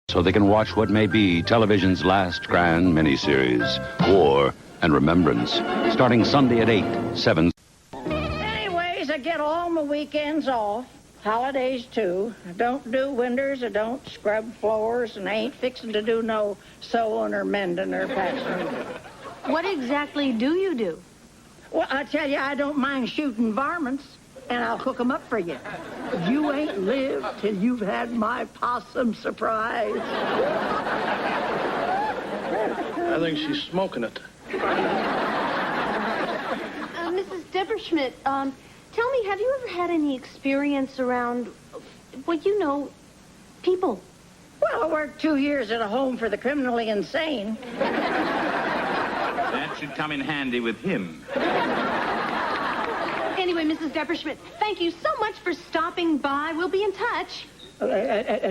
so they can watch what may be television's last grand miniseries, War and Remembrance, starting Sunday at 8, 7. Anyways, I get all my weekends off, holidays too. I don't do windows, I don't scrub floors, and I ain't fixing to do no sewing or mending or patching. What exactly do you do? Well, I tell you, I don't mind shooting varmints, and I'll cook 'em up for you. You ain't lived till you've had my possum surprise. I think she's smoking it. Mrs. Debberschmidt, tell me, have you ever had any experience around, well, you know, people? Well, I worked 2 years at a home for the criminally insane. That should come in handy with him. Anyway, Mrs. Debberschmidt, thank you so much for stopping by. We'll be in touch.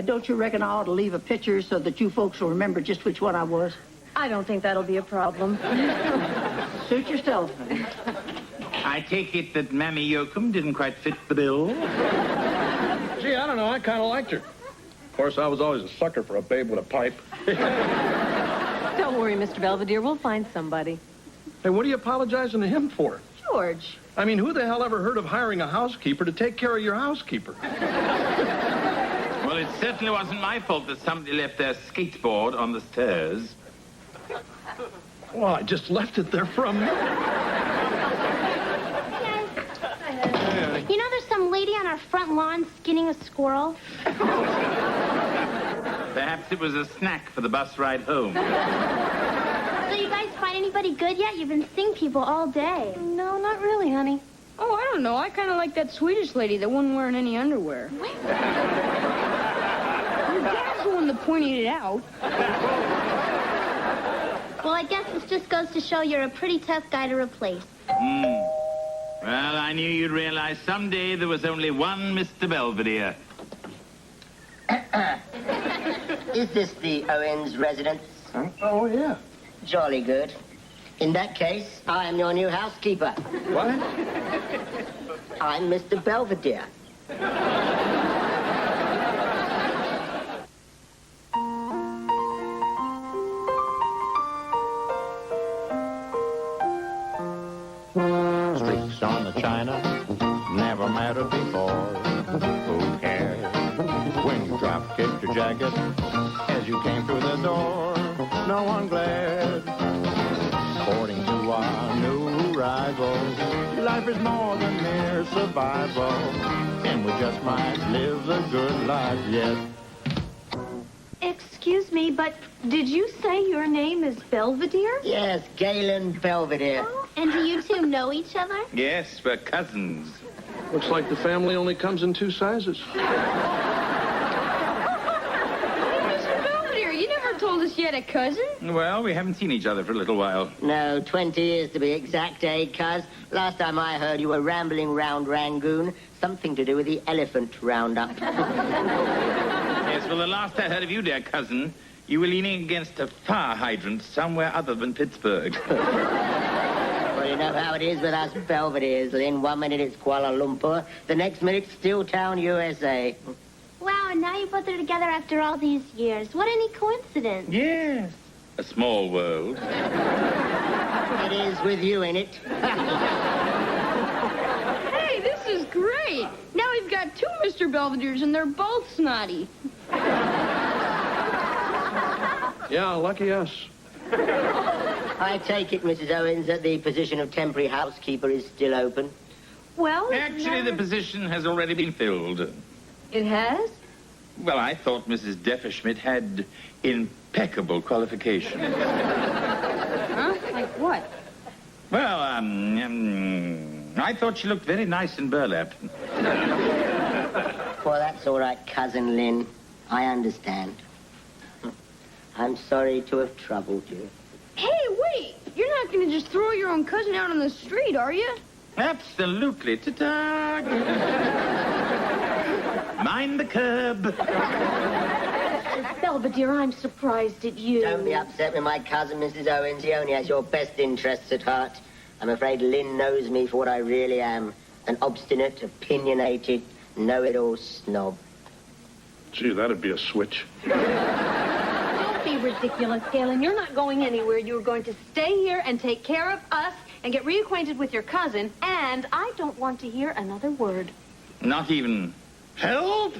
Don't you reckon I ought to leave a picture so that you folks will remember just which one I was? I don't think that'll be a problem. Suit yourself. I take it that Mammy Yoakum didn't quite fit the bill? Gee, I don't know. I kind of liked her. Of course, I was always a sucker for a babe with a pipe. Don't worry, Mr. Belvedere. We'll find somebody. Hey, what are you apologizing to him for? George. I mean, who the hell ever heard of hiring a housekeeper to take care of your housekeeper? Well, it certainly wasn't my fault that somebody left their skateboard on the stairs. Well, I just left it there for a minute. You know there's some lady on our front lawn skinning a squirrel? Perhaps it was a snack for the bus ride home. So you guys find anybody good yet? You've been seeing people all day. No, not really, honey. Oh, I don't know. I kind of like that Swedish lady that wasn't wearing any underwear. What? Your dad's the one that pointed it out. Well, I guess this just goes to show you're a pretty tough guy to replace. Well, I knew you'd realize someday there was only one Mr. Belvedere. Is this the Owens residence? Huh? Oh, yeah. Jolly good. In that case, I am your new housekeeper. What? I'm Mr. Belvedere. Streaks on the china never mattered before. Who cares when you drop kicked your jacket as you came through the door? No one glared. According to our new rivals, life is more than mere survival, and we just might live the good life yet. Excuse me, but did you say your name is Belvedere? Yes, Galen Belvedere. And do you two know each other? Yes, we're cousins. Looks like the family only comes in 2 sizes. Mr. Belvedere, you never told us you had a cousin. Well, we haven't seen each other for a little while. No, 20 years to be exact, cuz? Last time I heard you were rambling round Rangoon. Something to do with the elephant roundup. Yes, well, the last I heard of you, dear cousin, you were leaning against a fire hydrant somewhere other than Pittsburgh. Well, you know how it is with us Belvederes, Lynn. 1 minute it's Kuala Lumpur, the next minute Steeltown, USA. Wow, and now you both are together after all these years. What any coincidence. Yes. A small world. It is with you in it. Hey, this is great. Now we've got 2 Mr. Belvederes, and they're both snotty. Yeah, lucky us. I take it, Mrs. Owens, that the position of temporary housekeeper is still open. Well, Actually, the position has already been filled. It has? Well, I thought Mrs. Debberschmidt had impeccable qualifications. Huh? Like what? Well, I thought she looked very nice in burlap. Well, that's all right, Cousin Lynn. I understand. I'm sorry to have troubled you. Hey, wait. You're not going to just throw your own cousin out on the street, are you? Absolutely. Ta-ta! Mind the curb. Belvedere, I'm surprised at you. Don't be upset with my cousin, Mrs. Owens. He only has your best interests at heart. I'm afraid Lynn knows me for what I really am. An obstinate, opinionated, know-it-all snob. Gee, that'd be a switch. ridiculous, Galen. You're not going anywhere. You're going to stay here and take care of us and get reacquainted with your cousin, and I don't want to hear another word. Not even help?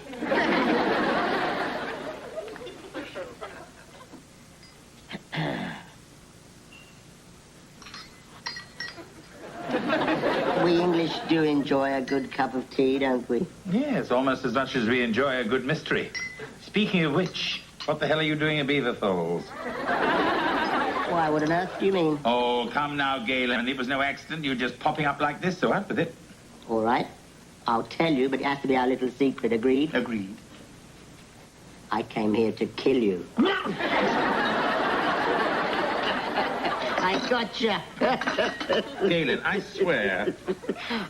We English do enjoy a good cup of tea, don't we? Yes, almost as much as we enjoy a good mystery. Speaking of which, what the hell are you doing at Beaver Falls? Why, what on earth do you mean? Oh, come now, Galen. It was no accident. You were just popping up like this, so out with it. All right. I'll tell you, but it has to be our little secret, agreed? Agreed. I came here to kill you. I gotcha. Galen, I swear.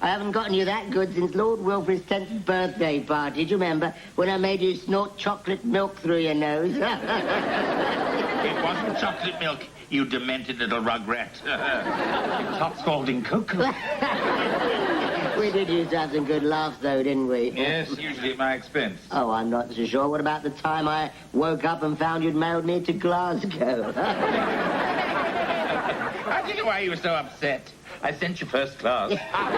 I haven't gotten you that good since Lord Wilfrid's 10th birthday party. Do you remember when I made you snort chocolate milk through your nose? It wasn't chocolate milk, you demented little rugrat. It was hot scalding cocoa. We did used to have some good laughs, though, didn't we? Yes, usually at my expense. Oh, I'm not so sure. What about the time I woke up and found you'd mailed me to Glasgow? I don't know why you were so upset. I sent you first class. Come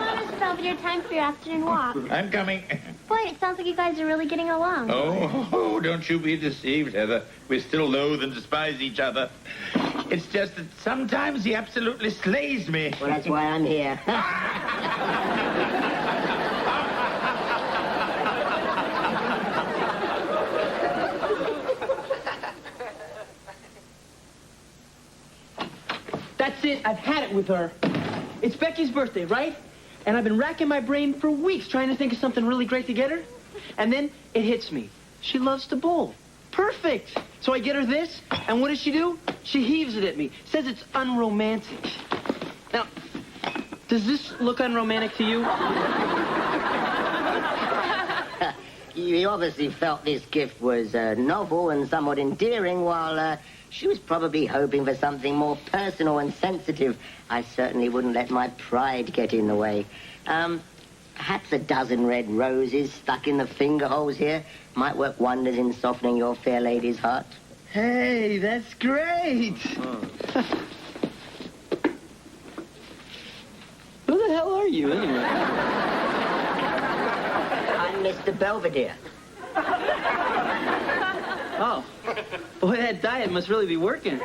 on, Mr. Belvedere, time for your afternoon walk. I'm coming. Boy, it sounds like you guys are really getting along. Oh, don't you be deceived, Heather. We still loathe and despise each other. It's just that sometimes he absolutely slays me. Well, that's why I'm here. That's it. I've had it with her. It's Becky's birthday, right? And I've been racking my brain for weeks trying to think of something really great to get her. And then it hits me. She loves to bowl. Perfect. So I get her this, and what does she do? She heaves it at me. Says it's unromantic. Now, does this look unromantic to you? You obviously felt this gift was novel and somewhat endearing, while she was probably hoping for something more personal and sensitive. I certainly wouldn't let my pride get in the way. Perhaps a dozen red roses stuck in the finger holes here might work wonders in softening your fair lady's heart. Hey, that's great. Who the hell are you, anyway? I'm Mr. Belvedere. Oh. Boy, that diet must really be working.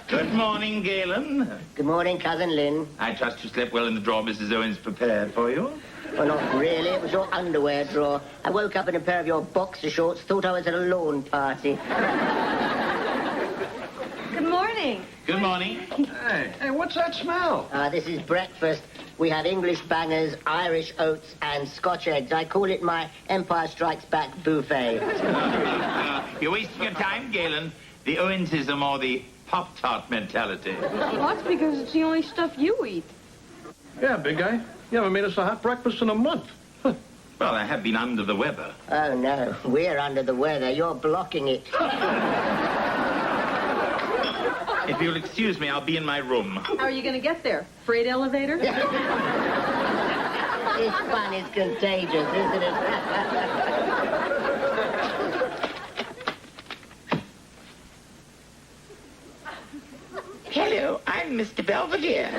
Good morning, Galen. Good morning, Cousin Lynn. I trust you slept well in the drawer Mrs. Owens prepared for you. Well, not really. It was your underwear drawer. I woke up in a pair of your boxer shorts, thought I was at a lawn party. Good morning. Good morning. Hey, what's that smell? This is breakfast. We have English bangers, Irish oats, and Scotch eggs. I call it my Empire Strikes Back buffet. You're wasting your time, Galen. The Owensism or the Pop-Tart mentality. Well, that's because it's the only stuff you eat. Yeah, big guy. You haven't made us a hot breakfast in a month. Well, I have been under the weather. Oh, no. We're under the weather. You're blocking it. If you'll excuse me, I'll be in my room. How are you going to get there? Freight elevator? This fun is contagious, isn't it? Hello, I'm Mr. Belvedere.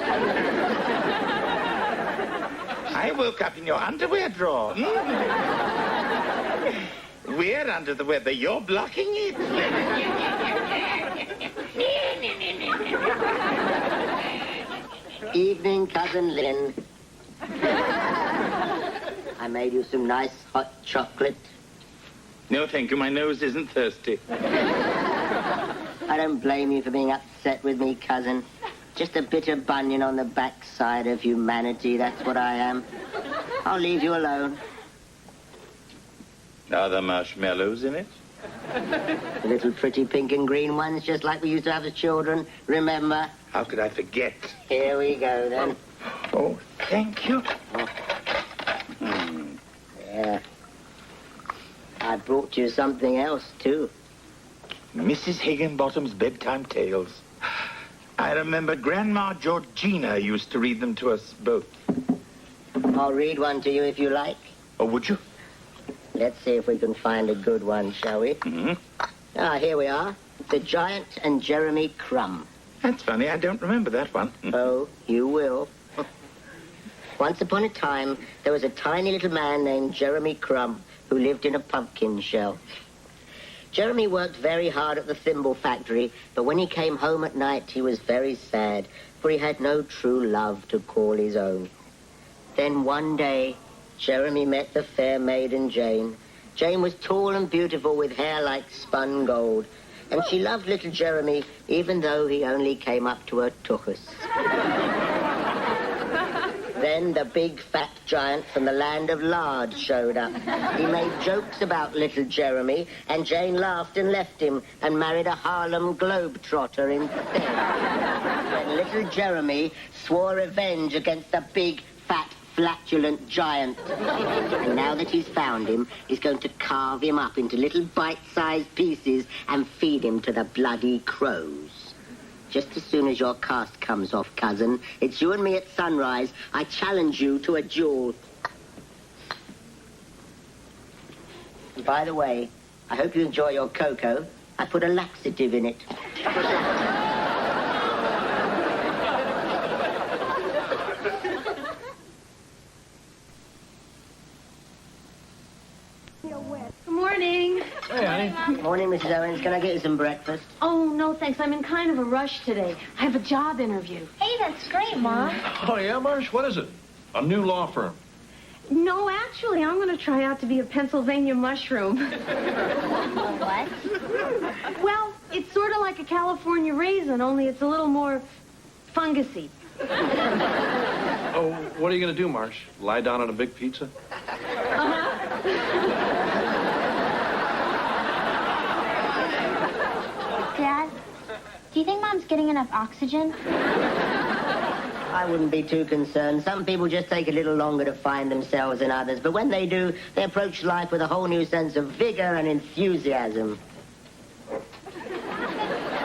I woke up in your underwear drawer. We're under the weather. You're blocking it. Evening, Cousin Lynn. I made you some nice hot chocolate. No, thank you. My nose isn't thirsty. I don't blame you for being upset with me, cousin. Just a bitter bunion on the backside of humanity, that's what I am. I'll leave you alone. Are there marshmallows in it? The little pretty pink and green ones, just like we used to have as children. Remember? How could I forget? Here we go, then. Oh, thank you. Yeah. I brought you something else, too. Mrs. Higginbottom's bedtime tales. I remember Grandma Georgina used to read them to us both. I'll read one to you if you like. Oh, would you? Let's see if we can find a good one, shall we? Mm-hmm. Ah, here we are. The Giant and Jeremy Crumb. That's funny. I don't remember that one. Oh, you will. Once upon a time, there was a tiny little man named Jeremy Crumb who lived in a pumpkin shell. Jeremy worked very hard at the thimble factory, but when he came home at night, he was very sad, for he had no true love to call his own. Then one day, Jeremy met the fair maiden Jane. Jane was tall and beautiful with hair like spun gold, and she loved little Jeremy, even though he only came up to her tuchus. Then the big fat giant from the land of lard showed up. He made jokes about little Jeremy, and Jane laughed and left him and married a Harlem Globetrotter instead. Then little Jeremy swore revenge against the big, fat, flatulent giant. And now that he's found him, he's going to carve him up into little bite-sized pieces and feed him to the bloody crows. Just as soon as your cast comes off, cousin, it's you and me at sunrise. I challenge you to a duel. And by the way, I hope you enjoy your cocoa. I put a laxative in it. Good morning. Hey, honey. Morning, Mrs. Owens. Can I get you some breakfast? Oh, no, thanks. I'm in kind of a rush today. I have a job interview. Hey, that's great, Mom. Oh, yeah, Marsh? What is it? A new law firm. No, actually, I'm going to try out to be a Pennsylvania mushroom. What? Well, it's sort of like a California raisin, only it's a little more fungusy. Oh, what are you going to do, Marsh? Lie down on a big pizza? Dad, do you think Mom's getting enough oxygen? I wouldn't be too concerned. Some people just take a little longer to find themselves than others, but when they do, they approach life with a whole new sense of vigor and enthusiasm.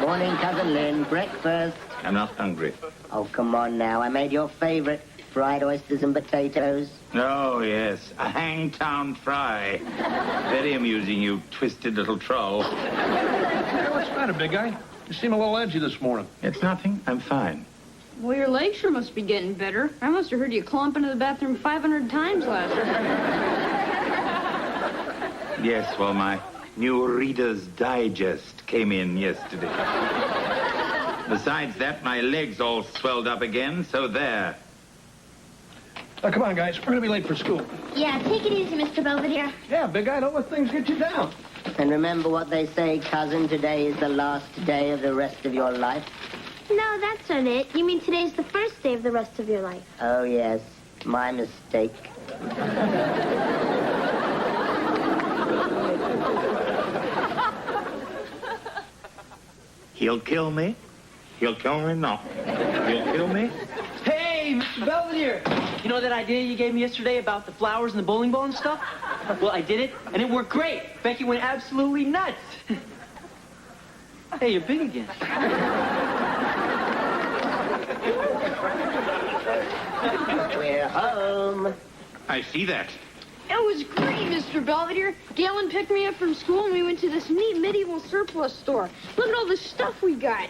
Morning, Cousin Lynn. Breakfast. I'm not hungry. Oh, come on now. I made your favorite, fried oysters and potatoes. Oh, yes. A Hangtown fry. Very amusing, you twisted little troll. Hey, what's the matter, big guy? You seem a little edgy this morning. It's nothing. I'm fine. Well, your legs sure must be getting better. I must have heard you clump into the bathroom 500 times last night. Yes, well, my new Reader's Digest came in yesterday. Besides that, my legs all swelled up again, so there. Now, come on, guys. We're going to be late for school. Yeah, take it easy, Mr. Belvedere. Yeah, big guy, don't let things get you down. And remember what they say, cousin, today is the last day of the rest of your life. No, that's not it. You mean today's the first day of the rest of your life. Oh, yes. My mistake. He'll kill me. He'll kill me now. He'll kill me. Hey, Mr. Belvedere. You know that idea you gave me yesterday about the flowers and the bowling ball and stuff? Well, I did it, and it worked great. Becky went absolutely nuts. Hey, you're big again. We're home. I see that. It was great, Mr. Belvedere. Galen picked me up from school, and we went to this neat medieval surplus store. Look at all the stuff we got.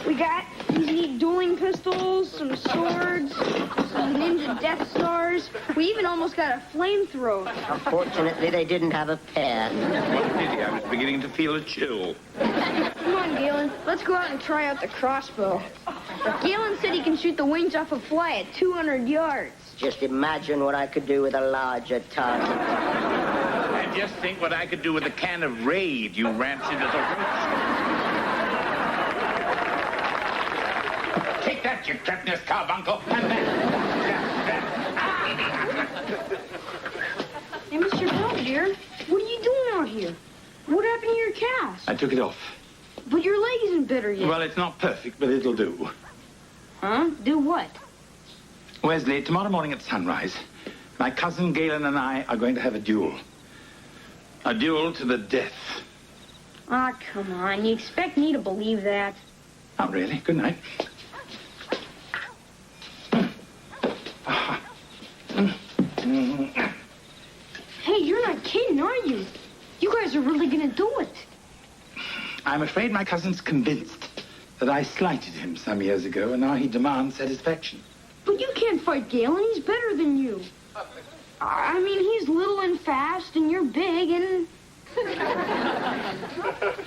We got these neat dueling pistols, some swords, some ninja Death Stars. We even almost got a flamethrower. Unfortunately, they didn't have a pair. What a pity. I was beginning to feel a chill. Come on, Galen. Let's go out and try out the crossbow. Galen said he can shoot the wings off a fly at 200 yards. Just imagine what I could do with a larger target. And just think what I could do with a can of Raid, you rancid little witch. Take that, you cretinous carbuncle, and that. Hey, Mr. Belvedere, what are you doing out here? What happened to your cast? I took it off. But your leg isn't better yet. Well, it's not perfect, but it'll do. Huh? Do what? Wesley, tomorrow morning at sunrise, my cousin Galen and I are going to have a duel. A duel to the death. Ah, come on. You expect me to believe that? Not really. Good night. Hey, you're not kidding. kidding, are you? You guys are really gonna do it. I'm afraid my cousin's convinced that I slighted him some years ago, and now he demands satisfaction. But you can't fight Galen. He's better than you. I mean, he's little and fast, and you're big and...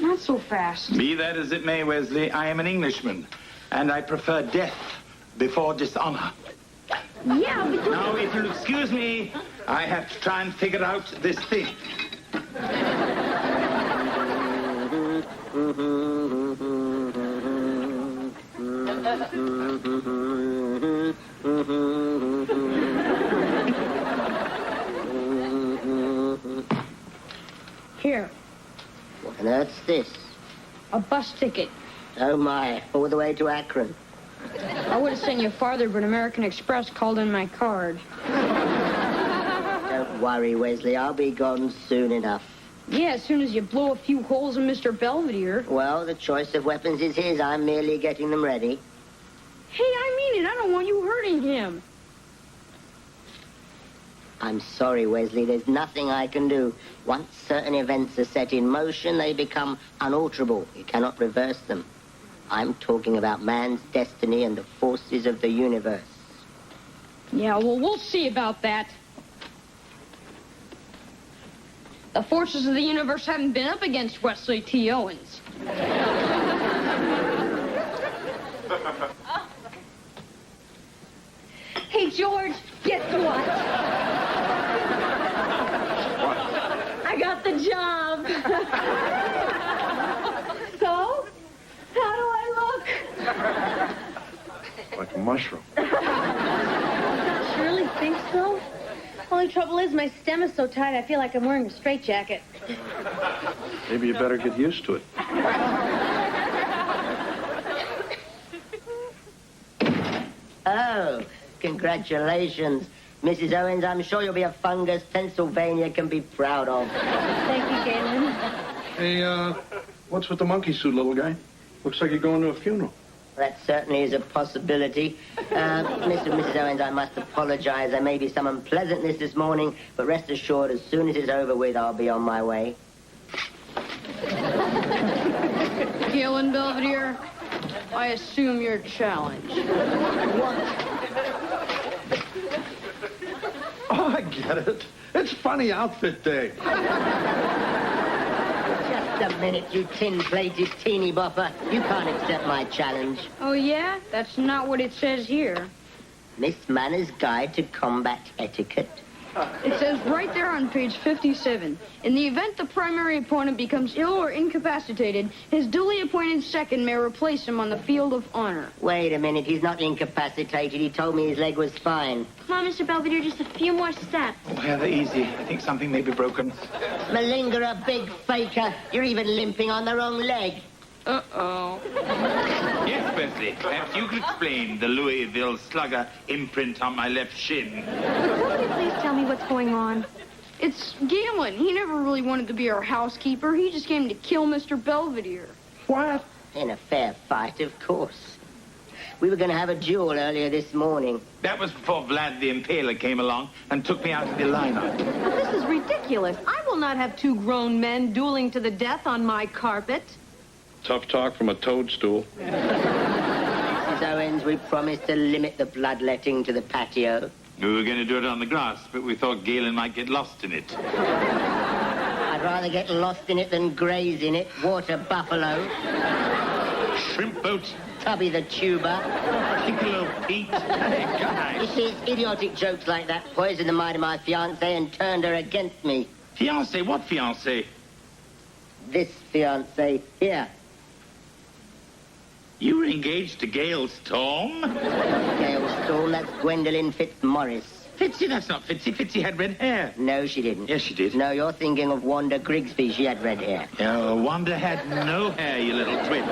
not so fast. Be that as it may, Wesley, I am an Englishman, and I prefer death before dishonor. Yeah, but... Now, if you'll excuse me, I have to try and figure out this thing. Here, What on earth's this? a bus ticket. Oh, my. All the way to Akron. I would have sent you farther, but American Express called in my card. Don't worry, Wesley. I'll be gone soon enough. Yeah, as soon as you blow a few holes in Mr. Belvedere. Well, the choice of weapons is his. I'm merely getting them ready. Hey, I mean it. I don't want you hurting him. I'm sorry, Wesley. There's nothing I can do. Once certain events are set in motion, they become unalterable. You cannot reverse them. I'm talking about man's destiny and the forces of the universe. Yeah, well, we'll see about that. The forces of the universe haven't been up against Wesley T. Owens. Hey, George, guess what? I got the job. So, how do I look? Like a mushroom. You really think so? Only trouble is my stem is so tight I feel like I'm wearing a straitjacket. Maybe you better get used to it. Oh, congratulations. Mrs. Owens, I'm sure you'll be a fungus Pennsylvania can be proud of. Thank you, Galen. Hey, what's with the monkey suit, little guy? Looks like you're going to a funeral. That certainly is a possibility. Mr. and Mrs. Owens, I must apologize. There may be some unpleasantness this morning, but rest assured, as soon as it's over with, I'll be on my way. Galen Belvedere, I assume your challenge. What? Oh, I get it. It's funny outfit day. Just a minute, you tin-plated teeny bopper. You can't accept my challenge. Oh, yeah? That's not what it says here. Miss Manners' Guide to Combat Etiquette. It says right there on page 57, in the event the primary opponent becomes ill or incapacitated, his duly appointed second may replace him on the field of honor. Wait a minute, he's not incapacitated. He told me his leg was fine. Come on, Mr. Belvedere, just a few more steps. Oh, Heather, easy. I think something may be broken. Malingerer, big faker. You're even limping on the wrong leg. Uh-oh. Yes, Wesley. Perhaps you could explain the Louisville slugger imprint on my left shin. Will you please tell me what's going on? It's Galen. He never really wanted to be our housekeeper. He just came to kill Mr. Belvedere. What? In a fair fight, of course. We were going to have a duel earlier this morning. That was before Vlad the Impaler came along and took me out of the lineup. This is ridiculous. I will not have two grown men dueling to the death on my carpet. Tough talk from a toadstool. Mrs. Owens, we promised to limit the bloodletting to the patio. We were going to do it on the grass, but we thought Galen might get lost in it. I'd rather get lost in it than graze in it. Water buffalo, Shrimp boat, Tubby the tuber. Piccolo Pete. Hey, You guys. see, it's idiotic jokes like that poisoned the mind of my fiancée and turned her against me. Fiancé? What fiancé? This fiancée here. You were engaged to Gail Storm? Gail Storm, that's Gwendolyn Fitzmaurice. Fitzy, that's not Fitzy. Fitzy had red hair. No, she didn't. Yes, she did. No, you're thinking of Wanda Grigsby. She had red hair. Oh, Wanda had no hair, you little twit.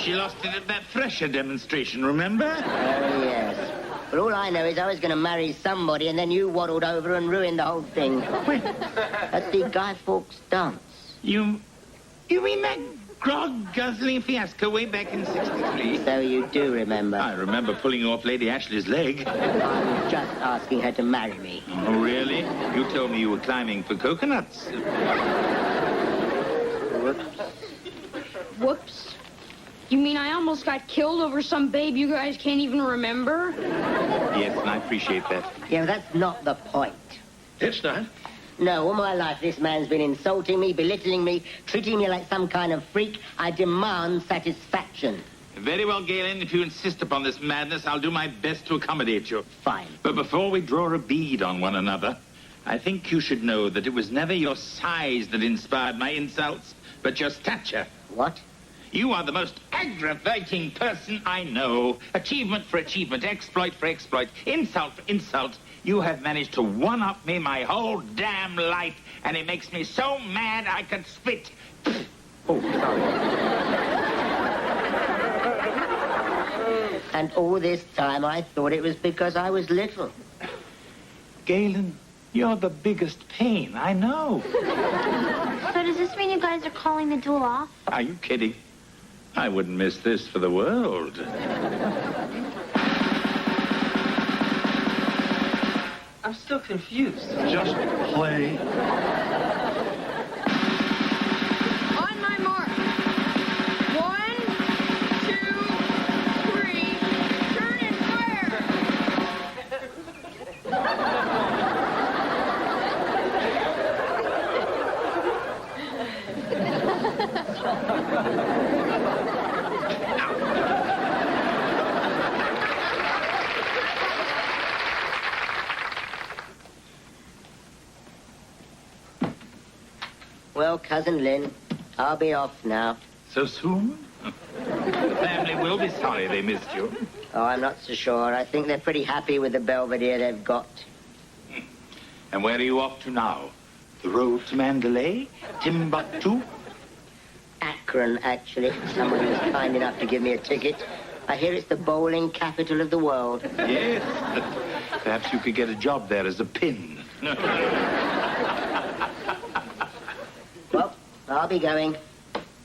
She lost it at that Thresher demonstration, remember? Oh, yes. But all I know is I was going to marry somebody, and then you waddled over and ruined the whole thing. Wait. That's the Guy Fawkes dance. You mean that grog-guzzling fiasco way back in '63. So you do remember. I remember pulling off Lady Ashley's leg. I'm just asking her to marry me. Oh, really? You told me you were climbing for coconuts. Whoops. You mean I almost got killed over some babe you guys can't even remember? Yes, and I appreciate that. Yeah, but that's not the point. It's not. No, all my life this man's been insulting me, belittling me, treating me like some kind of freak. I demand satisfaction. Very well, Galen. If you insist upon this madness, I'll do my best to accommodate you. Fine. But before we draw a bead on one another, I think you should know that it was never your size that inspired my insults, but your stature. What? You are the most aggravating person I know. Achievement for achievement, exploit for exploit, insult for insult. You have managed to one-up me my whole damn life, and it makes me so mad I could spit. Oh, sorry. And all this time I thought it was because I was little. Galen, you're the biggest pain I know. So does this mean you guys are calling the duel off? Are you kidding? I wouldn't miss this for the world. I'm still confused. Just play. On my mark. 1, 2, 3. Turn and fire. Well, Cousin Lynn, I'll be off now. So soon? The family will be sorry they missed you. Oh, I'm not so sure. I think they're pretty happy with the Belvedere they've got. And where are you off to now? The road to Mandalay? Timbuktu? Akron, actually. Somebody was kind enough to give me a ticket. I hear it's the bowling capital of the world. Yes. Perhaps you could get a job there as a pin. Well, I'll be going.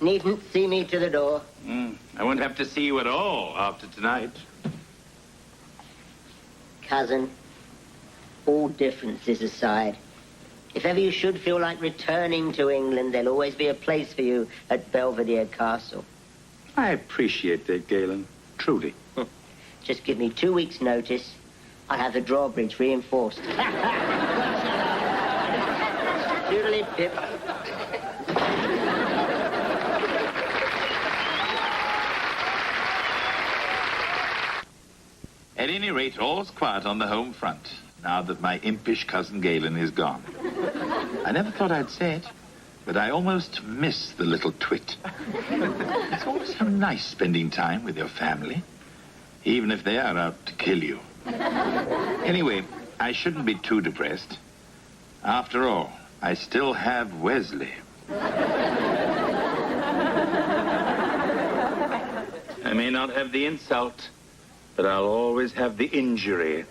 Needn't see me to the door. I won't have to see you at all after tonight. Cousin, all differences aside, if ever you should feel like returning to England, there'll always be a place for you at Belvedere Castle. I appreciate that, Galen. Truly. Just give me 2 weeks' notice. I'll have the drawbridge reinforced. Doodly-pip. At any rate, all's quiet on the home front, now that my impish cousin Galen is gone. I never thought I'd say it, but I almost miss the little twit. It's always so nice spending time with your family, even if they are out to kill you. Anyway, I shouldn't be too depressed. After all, I still have Wesley. I may not have the insult, but I'll always have the injury.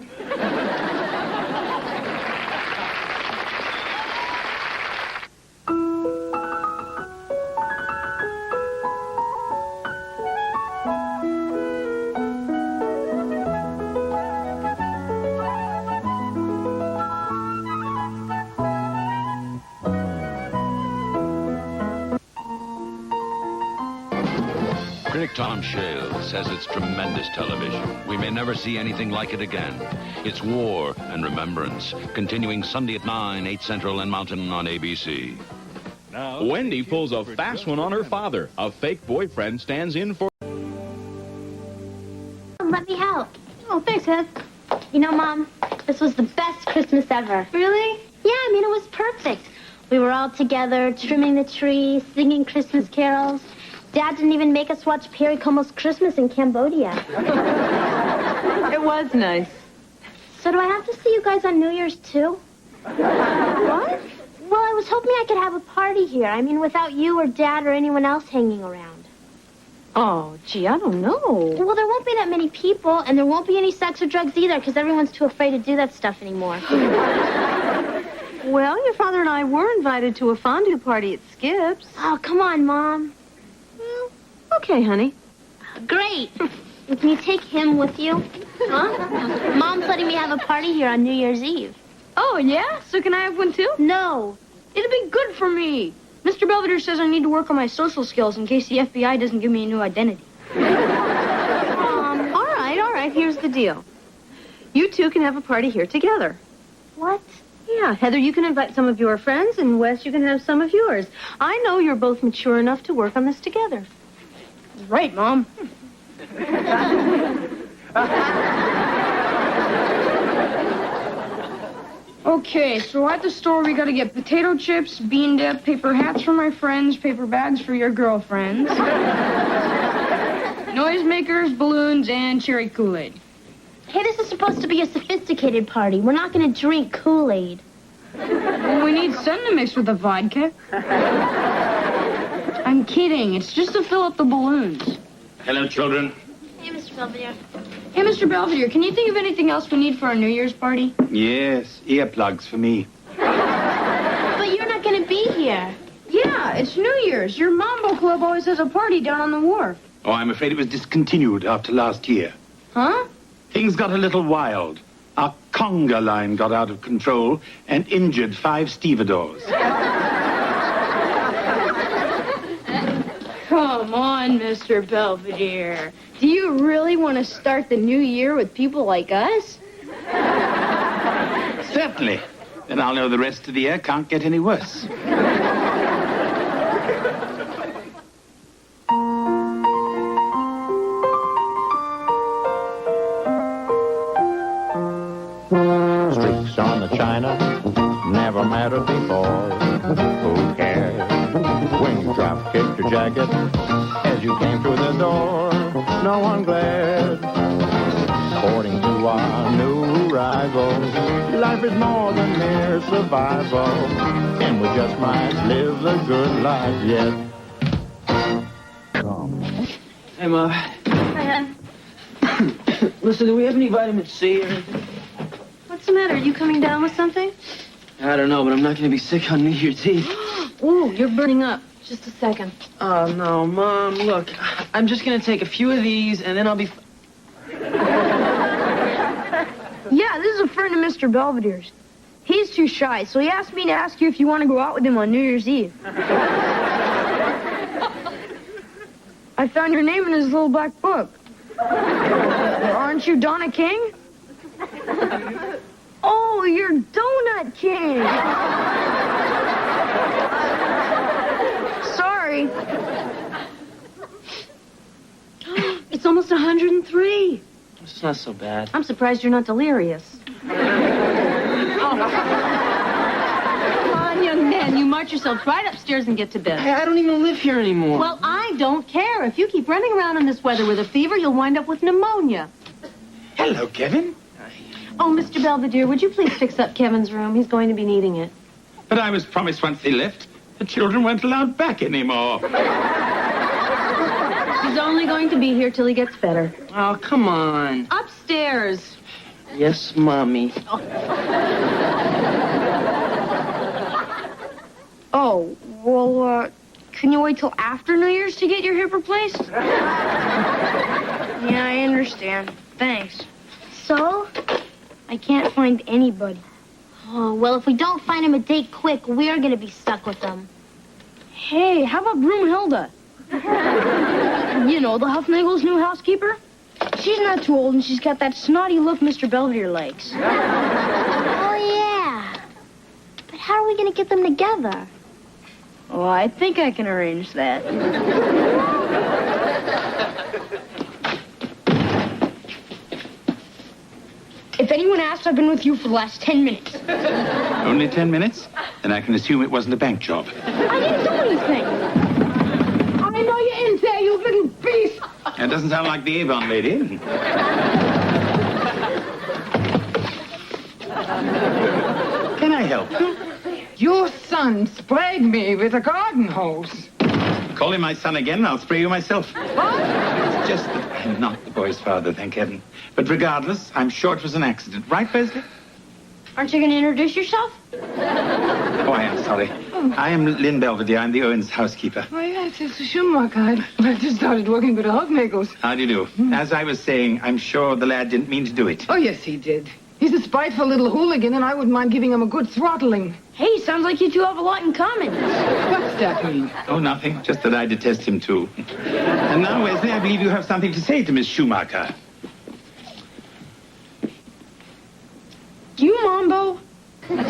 Critic Tom Shale says it's tremendous television. We may never see anything like it again. It's War and Remembrance, continuing Sunday at 9, 8 Central and Mountain on ABC. Now, Wendy pulls a fast one on her father. A fake boyfriend stands in for... Let me help. Oh, thanks, Ed. You know, Mom, this was the best Christmas ever. Really? Yeah, I mean, it was perfect. We were all together, trimming the tree, singing Christmas carols. Dad didn't even make us watch Perry Como's Christmas in Cambodia. It was nice. So do I have to see you guys on New Year's, too? What? Well, I was hoping I could have a party here. I mean, without you or Dad or anyone else hanging around. Oh, gee, I don't know. Well, there won't be that many people, and there won't be any sex or drugs either, because everyone's too afraid to do that stuff anymore. Well, your father and I were invited to a fondue party at Skip's. Oh, come on, Mom. Okay, honey. Great. Can you take him with you? Huh? Mom's letting me have a party here on New Year's Eve. Oh, yeah? So can I have one, too? No. It'd be good for me. Mr. Belvedere says I need to work on my social skills in case the FBI doesn't give me a new identity. All right, here's the deal. You two can have a party here together. What? Yeah, Heather, you can invite some of your friends, and Wes, you can have some of yours. I know you're both mature enough to work on this together. Right, Mom. Okay, so at the store we gotta get potato chips, bean dip, paper hats for my friends, paper bags for your girlfriends, noisemakers, balloons, and cherry Kool-Aid. Hey, this is supposed to be a sophisticated party. We're not going to drink Kool-Aid. Well, we need sun to mix with the vodka. I'm kidding. It's just to fill up the balloons. Hello, children. Hey, Mr. Belvedere. Hey, Mr. Belvedere, can you think of anything else we need for our New Year's party? Yes, earplugs for me. But you're not going to be here. Yeah, it's New Year's. Your Mambo Club always has a party down on the wharf. Oh, I'm afraid it was discontinued after last year. Huh? Things got a little wild. Our conga line got out of control and injured 5 stevedores. Come on, Mr. Belvedere. Do you really want to start the new year with people like us? Certainly. Then I'll know the rest of the year can't get any worse. Streaks on the china never mattered before. Who cares when you drop kicked your jacket as you came through the door? No one glared. According to our new rival, life is more than mere survival, and we just might live a good life yet. Hey, Mom. Hi, hon. Listen, do we have any vitamin C or anything? What's the matter? Are you coming down with something? I don't know, but I'm not going to be sick on New Year's Eve. Ooh, you're burning up. Just a second. Oh, no, Mom, look. I'm just going to take a few of these, and then I'll be... Yeah, this is a friend of Mr. Belvedere's. He's too shy, so he asked me to ask you if you want to go out with him on New Year's Eve. I found your name in his little black book. Aren't you Donna King? Oh, you're Donut King. Sorry. It's almost 103. It's not so bad. I'm surprised you're not delirious. Come on, young man. You march yourself right upstairs and get to bed. Hey, I don't even live here anymore. Well, I don't care. If you keep running around in this weather with a fever, you'll wind up with pneumonia. Hello, Kevin. Oh, Mr. Belvedere, would you please fix up Kevin's room? He's going to be needing it. But I was promised once they left, the children weren't allowed back anymore. He's only going to be here till he gets better. Oh, come on. Upstairs. Yes, Mommy. Oh, well, can you wait till after New Year's to get your hip replaced? Yeah, I understand. Thanks. So? I can't find anybody. Oh, well, if we don't find him a date quick, we're going to be stuck with him. Hey, how about Broomhilda? You know, the Huffnagel's new housekeeper? She's not too old, and she's got that snotty look Mr. Belvedere likes. Oh, yeah. But how are we going to get them together? Well, I think I can arrange that. If anyone asks, I've been with you for the last 10 minutes. Only 10 minutes? Then I can assume it wasn't a bank job. I didn't do anything. I know you're in there, you little beast. That doesn't sound like the Avon lady. Can I help you? Your son sprayed me with a garden hose. Call him my son again, and I'll spray you myself. What? It's just that I'm not the boy's father, thank heaven. But regardless, I'm sure it was an accident. Right, Wesley? Aren't you going to introduce yourself? Oh, I am sorry. I am Lynn Belvedere. I'm the Owens housekeeper. Oh, yes, it's a Schumacher. I just started working with the Hognagels. How do you do? As I was saying, I'm sure the lad didn't mean to do it. Oh, yes, he did. He's a spiteful little hooligan, and I wouldn't mind giving him a good throttling. Hey, sounds like you two have a lot in common. What's that mean? Oh, nothing. Just that I detest him, too. And now, Wesley, I believe you have something to say to Miss Schumacher. Do you mambo? Your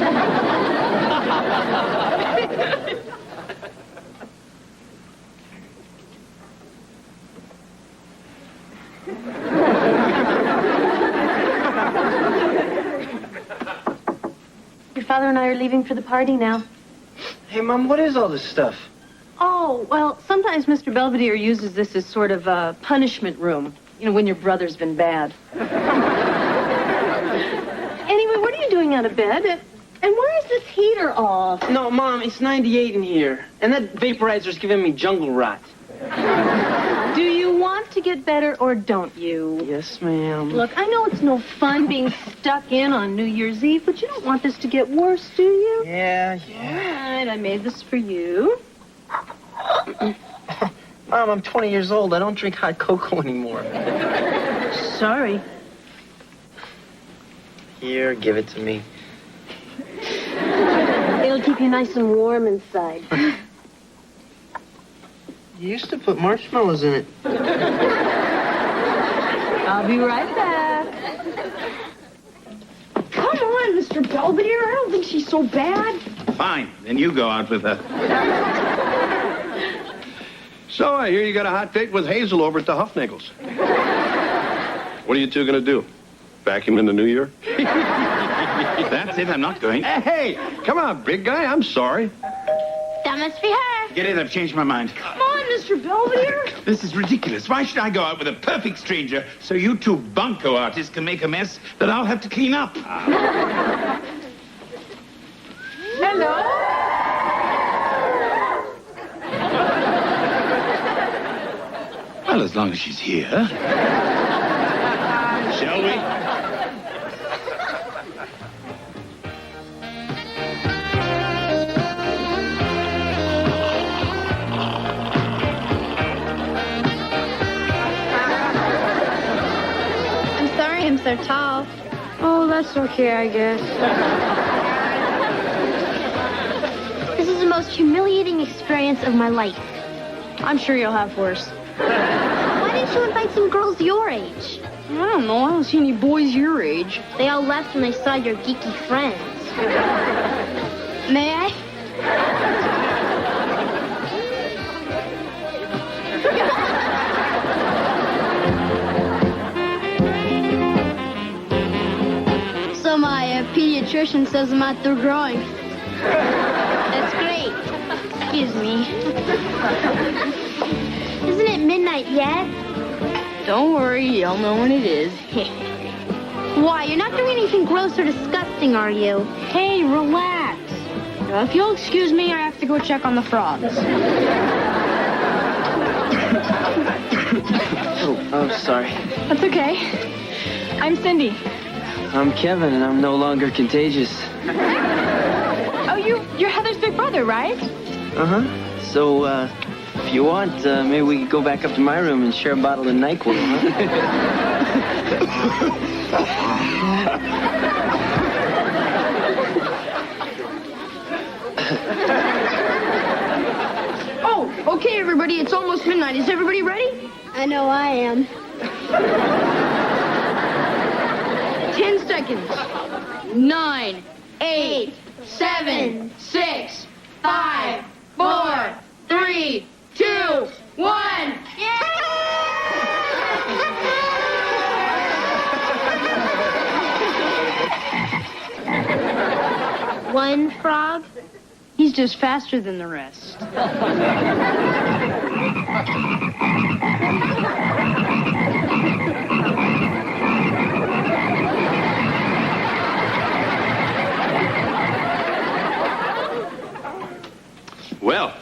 father and I are leaving for the party now. Hey, Mom, what is all this stuff? Oh, well, sometimes Mr. Belvedere uses this as sort of a punishment room. You know, when your brother's been bad. Anyway, what are you doing out of bed? And why is this heater off? No, Mom, it's 98 in here. And that vaporizer's giving me jungle rot. Do you want to get better or don't you? Yes, ma'am. Look, I know it's no fun being stuck in on New Year's Eve, but you don't want this to get worse, do you? Yeah. All right, I made this for you. Mom, I'm 20 years old. I don't drink hot cocoa anymore. Sorry. Here, give it to me. It'll keep you nice and warm inside. You used to put marshmallows in it. I'll be right back. Come on, Mr. Belvedere. I don't think she's so bad. Fine. Then you go out with her. So I hear you got a hot date with Hazel over at the Huffnagels. What are you two going to do? Vacuum in the new year? That's it. I'm not going. Hey, come on, big guy. I'm sorry. That must be her. Get it. I've changed my mind. Come on, Mr. Belvedere. This is ridiculous. Why should I go out with a perfect stranger so you two bunco artists can make a mess that I'll have to clean up? Hello? Well, as long as she's here. Shall we? I'm sorry I'm so tall. Oh, that's okay, I guess. This is the most humiliating experience of my life. I'm sure you'll have worse. Why didn't you invite some girls your age? I don't know. I don't see any boys your age. They all left when they saw your geeky friends. May I? So my pediatrician says I'm out there growing. That's great. Excuse me. Isn't it midnight yet? Don't worry. You'll know when it is. Why, you're not doing anything gross or disgusting, are you? Hey, relax. If you'll excuse me, I have to go check on the frogs. Oh, sorry. That's okay. I'm Cindy. I'm Kevin, and I'm no longer contagious. Oh, you're Heather's big brother, right? Uh-huh. So, if you want, maybe we could go back up to my room and share a bottle of NyQuil, Oh, okay, everybody. It's almost midnight. Is everybody ready? I know I am. 10 seconds. 9, 8, 7, 6, 5, 4, 3, 2, 1. One frog? He's just faster than the rest. Well,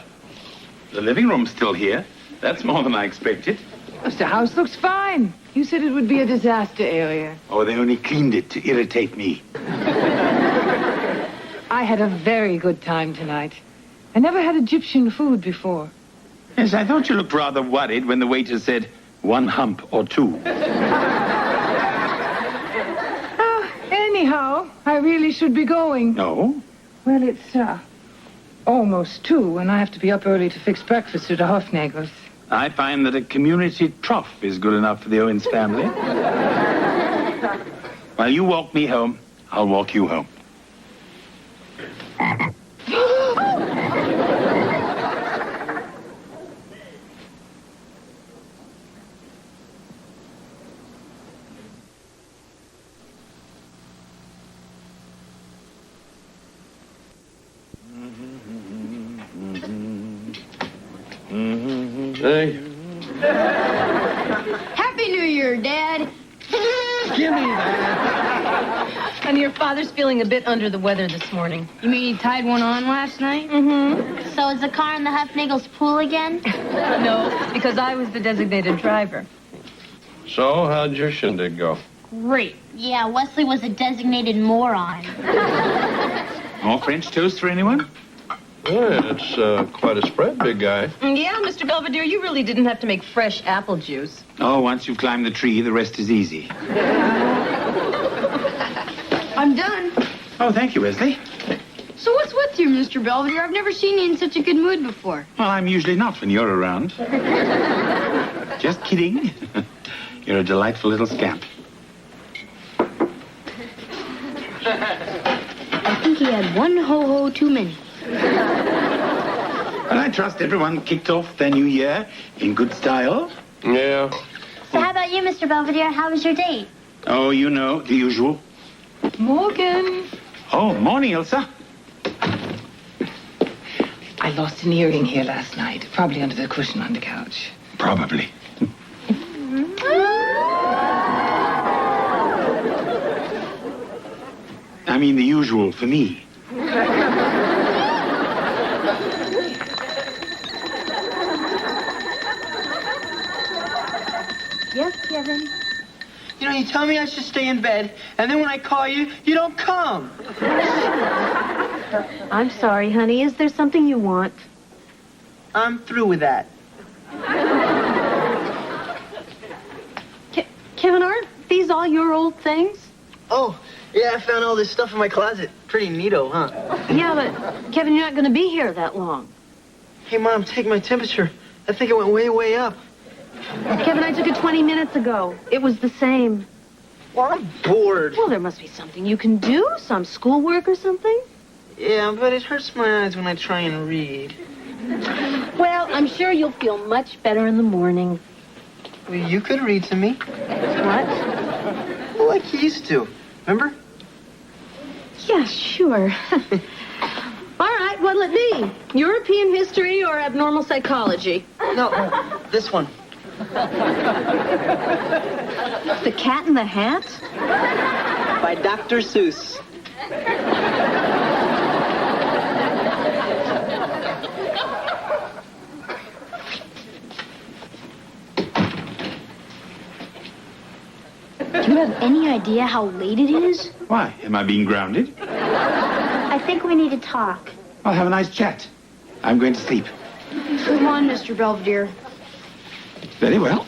the living room's still here. That's more than I expected. The house looks fine. You said it would be a disaster area. Oh, they only cleaned it to irritate me. I had a very good time tonight. I never had Egyptian food before. Yes, I thought you looked rather worried when the waiter said 1 hump or 2. Anyhow, I really should be going. No? Well, it's almost 2, and I have to be up early to fix breakfast at the Hofnagels. I find that a community trough is good enough for the Owens family. While you walk me home, I'll walk you home. Hey. Happy New Year, Dad. Give me that. And your father's feeling a bit under the weather this morning. You mean he tied one on last night? Mm-hmm. So is the car in the Hufnagel's pool again? No, because I was the designated driver. So, how'd your shindig go? Great. Yeah, Wesley was a designated moron. More French toast for anyone? Yeah, it's quite a spread, big guy. Yeah, Mr. Belvedere, you really didn't have to make fresh apple juice. Oh, once you've climbed the tree, the rest is easy. I'm done. Oh, thank you, Wesley. So what's with you, Mr. Belvedere? I've never seen you in such a good mood before. Well, I'm usually not when you're around. Just kidding. You're a delightful little scamp. I think he had one ho-ho too many. Well, I trust everyone kicked off their new year in good style. Yeah. So how about you, Mr. Belvedere? How was your date? Oh, you know, the usual. Morgan. Oh, morning, Elsa. I lost an earring here last night, probably under the cushion on the couch. Probably. I mean, the usual for me. Yes, Kevin. You know, you tell me I should stay in bed, and then when I call you, you don't come. I'm sorry, honey. Is there something you want? I'm through with that. Kevin, aren't these all your old things? Oh, yeah, I found all this stuff in my closet. Pretty neato, huh? Yeah, but, Kevin, you're not going to be here that long. Hey, Mom, take my temperature. I think it went way, way up. Kevin, I took it 20 minutes ago. It was the same. Well, I'm bored. Well, there must be something you can do, some schoolwork or something. Yeah, but it hurts my eyes when I try and read. Well, I'm sure you'll feel much better in the morning. Well, you could read to me. What? Well, like you used to. Remember? Yeah, sure. All right, what'll it be? European history or abnormal psychology? No, this one. The Cat in the Hat? By Dr. Seuss. Do you have any idea how late it is? Why? Am I being grounded? I think we need to talk. I'll have a nice chat. I'm going to sleep. Come on, Mr. Belvedere. Very well.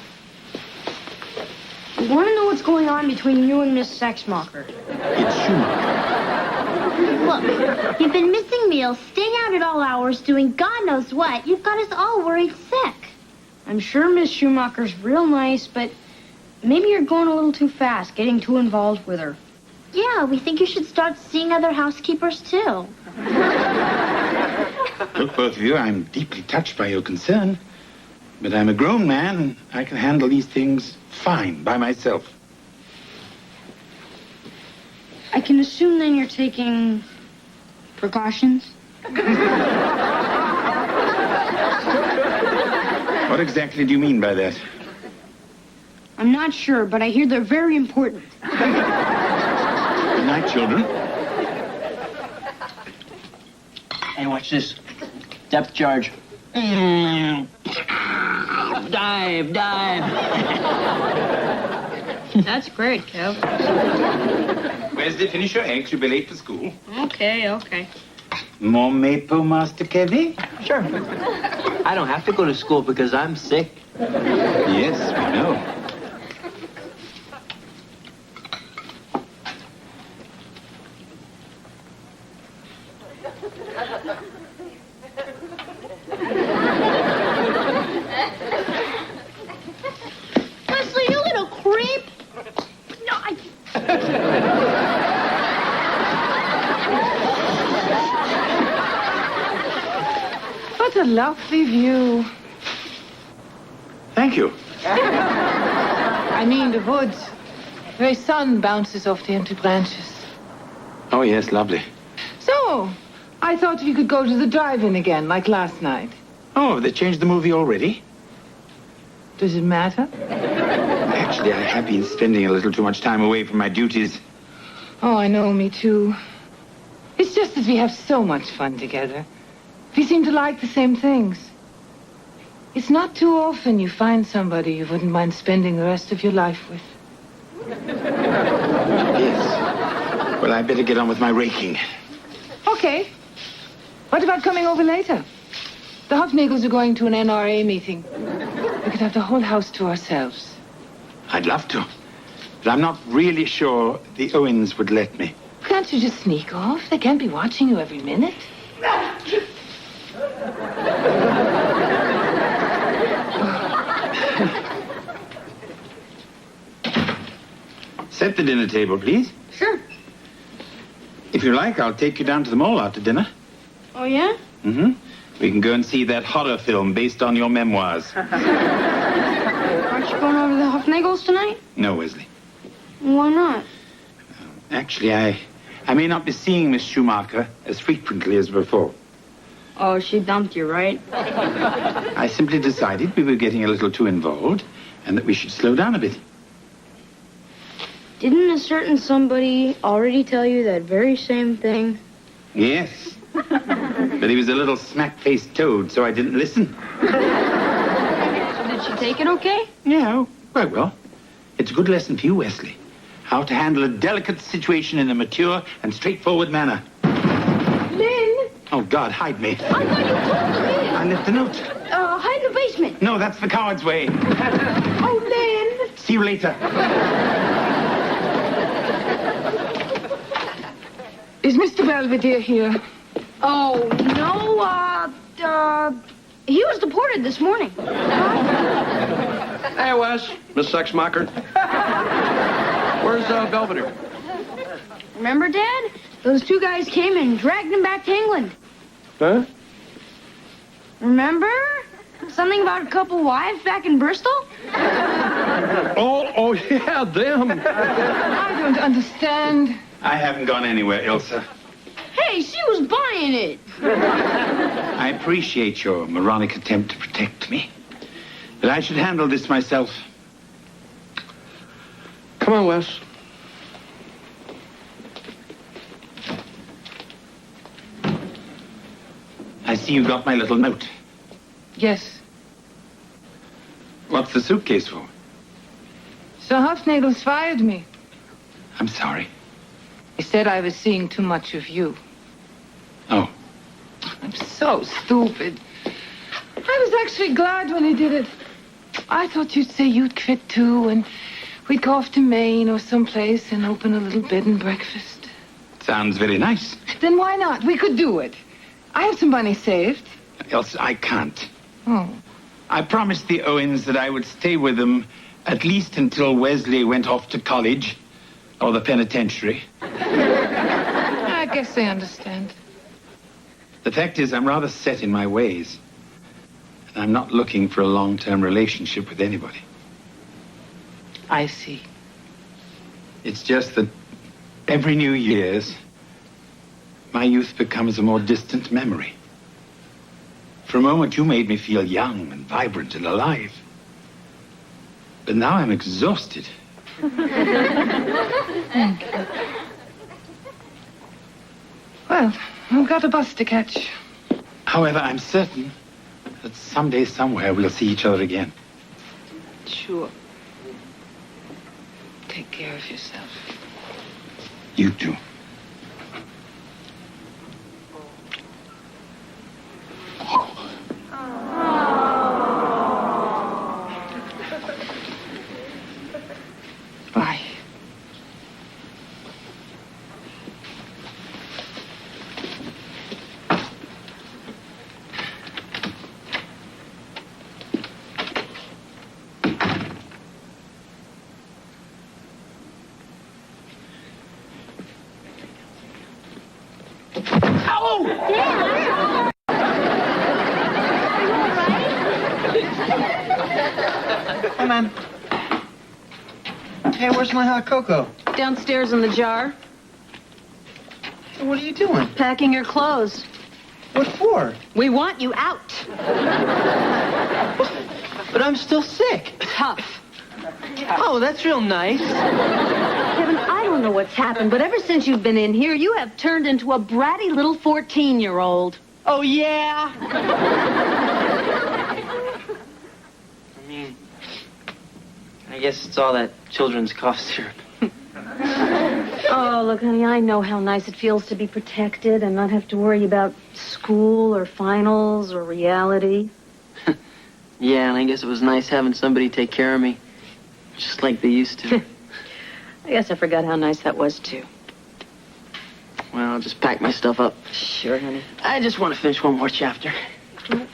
We want to know what's going on between you and Miss Sexmacher. It's Schumacher. Look, you've been missing meals, staying out at all hours, doing God knows what. You've got us all worried sick. I'm sure Miss Schumacher's real nice, but maybe you're going a little too fast, getting too involved with her. Yeah, we think you should start seeing other housekeepers, too. Look, both of you, I'm deeply touched by your concern. But I'm a grown man, and I can handle these things fine by myself. I can assume then you're taking precautions? What exactly do you mean by that? I'm not sure, but I hear they're very important. Good night, children. Hey, watch this. Depth charge. Dive, dive. That's great, Kev. Wesley, finish your eggs. You'll be late for school. Okay. More maple, Master Kevin? Sure. I don't have to go to school because I'm sick. Yes, we know. Wesley, you little creep. No, What a lovely view. Thank you. I mean, the woods. The very sun bounces off the empty branches. Oh, yes, lovely. So, I thought we could go to the drive-in again, like last night. Oh, have they changed the movie already? Does it matter? Actually, I have been spending a little too much time away from my duties. Oh, I know, me too. It's just that we have so much fun together. We seem to like the same things. It's not too often you find somebody you wouldn't mind spending the rest of your life with. Yes. Well, I better get on with my raking. Okay. What about coming over later? The Hofnagels are going to an NRA meeting. We could have the whole house to ourselves. I'd love to. But I'm not really sure the Owens would let me. Can't you just sneak off? They can't be watching you every minute. Set the dinner table, please. Sure. If you like, I'll take you down to the mall after dinner. Oh, yeah? Mm-hmm. We can go and see that horror film based on your memoirs. Aren't you going over to the Hofnagels tonight? No, Wesley. Why not? Actually, I may not be seeing Miss Schumacher as frequently as before. Oh, she dumped you, right? I simply decided we were getting a little too involved and that we should slow down a bit. Didn't a certain somebody already tell you that very same thing? Yes. But he was a little smack-faced toad, so I didn't listen. So did she take it okay? Yeah, quite well. It's a good lesson for you, Wesley. How to handle a delicate situation in a mature and straightforward manner. Lynn! Oh, God, hide me. I thought you told me. I left a note. Hide in the basement. No, that's the coward's way. Oh, Lynn! See you later. Is Mr. Belvedere here? Oh, no, he was deported this morning. Hey, Wes. Miss Sexmacher. Where's Belvedere? Remember, Dad? Those two guys came and dragged him back to England. Huh? Remember? Something about a couple wives back in Bristol? Oh, yeah, them. I don't understand. I haven't gone anywhere, Ilsa. Hey, she was buying it. I appreciate your moronic attempt to protect me. But I should handle this myself. Come on, Wes. I see you got my little note. Yes. What's the suitcase for? Sir Hofnagels fired me. I'm sorry. He said I was seeing too much of you. Oh. I'm so stupid. I was actually glad when he did it. I thought you'd say you'd quit too, and we'd go off to Maine or someplace and open a little bed and breakfast. Sounds very nice. Then why not? We could do it. I have some money saved. Else I can't. Oh. I promised the Owens that I would stay with them at least until Wesley went off to college or the penitentiary. I guess they understand. The fact is, I'm rather set in my ways. And I'm not looking for a long-term relationship with anybody. I see. It's just that every New Year's, my youth becomes a more distant memory. For a moment, you made me feel young and vibrant and alive. But now I'm exhausted. Thank you. Well, I've got a bus to catch. However, I'm certain that someday, somewhere, we'll see each other again. Sure. take care of yourself. You too. Bye. Hey, man. Hey, where's my hot cocoa? Downstairs in the jar. What are you doing? Packing your clothes. What for? We want you out. But I'm still sick. Tough. Oh, that's real nice. Kevin, I don't know what's happened, but ever since you've been in here, you have turned into a bratty little 14-year-old. Oh, yeah? I mean, I guess it's all that children's cough syrup. Oh, look, honey, I know how nice it feels to be protected and not have to worry about school or finals or reality. Yeah, and I guess it was nice having somebody take care of me, just like they used to. I guess I forgot how nice that was, too. Well, I'll just pack my stuff up. Sure, honey. I just want to finish one more chapter.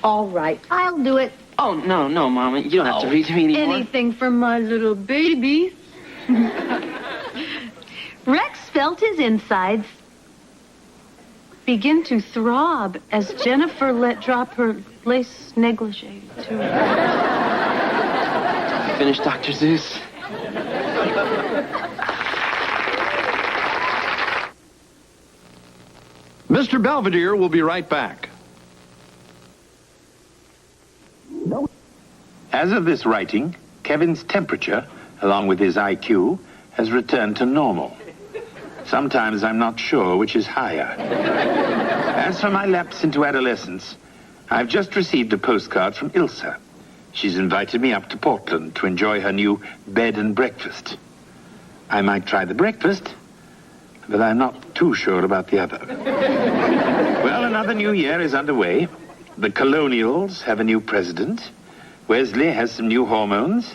All right, I'll do it. Oh, no, Mama. You don't have to read to me anymore. Anything for my little baby. Rex felt his insides begin to throb as Jennifer let drop her lace negligee to Finish Dr. Zeus. Mr. Belvedere will be right back. As of this writing, Kevin's temperature, along with his IQ, has returned to normal. Sometimes I'm not sure which is higher. As for my lapse into adolescence, I've just received a postcard from Ilsa. She's invited me up to Portland to enjoy her new bed and breakfast. I might try the breakfast, but I'm not too sure about the other. Well, another new year is underway. The Colonials have a new president. Wesley has some new hormones.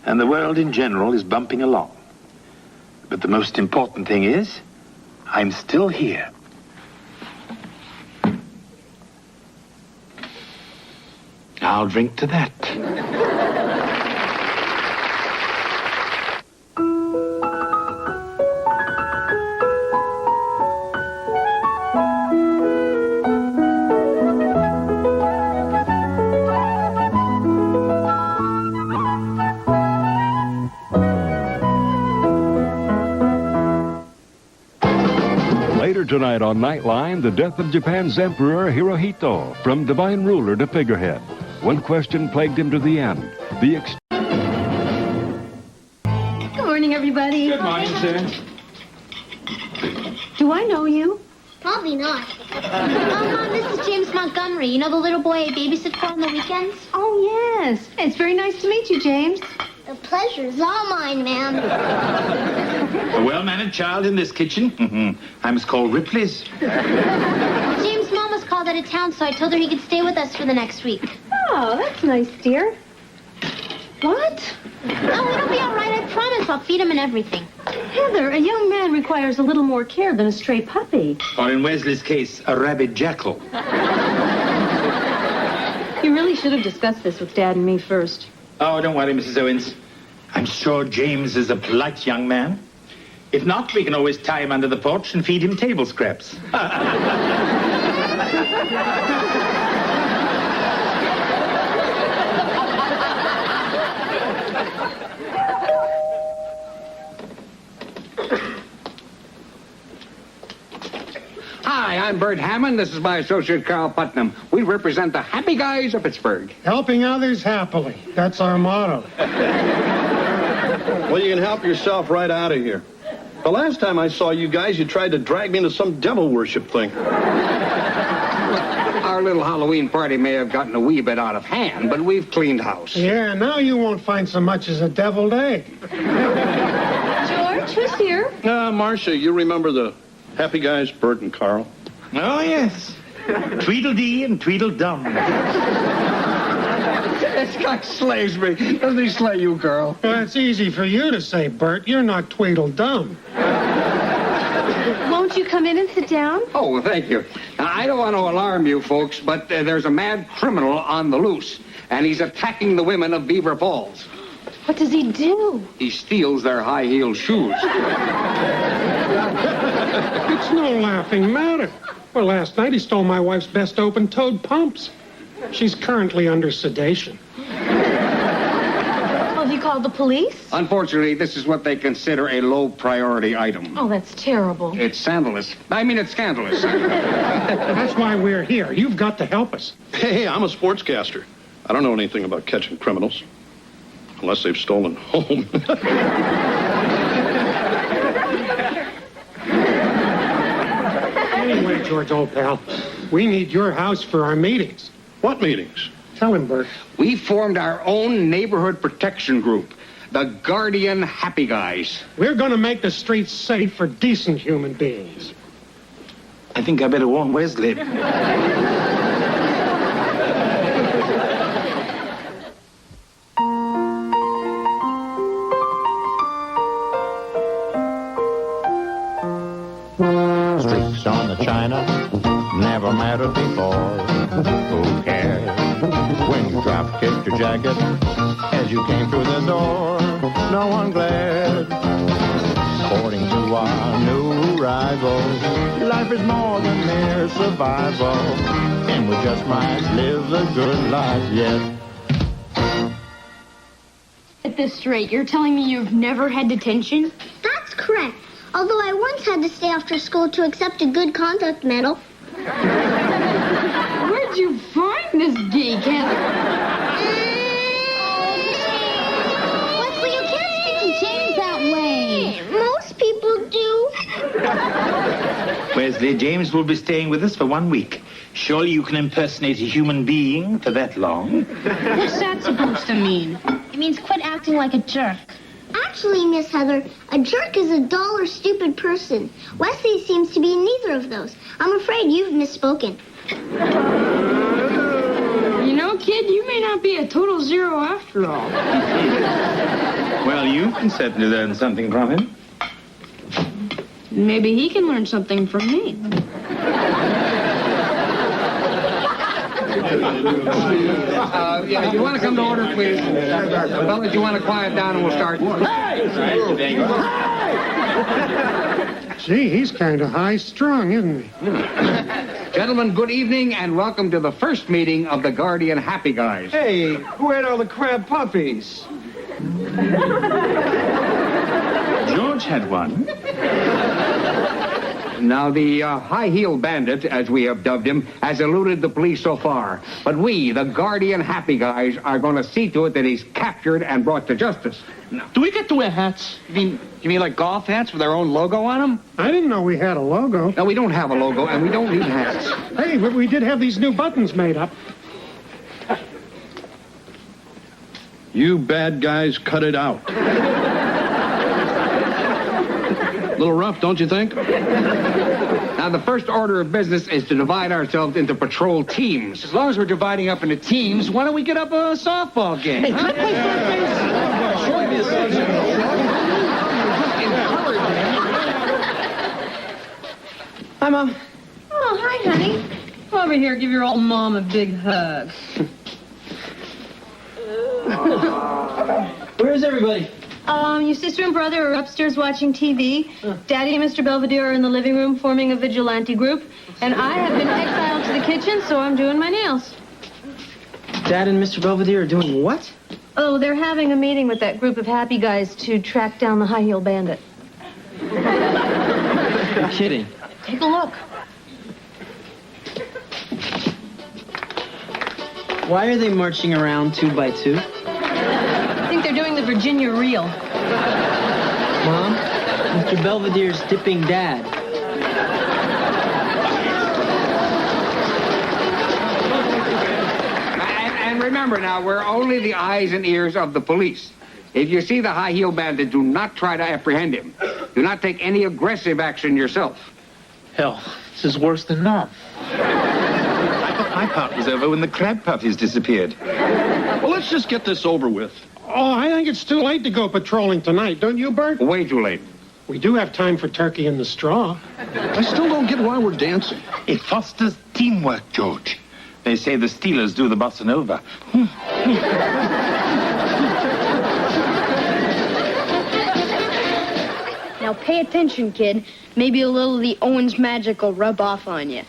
And the world in general is bumping along. But the most important thing is, I'm still here. I'll drink to that. Later tonight on Nightline, the death of Japan's Emperor Hirohito, from divine ruler to figurehead. One question plagued him to the end. Good morning, everybody. Good morning, sir. Do I know you? Probably not. Mom, this is James Montgomery. You know the little boy I babysit for on the weekends? Oh, yes. It's very nice to meet you, James. The pleasure is all mine, ma'am. A well-mannered child in this kitchen. I must call Ripley's. James' mom was called out of town, so I told her he could stay with us for the next week. Oh, that's nice, dear. What? Oh, it'll be all right. I promise. I'll feed him and everything. Heather, a young man requires a little more care than a stray puppy. Or in Wesley's case, a rabid jackal. You really should have discussed this with Dad and me first. Oh, don't worry, Mrs. Owens. I'm sure James is a polite young man. If not, we can always tie him under the porch and feed him table scraps. Hi, I'm Bert Hammond. This is my associate, Carl Putnam. We represent the Happy Guys of Pittsburgh. Helping others happily. That's our motto. Well, you can help yourself right out of here. The last time I saw you guys, you tried to drag me into some devil worship thing. Our little Halloween party may have gotten a wee bit out of hand, but we've cleaned house. Yeah, now you won't find so much as a deviled egg. Who's here? Marcia, you remember the happy guys, Bert and Carl? Oh, yes. Tweedledee and Tweedledum. This guy slays me. Doesn't he slay you, girl? Well, it's easy for you to say, Bert. You're not Tweedledum. Won't you come in and sit down? Oh, well, thank you. Now, I don't want to alarm you folks, but there's a mad criminal on the loose, and he's attacking the women of Beaver Falls. What does he do? He steals their high-heeled shoes. It's no laughing matter. Well, last night he stole my wife's best open-toed pumps. She's currently under sedation. Well, have you called the police? Unfortunately, this is what they consider a low-priority item. Oh, that's terrible. It's scandalous. It's scandalous. That's why we're here. You've got to help us. Hey, I'm a sportscaster. I don't know anything about catching criminals. Unless they've stolen home. Anyway, George, old pal, we need your house for our meetings. What meetings? Tell him, Bert. We formed our own neighborhood protection group, the Guardian Happy Guys. We're going to make the streets safe for decent human beings. I think I better warn Wesley. Streaks on the china never mattered before. Who cares when you drop kicked your jacket as you came through the door? No one glared. According to our new rivals, life is more than mere survival, and we just might live a good life yet. At this straight, you're telling me you've never had detention? That's correct. Although I once had to stay after school to accept a good conduct medal. Where'd you find this geek, Wesley, you can't speak to James that way. Most people do. Wesley, James will be staying with us for 1 week. Surely you can impersonate a human being for that long? What's that supposed to mean? It means quit acting like a jerk. Actually, Miss Heather, a jerk is a dull or stupid person. Wesley seems to be neither of those. I'm afraid you've misspoken. You know, kid, you may not be a total zero after all. Well, you can certainly learn something from him. Maybe he can learn something from me. Yeah, you want to come to order, please? Fellas, you want to quiet down and we'll start. Gee, he's kind of high-strung, isn't he? Gentlemen, good evening and welcome to the first meeting of the Guardian Happy Guys. Hey, who had all the crab puppies? George had one. Now, the high-heel bandit, as we have dubbed him, has eluded the police so far. But we, the Guardian Happy Guys, are going to see to it that he's captured and brought to justice. Do we get to wear hats? You mean like golf hats with our own logo on them? I didn't know we had a logo. No, we don't have a logo, and we don't need hats. Hey, but we did have these new buttons made up. You bad guys, cut it out. Little rough, don't you think? Now, the first order of business is to divide ourselves into patrol teams. As long as we're dividing up into teams, why don't we get up a softball game? Hey, can I play third base? Hi, Mom. Oh, hi, honey. Come over here, give your old mom a big hug. Where's everybody? Your sister and brother are upstairs watching TV. Daddy and Mr. Belvedere are in the living room forming a vigilante group. And I have been exiled to the kitchen, so I'm doing my nails. Dad and Mr. Belvedere are doing what? Oh, they're having a meeting with that group of happy guys to track down the high-heel bandit. You're kidding. Take a look. Why are they marching around 2 by 2? I think they're doing the Virginia Reel. Mom, Mr. Belvedere's dipping Dad. And remember now, we're only the eyes and ears of the police. If you see the high-heel bandit, do not try to apprehend him. Do not take any aggressive action yourself. Hell, this is worse than norm. I thought my part was over when the crab puppies disappeared. Well, let's just get this over with. Oh, I think it's too late to go patrolling tonight, don't you, Bert? Way too late. We do have time for turkey in the straw. I still don't get why we're dancing. It fosters teamwork, George. They say the Steelers do the bossa nova. Now pay attention, kid. Maybe a little of the Owens magic will rub off on you.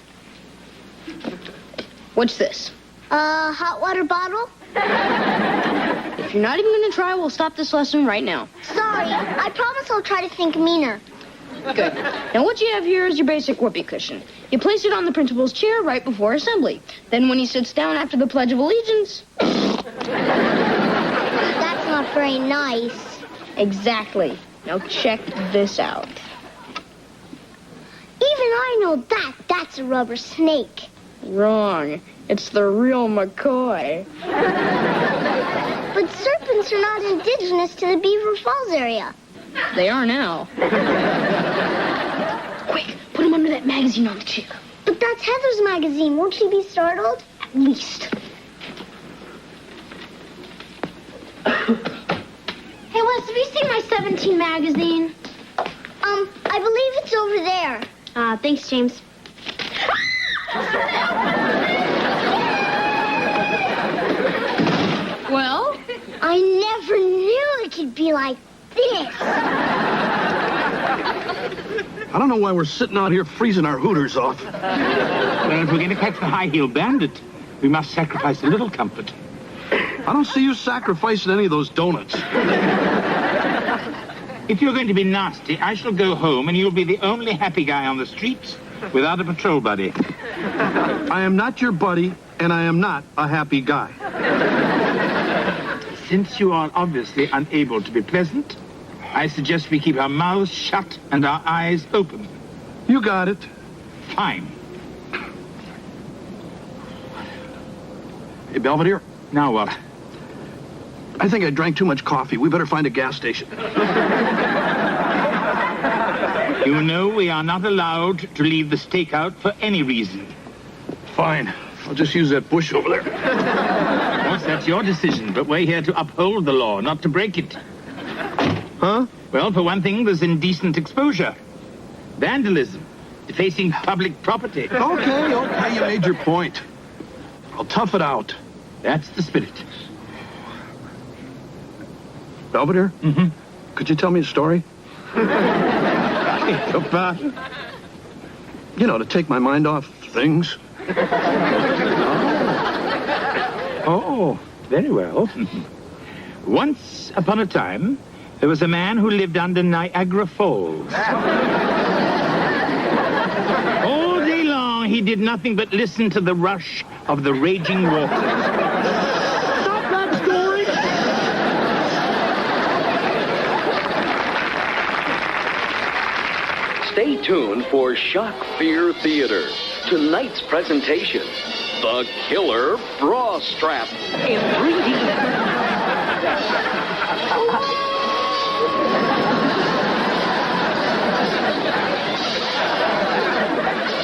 What's this? Hot water bottle? If you're not even going to try, we'll stop this lesson right now. Sorry, I promise I'll try to think meaner. Good. Now what you have here is your basic whoopee cushion. You place it on the principal's chair right before assembly. Then when he sits down after the Pledge of Allegiance... That's not very nice. Exactly. Now check this out. Even I know that. That's a rubber snake. Wrong. It's the real McCoy. But serpents are not indigenous to the Beaver Falls area. They are now. Quick, put him under that magazine on the chair. But that's Heather's magazine. Won't she be startled? At least. Hey, Wes, have you seen my 17 magazine? I believe it's over there. Thanks, James. Well? I never knew it could be like this. I don't know why we're sitting out here freezing our hooters off. Well, if we're going to catch the high-heel bandit, we must sacrifice a little comfort. I don't see you sacrificing any of those donuts. If you're going to be nasty, I shall go home and you'll be the only happy guy on the streets without a patrol buddy. I am not your buddy, and I am not a happy guy. Since you are obviously unable to be pleasant, I suggest we keep our mouths shut and our eyes open. You got it. Fine. Hey, Belvedere. Now what? I think I drank too much coffee. We better find a gas station. You know we are not allowed to leave the stakeout for any reason. Fine. I'll just use that bush over there. Of course, that's your decision, but we're here to uphold the law, not to break it. Huh? Well, for one thing, there's indecent exposure. Vandalism. Defacing public property. Okay, you made your point. I'll tough it out. That's the spirit. Belvedere? Mm-hmm. Could you tell me a story? About? You know, to take my mind off things. Oh, very well. Once upon a time, there was a man who lived under Niagara Falls. All day long, he did nothing but listen to the rush of the raging waters. Stop that story! Stay tuned for Shock Fear Theater. Tonight's presentation, The Killer Bra Strap in 3D.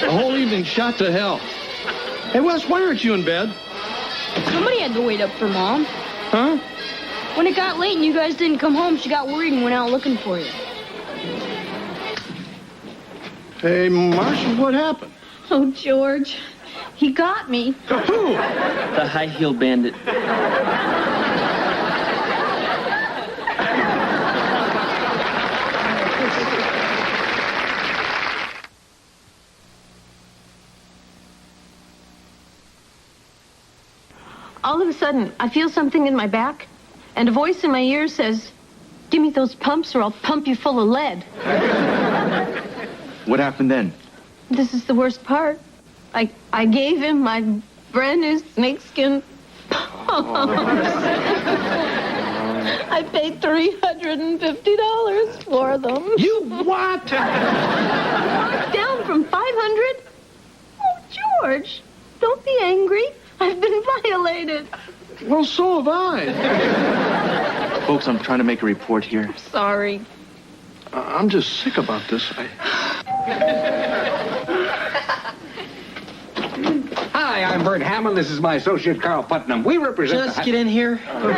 The whole evening shot to hell. Hey, Wes, why aren't you in bed? Somebody had to wait up for Mom. Huh? When it got late and you guys didn't come home, she got worried and went out looking for you. Hey, Marshall, what happened? Oh, George. He got me. Who? The high-heel bandit. All of a sudden, I feel something in my back, and a voice in my ear says, "Give me those pumps or I'll pump you full of lead." What happened then? This is the worst part. I gave him my brand new snakeskin pumps. I paid $350 for them. You what? Down from $500? Oh, George, don't be angry. I've been violated. Well, so have I. Folks, I'm trying to make a report here. Sorry. I'm just sick about this. Hi, I'm Bert Hammond. This is my associate, Carl Putnam. We represent... Just get in here. We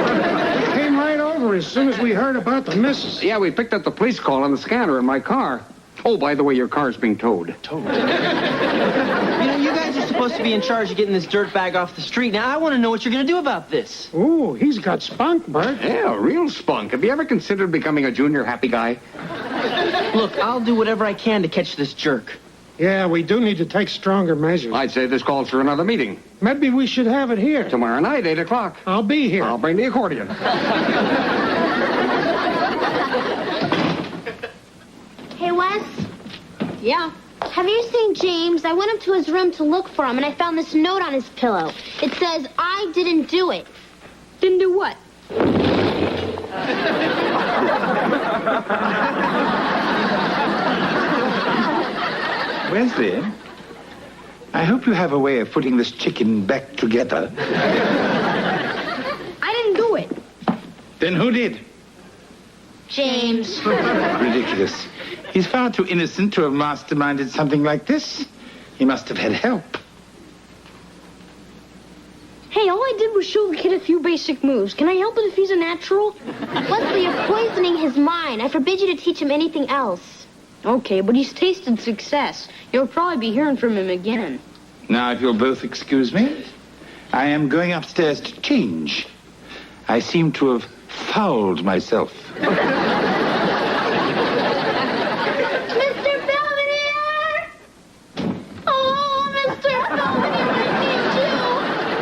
came right over as soon as we heard about the missus. Yeah, we picked up the police call on the scanner in my car. Oh, by the way, your car's being towed. You know, you guys are supposed to be in charge of getting this dirt bag off the street. Now, I want to know what you're going to do about this. Ooh, he's got spunk, Bert. Yeah, real spunk. Have you ever considered becoming a junior happy guy? Look, I'll do whatever I can to catch this jerk. Yeah, we do need to take stronger measures. I'd say this calls for another meeting. Maybe we should have it here. Tomorrow night, 8 o'clock. I'll be here. I'll bring the accordion. Hey, Wes? Yeah. Have you seen James? I went up to his room to look for him, and I found this note on his pillow. It says, I didn't do it. Didn't do what? Wesley, I hope you have a way of putting this chicken back together. I didn't do it. Then who did? James. Ridiculous. He's far too innocent to have masterminded something like this. He must have had help. Hey, all I did was show the kid a few basic moves. Can I help it if he's a natural? Wesley, you're poisoning his mind. I forbid you to teach him anything else. Okay, but he's tasted success. You'll probably be hearing from him again. Now, if you'll both excuse me, I am going upstairs to change. I seem to have fouled myself. Mr. Belvedere! Oh, Mr. Belvedere, I need you!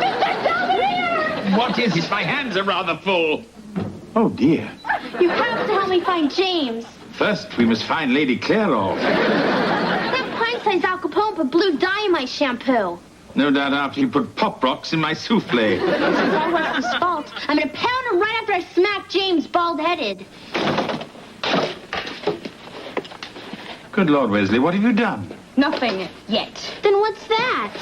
Mr. Belvedere! What is it? My hands are rather full. Oh, dear. You have to help me find James. First, we must find Lady Clairol. That pint-sized Al Capone put blue dye in my shampoo. No doubt after you put Pop Rocks in my souffle. This is all Wes's fault. I'm gonna pound him right after I smack James bald-headed. Good Lord, Wesley, what have you done? Nothing yet. Then what's that?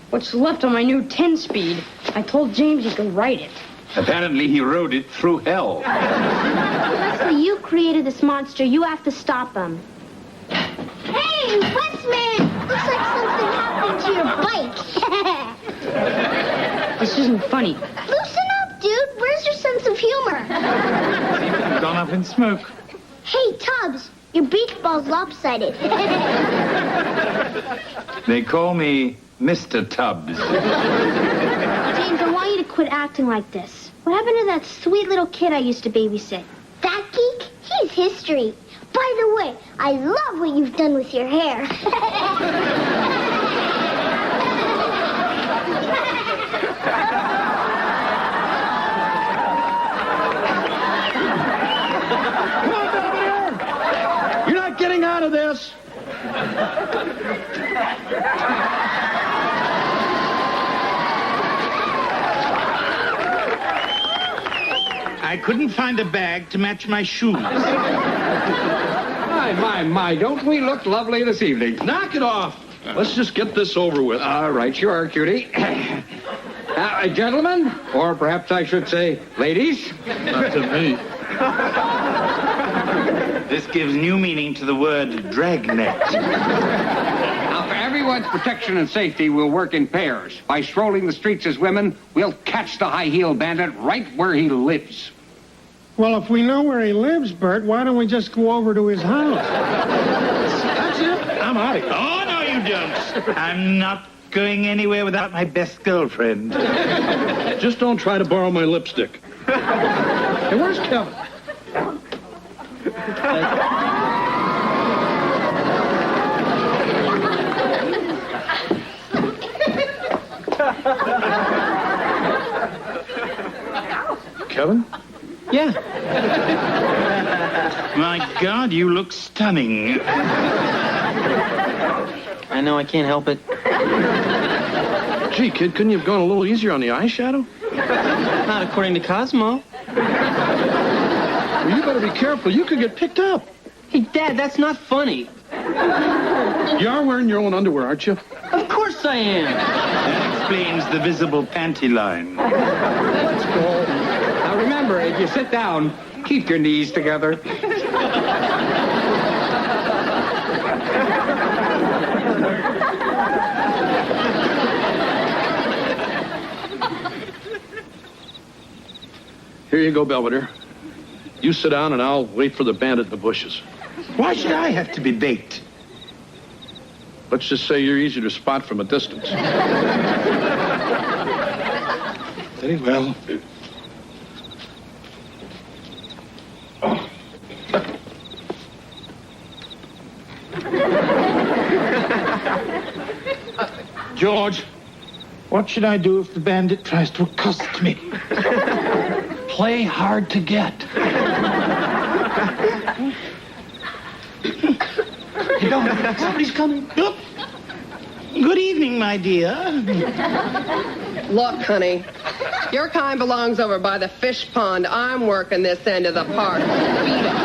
What's left on my new 10-speed? I told James he could write it. Apparently he rode it through hell. Wesley, you created this monster. You have to stop him. Hey, Westman! Looks like something happened to your bike. This isn't funny. Loosen up, dude. Where's your sense of humor? Gone up in smoke. Hey, Tubbs, your beach ball's lopsided. They call me Mr. Tubbs. James, I want you to quit acting like this. What happened to that sweet little kid I used to babysit? That geek? He's history. By the way, I love what you've done with your hair. You're not getting out of this. I couldn't find a bag to match my shoes. My, don't we look lovely this evening? Knock it off. Let's just get this over with. All right, you are, cutie. Gentlemen, or perhaps I should say ladies. Not to me. This gives new meaning to the word dragnet. Now, for everyone's protection and safety, we'll work in pairs. By strolling the streets as women, we'll catch the high-heel bandit right where he lives. Well, if we know where he lives, Bert, why don't we just go over to his house? That's it. I'm out of here. Oh, no, you don't. I'm not going anywhere without my best girlfriend. Just don't try to borrow my lipstick. Hey, where's Kevin? Kevin? Yeah. My God, you look stunning. I know I can't help it. Gee, kid, couldn't you have gone a little easier on the eyeshadow? Not according to Cosmo. Well, you better be careful. You could get picked up. Hey, Dad, that's not funny. You are wearing your own underwear, aren't you? Of course I am. That explains the visible panty line. Let's go. Now, Remember, if you sit down, keep your knees together. Here you go, Belvedere. You sit down and I'll wait for the bandit in the bushes. Why should I have to be bait? Let's just say you're easy to spot from a distance. Very well. George, what should I do if the bandit tries to accost me? Play hard to get. You don't. Somebody's coming. Look. Good evening, my dear. Look, honey, your kind belongs over by the fish pond. I'm working this end of the park. Beat it.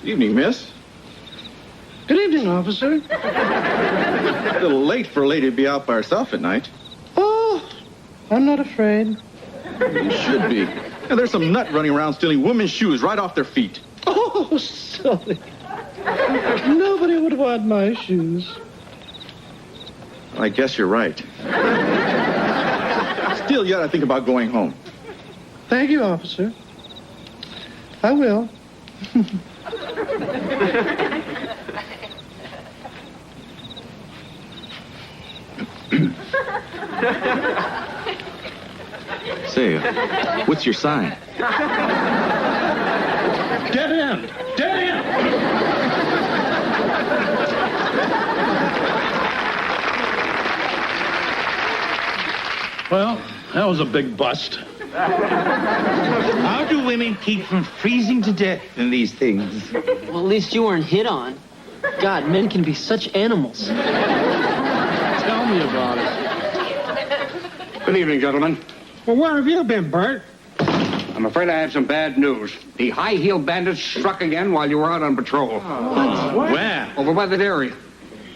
Evening, miss. Good evening, officer. A little late for a lady to be out by herself at night. Oh, I'm not afraid. You should be. And there's some nut running around stealing women's shoes right off their feet. Oh, silly. Nobody would want my shoes. I guess you're right. Still, yet I think about going home. Thank you, officer. I will. Say, what's your sign? Dead end! Dead end! Well, that was a big bust. How do women keep from freezing to death in these things? Well, at least you weren't hit on. God, men can be such animals. Tell me about it. Good evening, gentlemen. Well, where have you been, Bert? I'm afraid I have some bad news. The high-heel bandits struck again while you were out on patrol. What? Where? Over by the dairy.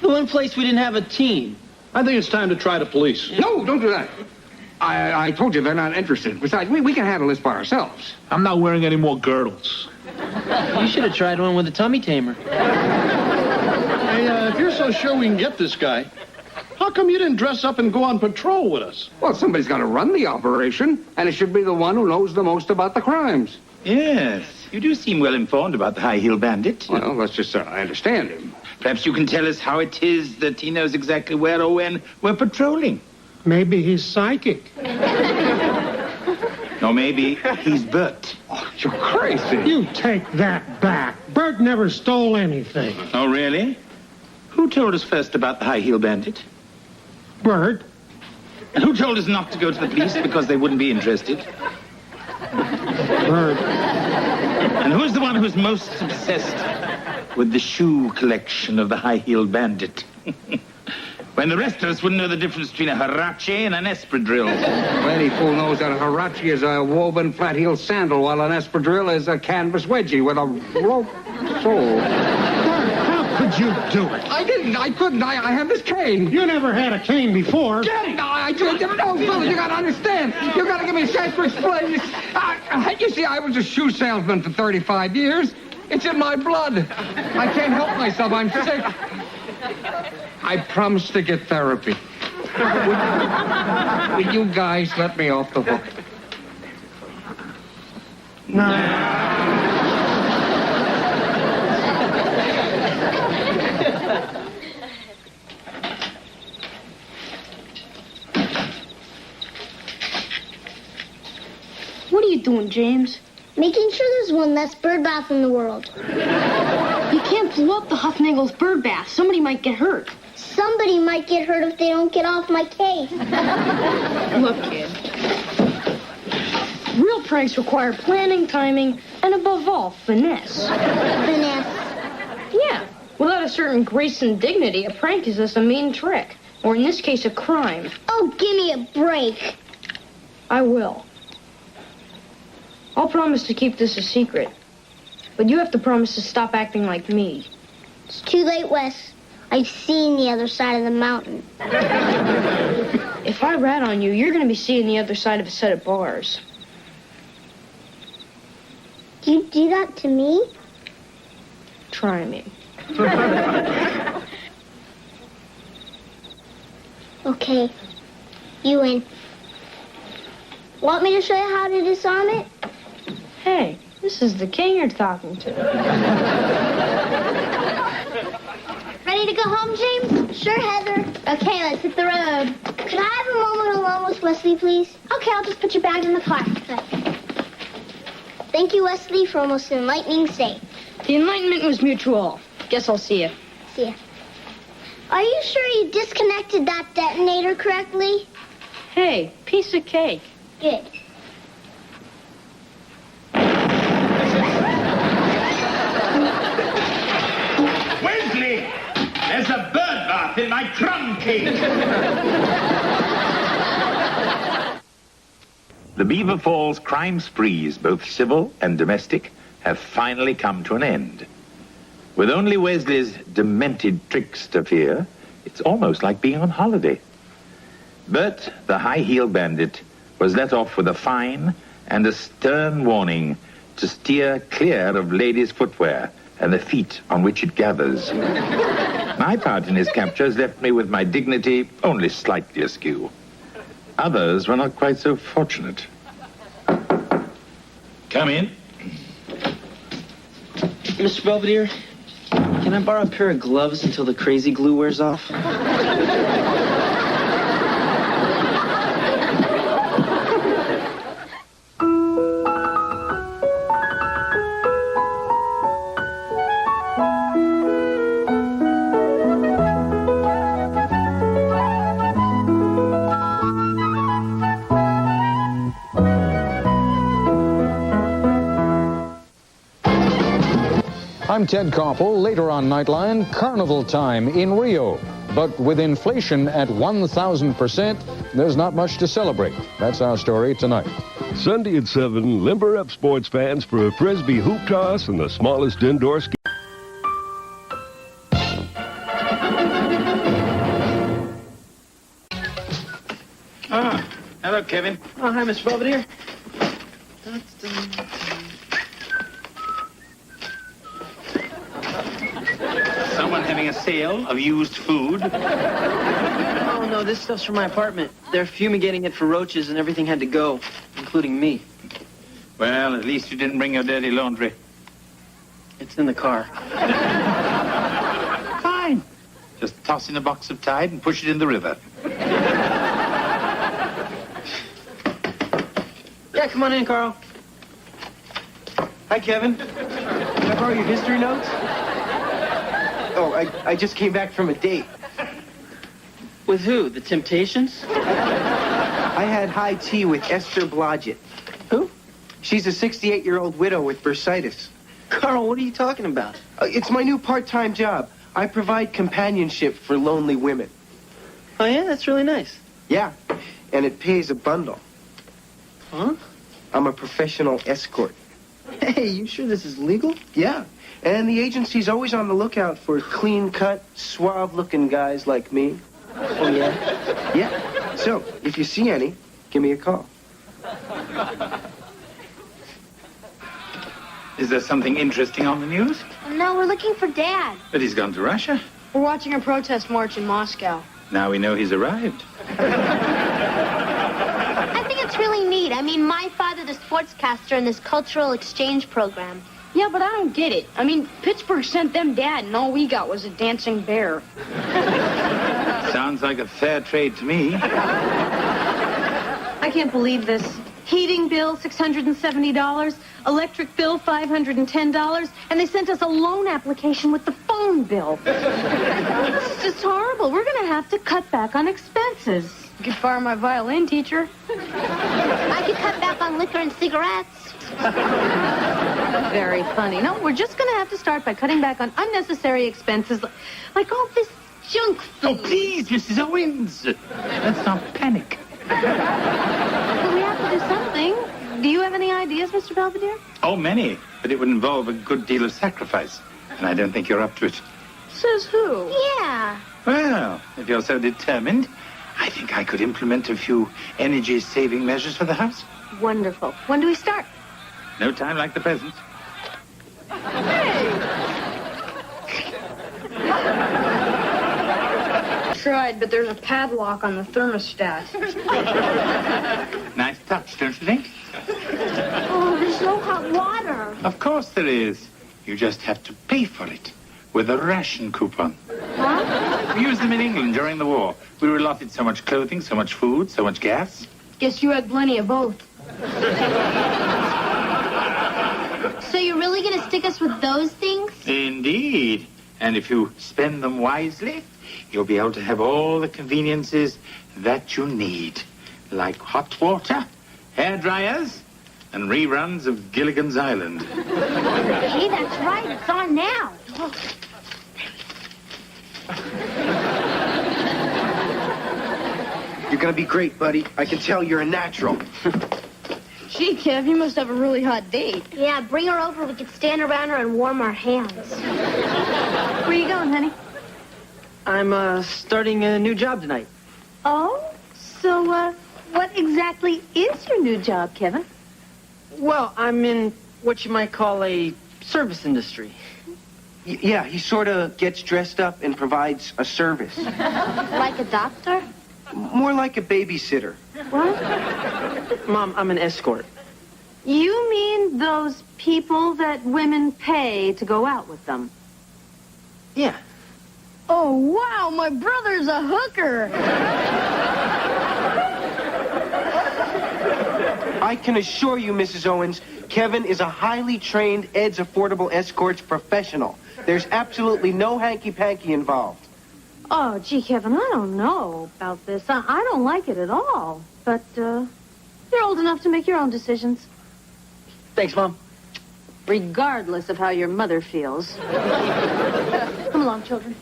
The one place we didn't have a team. I think it's time to try the police. No, don't do that. I told you they're not interested. Besides, we can handle this by ourselves. I'm not wearing any more girdles. You should have tried one with a tummy tamer. Hey, if you're so sure we can get this guy, how come you didn't dress up and go on patrol with us? Well, somebody's got to run the operation, and it should be the one who knows the most about the crimes. Yes, you do seem well informed about the high-heel bandit. Well, let's just say I understand him. Perhaps you can tell us how it is that he knows exactly where or when we're patrolling. Maybe he's psychic. Or maybe he's Bert. Oh, you're crazy. You take that back. Bert never stole anything. Oh, really? Who told us first about the high-heel bandit? Bert. And who told us not to go to the police because they wouldn't be interested? Bert. And who's the one who's most obsessed with the shoe collection of the high-heel bandit? When the rest of us wouldn't know the difference between a Harache and an espadrille. Well, any fool knows that a Harache is a woven flat-heel sandal, while an espadrille is a canvas wedgie with a rope sole. How could you do it? I didn't. I couldn't. I have this cane. You never had a cane before. Get it! No, fellas, you gotta understand. You gotta give me a chance to explain this. You see, I was a shoe salesman for 35 years. It's in my blood. I can't help myself. I'm sick. I promised to get therapy. Will you guys let me off the hook? No. What are you doing, James? Making sure there's one less bird bath in the world. You can't blow up the Huffnagel's bird bath. Somebody might get hurt. Somebody might get hurt if they don't get off my case. Look, kid. Real pranks require planning, timing, and above all, finesse. Finesse. Yeah. Without a certain grace and dignity, a prank is just a mean trick. Or in this case, a crime. Oh, give me a break. I will. I'll promise to keep this a secret. But you have to promise to stop acting like me. It's too late, Wes. I've seen the other side of the mountain. If I rat on you, you're going to be seeing the other side of a set of bars. Do you do that to me? Try me. Okay. You win. Want me to show you how to disarm it? Hey, this is the king you're talking to. Ready to go home, James? Sure, Heather. Okay, let's hit the road. Could I have a moment alone with Wesley, please? Okay, I'll just put your bags in the car. Good. Thank you, Wesley, for almost an enlightening stay. The enlightenment was mutual. Guess I'll see you. See ya. Are you sure you disconnected that detonator correctly? Hey, piece of cake. Good. Wesley! There's a bird bath in my crumb cake! The Beaver Falls crime sprees, both civil and domestic, have finally come to an end. With only Wesley's demented tricks to fear, it's almost like being on holiday. But the high-heel bandit was let off with a fine and a stern warning to steer clear of ladies' footwear and the feet on which it gathers. My part in his capture has left me with my dignity only slightly askew. Others were not quite so fortunate. Come in. Mr. Belvedere, can I borrow a pair of gloves until the crazy glue wears off? I'm Ted Koppel. Later on Nightline, carnival time in Rio. But with inflation at 1,000%, there's not much to celebrate. That's our story tonight. Sunday at 7, limber up sports fans for a Frisbee hoop toss and the smallest indoor ski. Ah, hello, Kevin. Oh, hi, Mr. Belvedere. Someone having a sale of used food? Oh, no, this stuff's from my apartment. They're fumigating it for roaches and everything had to go, including me. Well, at least you didn't bring your dirty laundry. It's in the car. Fine. Just toss in a box of Tide and push it in the river. Yeah, come on in, Carl. Hi, Kevin. Can I borrow your history notes? Oh, I just came back from a date. With who? The Temptations? I had high tea with Esther Blodgett. Who? She's a 68-year-old widow with bursitis. Carl, what are you talking about? It's my new part-time job. I provide companionship for lonely women. Oh, yeah? That's really nice. Yeah, and it pays a bundle. Huh? I'm a professional escort. Hey, you sure this is legal? Yeah, and the agency's always on the lookout for clean-cut, suave-looking guys like me. Oh, yeah? Yeah. So, if you see any, give me a call. Is there something interesting on the news? No, we're looking for Dad. But he's gone to Russia. We're watching a protest march in Moscow. Now we know he's arrived. I think it's really neat. I mean, my father's a sportscaster in this cultural exchange program. Yeah, but I don't get it. I mean, Pittsburgh sent them Dad, and all we got was a dancing bear. Sounds like a fair trade to me. I can't believe this. Heating bill, $670. Electric bill, $510. And they sent us a loan application with the phone bill. It's just horrible. We're going to have to cut back on expenses. You could fire my violin teacher. I could cut back on liquor and cigarettes. Very funny. No, we're just going to have to start by cutting back on unnecessary expenses, like all this junk food. Oh, please, Mrs. Owens. Let's not panic. But we have to do something. Do you have any ideas? ideas, Mr. Belvedere? Oh, many. But it would involve a good deal of sacrifice. And I don't think you're up to it. Says who? Yeah. Well, if you're so determined, I think I could implement a few energy-saving measures for the house. Wonderful. When do we start? No time like the present. Tried, but there's a padlock on the thermostat. Nice touch, don't you think? Oh, there's no hot water. Of course there is. You just have to pay for it with a ration coupon. Huh? We used them in England during the war. We were allotted so much clothing, so much food, so much gas. Guess you had plenty of both. So you're really going to stick us with those things? Indeed. And if you spend them wisely, you'll be able to have all the conveniences that you need. Like hot water, hair dryers, and reruns of Gilligan's Island. Hey, that's right. It's on now. You're gonna be great, buddy. I can tell you're a natural. Gee, Kev, you must have a really hot date. Yeah, bring her over. We could stand around her and warm our hands. Where you going, honey? I'm, starting a new job tonight. Oh? So, what exactly is your new job, Kevin? Well, I'm in what you might call a service industry. Yeah, he sort of gets dressed up and provides a service. Like a doctor? More like a babysitter. What? Mom, I'm an escort. You mean those people that women pay to go out with them? Yeah. Oh, wow, my brother's a hooker. I can assure you, Mrs. Owens, Kevin is a highly trained Ed's Affordable Escorts professional. There's absolutely no hanky-panky involved. Oh, gee, Kevin, I don't know about this. I don't like it at all. But, you're old enough to make your own decisions. Thanks, Mom. Regardless of how your mother feels. Come along, children.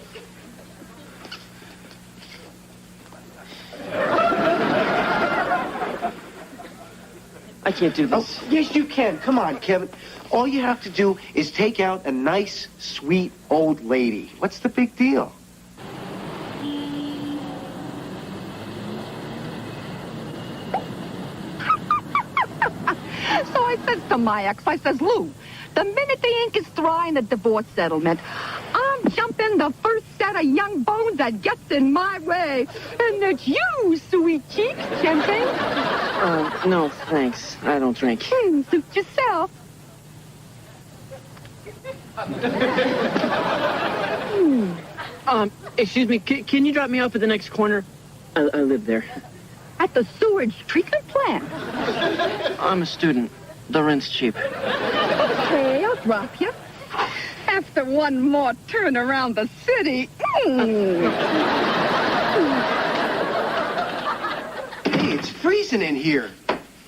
I can't do this. Oh, yes, you can. Come on, Kevin. All you have to do is take out a nice, sweet old lady. What's the big deal? So I says to my ex, I says, Lou, the minute the ink is dry in the divorce settlement, I'm jumping the first set of young bones that gets in my way. And it's you, sweet cheeks, champagne. No, thanks. I don't drink. Suit yourself. Excuse me, can you drop me off at the next corner? I live there. At the sewage treatment plant. I'm a student. The rent's cheap. Okay, I'll drop you. After one more turn around the city. Hey, it's freezing in here.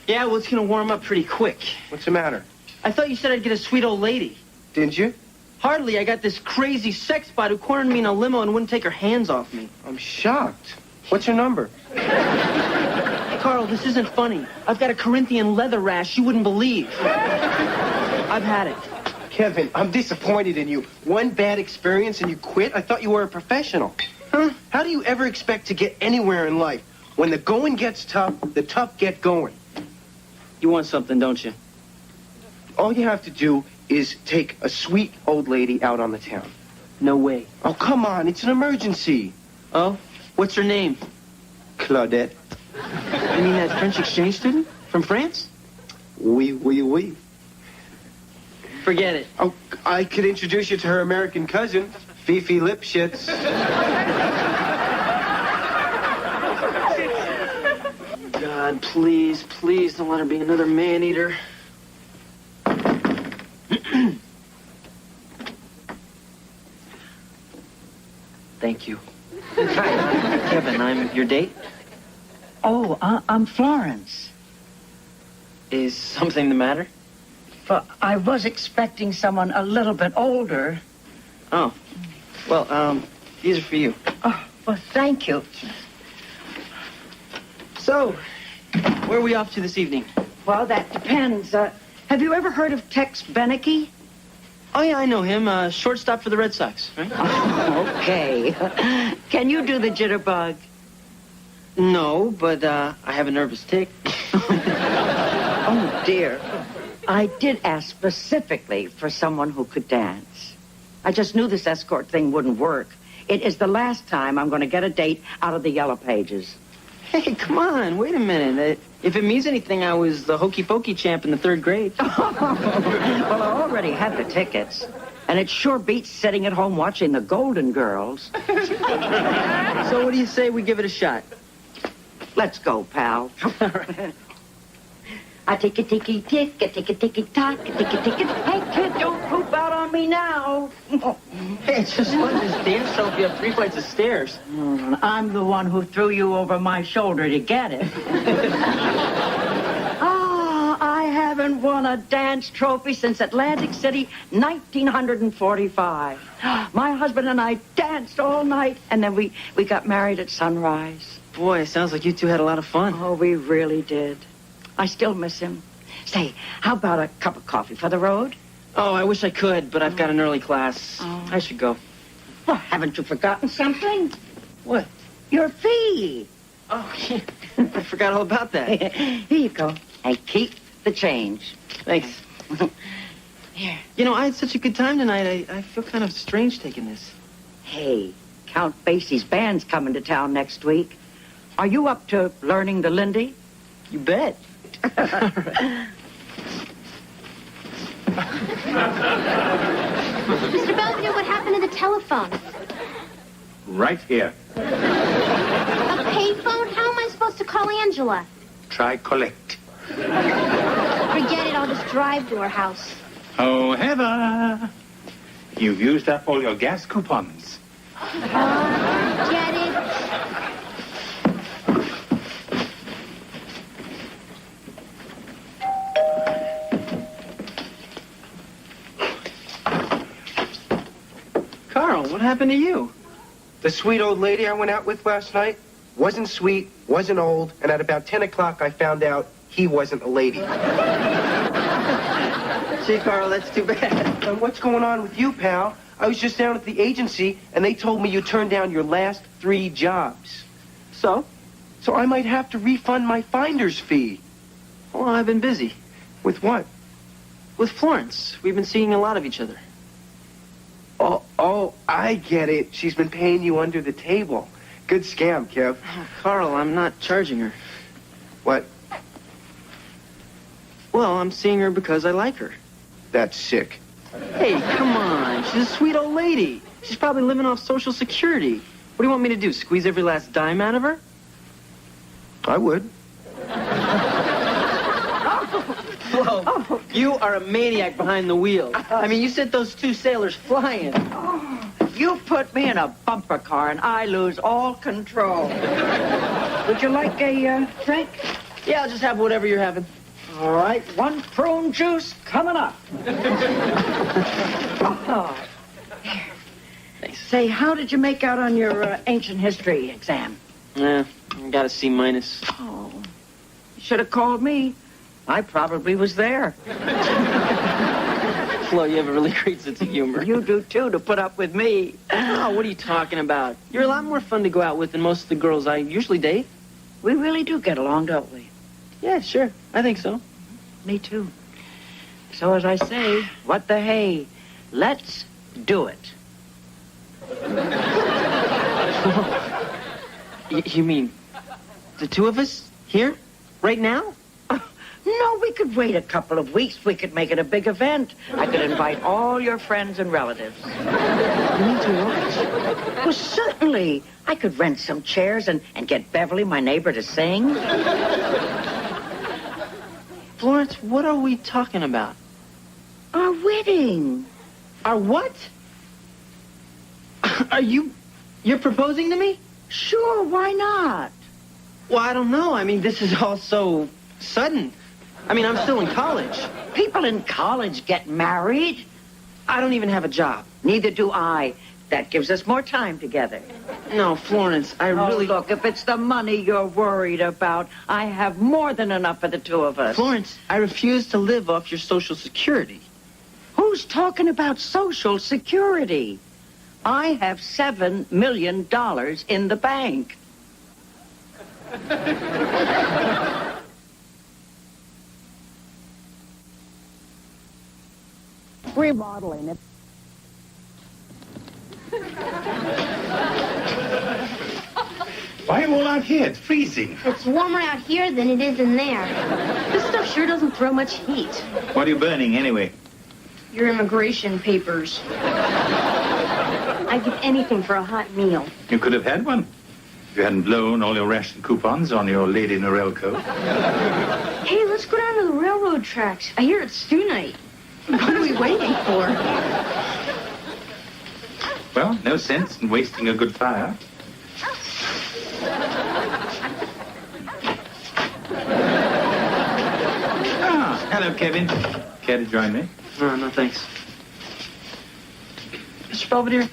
Yeah, well, it's gonna warm up pretty quick. What's the matter? I thought you said I'd get a sweet old lady. Didn't you? Hardly. I got this crazy sex bot who cornered me in a limo and wouldn't take her hands off me. I'm shocked. What's her number? Carl, this isn't funny. I've got a Corinthian leather rash you wouldn't believe. I've had it. Kevin, I'm disappointed in you. One bad experience and you quit? I thought you were a professional. Huh? How do you ever expect to get anywhere in life? When the going gets tough, the tough get going. You want something, don't you? All you have to do is take a sweet old lady out on the town. No way. Oh, come on. It's an emergency. Oh? What's her name? Claudette. You mean that French exchange student from France? Oui. Forget it. Oh, I could introduce you to her American cousin, Fifi Lipschitz. God, please don't let her be another man-eater. Thank you. Hi, Kevin, I'm your date. Oh, I'm Florence. Is something the matter? But I was expecting someone a little bit older. Oh. Well, these are for you. Oh, well, thank you. So, where are we off to this evening? Well, that depends. Have you ever heard of Tex Beneke? Oh, yeah, I know him. Shortstop for the Red Sox, right? Okay. Can you do the jitterbug? No, but I have a nervous tick. Oh, dear. I did ask specifically for someone who could dance. I just knew this escort thing wouldn't work. It is the last time I'm going to get a date out of the Yellow Pages. Hey, come on, wait a minute. If it means anything, I was the hokey pokey champ in the 3rd grade. Well, I already had the tickets. And it sure beats sitting at home watching the Golden Girls. So what do you say we give it a shot? Let's go, pal. I tick a ticky tick, a tick a ticky tock, a tick a tick. Hey, kid, don't poop out on me now. Hey, it's just one this dance trophy up 3 flights of stairs. I'm the one who threw you over my shoulder to get it. I haven't won a dance trophy since Atlantic City, 1945. My husband and I danced all night, and then we got married at sunrise. Boy, it sounds like you two had a lot of fun. Oh, we really did. I still miss him. Say, how about a cup of coffee for the road? Oh, I wish I could, but I've got an early class. Oh. I should go. Well, haven't you forgotten something? What? Your fee. Oh, yeah. I forgot all about that. Here you go. And keep the change. Thanks. Here. You know, I had such a good time tonight. I feel kind of strange taking this. Hey, Count Basie's band's coming to town next week. Are you up to learning the Lindy? You bet. Mr. Belvedere, what happened to the telephone? Right here. A payphone? How am I supposed to call Angela? Try collect. Forget it, I'll just drive to her house. Oh, Heather. You've used up all your gas coupons. Get it? Carl, what happened to you? The sweet old lady I went out with last night wasn't sweet, wasn't old, and at about 10 o'clock I found out he wasn't a lady. Gee, Carl, that's too bad. What's going on with you, pal? I was just down at the agency, and they told me you turned down your last 3 jobs. So? So I might have to refund my finder's fee. Well, I've been busy. With what? With Florence. We've been seeing a lot of each other. Oh, I get it. She's been paying you under the table. Good scam, Kev. Oh, Carl, I'm not charging her. What? Well, I'm seeing her because I like her. That's sick. Hey, come on. She's a sweet old lady. She's probably living off Social Security. What do you want me to do, squeeze every last dime out of her? I would. Whoa, you are a maniac behind the wheel. I mean, you sent those 2 sailors flying. You put me in a bumper car and I lose all control. Would you like a drink? Yeah, I'll just have whatever you're having. All right, 1 prune juice coming up. Oh. Thanks. Say, how did you make out on your ancient history exam? Yeah, I got a C-. Oh, you should have called me. I probably was there. Flo, you have a really great sense of humor. You do, too, to put up with me. Oh, what are you talking about? You're a lot more fun to go out with than most of the girls I usually date. We really do get along, don't we? Yeah, sure. I think so. Me, too. So, as I say, what the hey? Let's do it. You mean the 2 of us here? Right now? No, we could wait a couple of weeks. We could make it a big event. I could invite all your friends and relatives. You mean to watch? Well, certainly. I could rent some chairs and get Beverly, my neighbor, to sing. Florence, what are we talking about? Our wedding. Our what? You're proposing to me? Sure, why not? Well, I don't know. I mean, this is all so sudden. I mean, I'm still in college. People in college get married. I don't even have a job. Neither do I. That gives us more time together. No, Florence, I really... Oh, look, if it's the money you're worried about, I have more than enough for the two of us. Florence, I refuse to live off your Social Security. Who's talking about Social Security? I have $7 million in the bank. Remodeling it. Why are you all out here? It's freezing. It's warmer out here than it is in there. This stuff sure doesn't throw much heat. What are you burning, anyway? Your immigration papers. I'd give anything for a hot meal. You could have had one. If you hadn't blown all your ration coupons on your Lady Norelco. Hey, let's go down to the railroad tracks. I hear it's stew night. What are we waiting for? Well, no sense in wasting a good fire. Ah, hello, Kevin. Care to join me? No, thanks. Mr. Belvedere,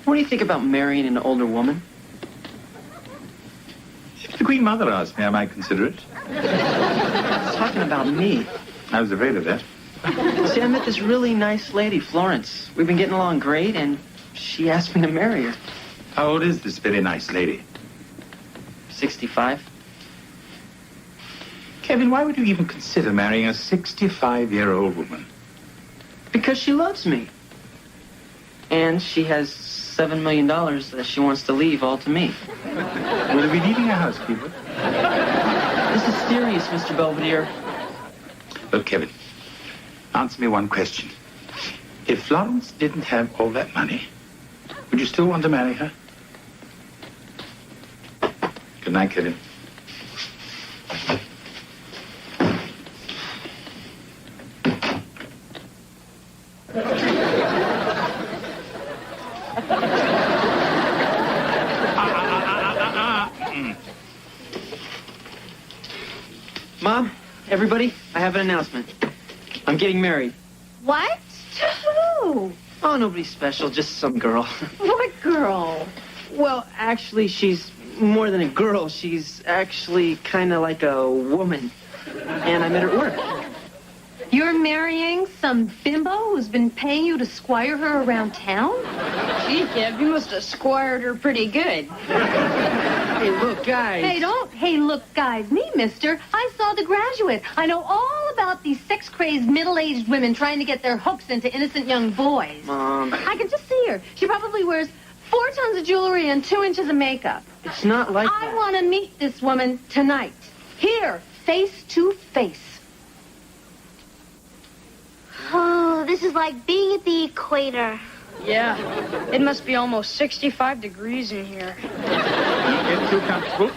what do you think about marrying an older woman? If the Queen Mother asked me, I might consider it. It's talking about me. I was afraid of that. See, I met this really nice lady, Florence. We've been getting along great, and she asked me to marry her. How old is this very nice lady? 65. Kevin, why would you even consider marrying a 65-year-old woman? Because she loves me. And she has $7 million that she wants to leave all to me. Will you be needing a housekeeper? This is serious, Mr. Belvedere. Look, Kevin, answer me one question. If Florence didn't have all that money, would you still want to marry her? Good night, Kevin. Mom, everybody, I have an announcement. I'm getting married. What? To who? Oh, nobody special, just some girl. What girl? Well, actually, she's more than a girl. She's actually kind of like a woman. And I met her at work. You're marrying some bimbo who's been paying you to squire her around town? Gee, Kev, you must have squired her pretty good. Hey, look, guys. Hey, look, guys. Me, mister. I saw The Graduate. I know all about these sex-crazed middle-aged women trying to get their hooks into innocent young boys. Mom. I can just see her. She probably wears 4 tons of jewelry and 2 inches of makeup. It's not like I want to meet this woman tonight. Here, face to face. Oh, this is like being at the equator. Yeah, it must be almost 65 degrees in here. Get too comfortable.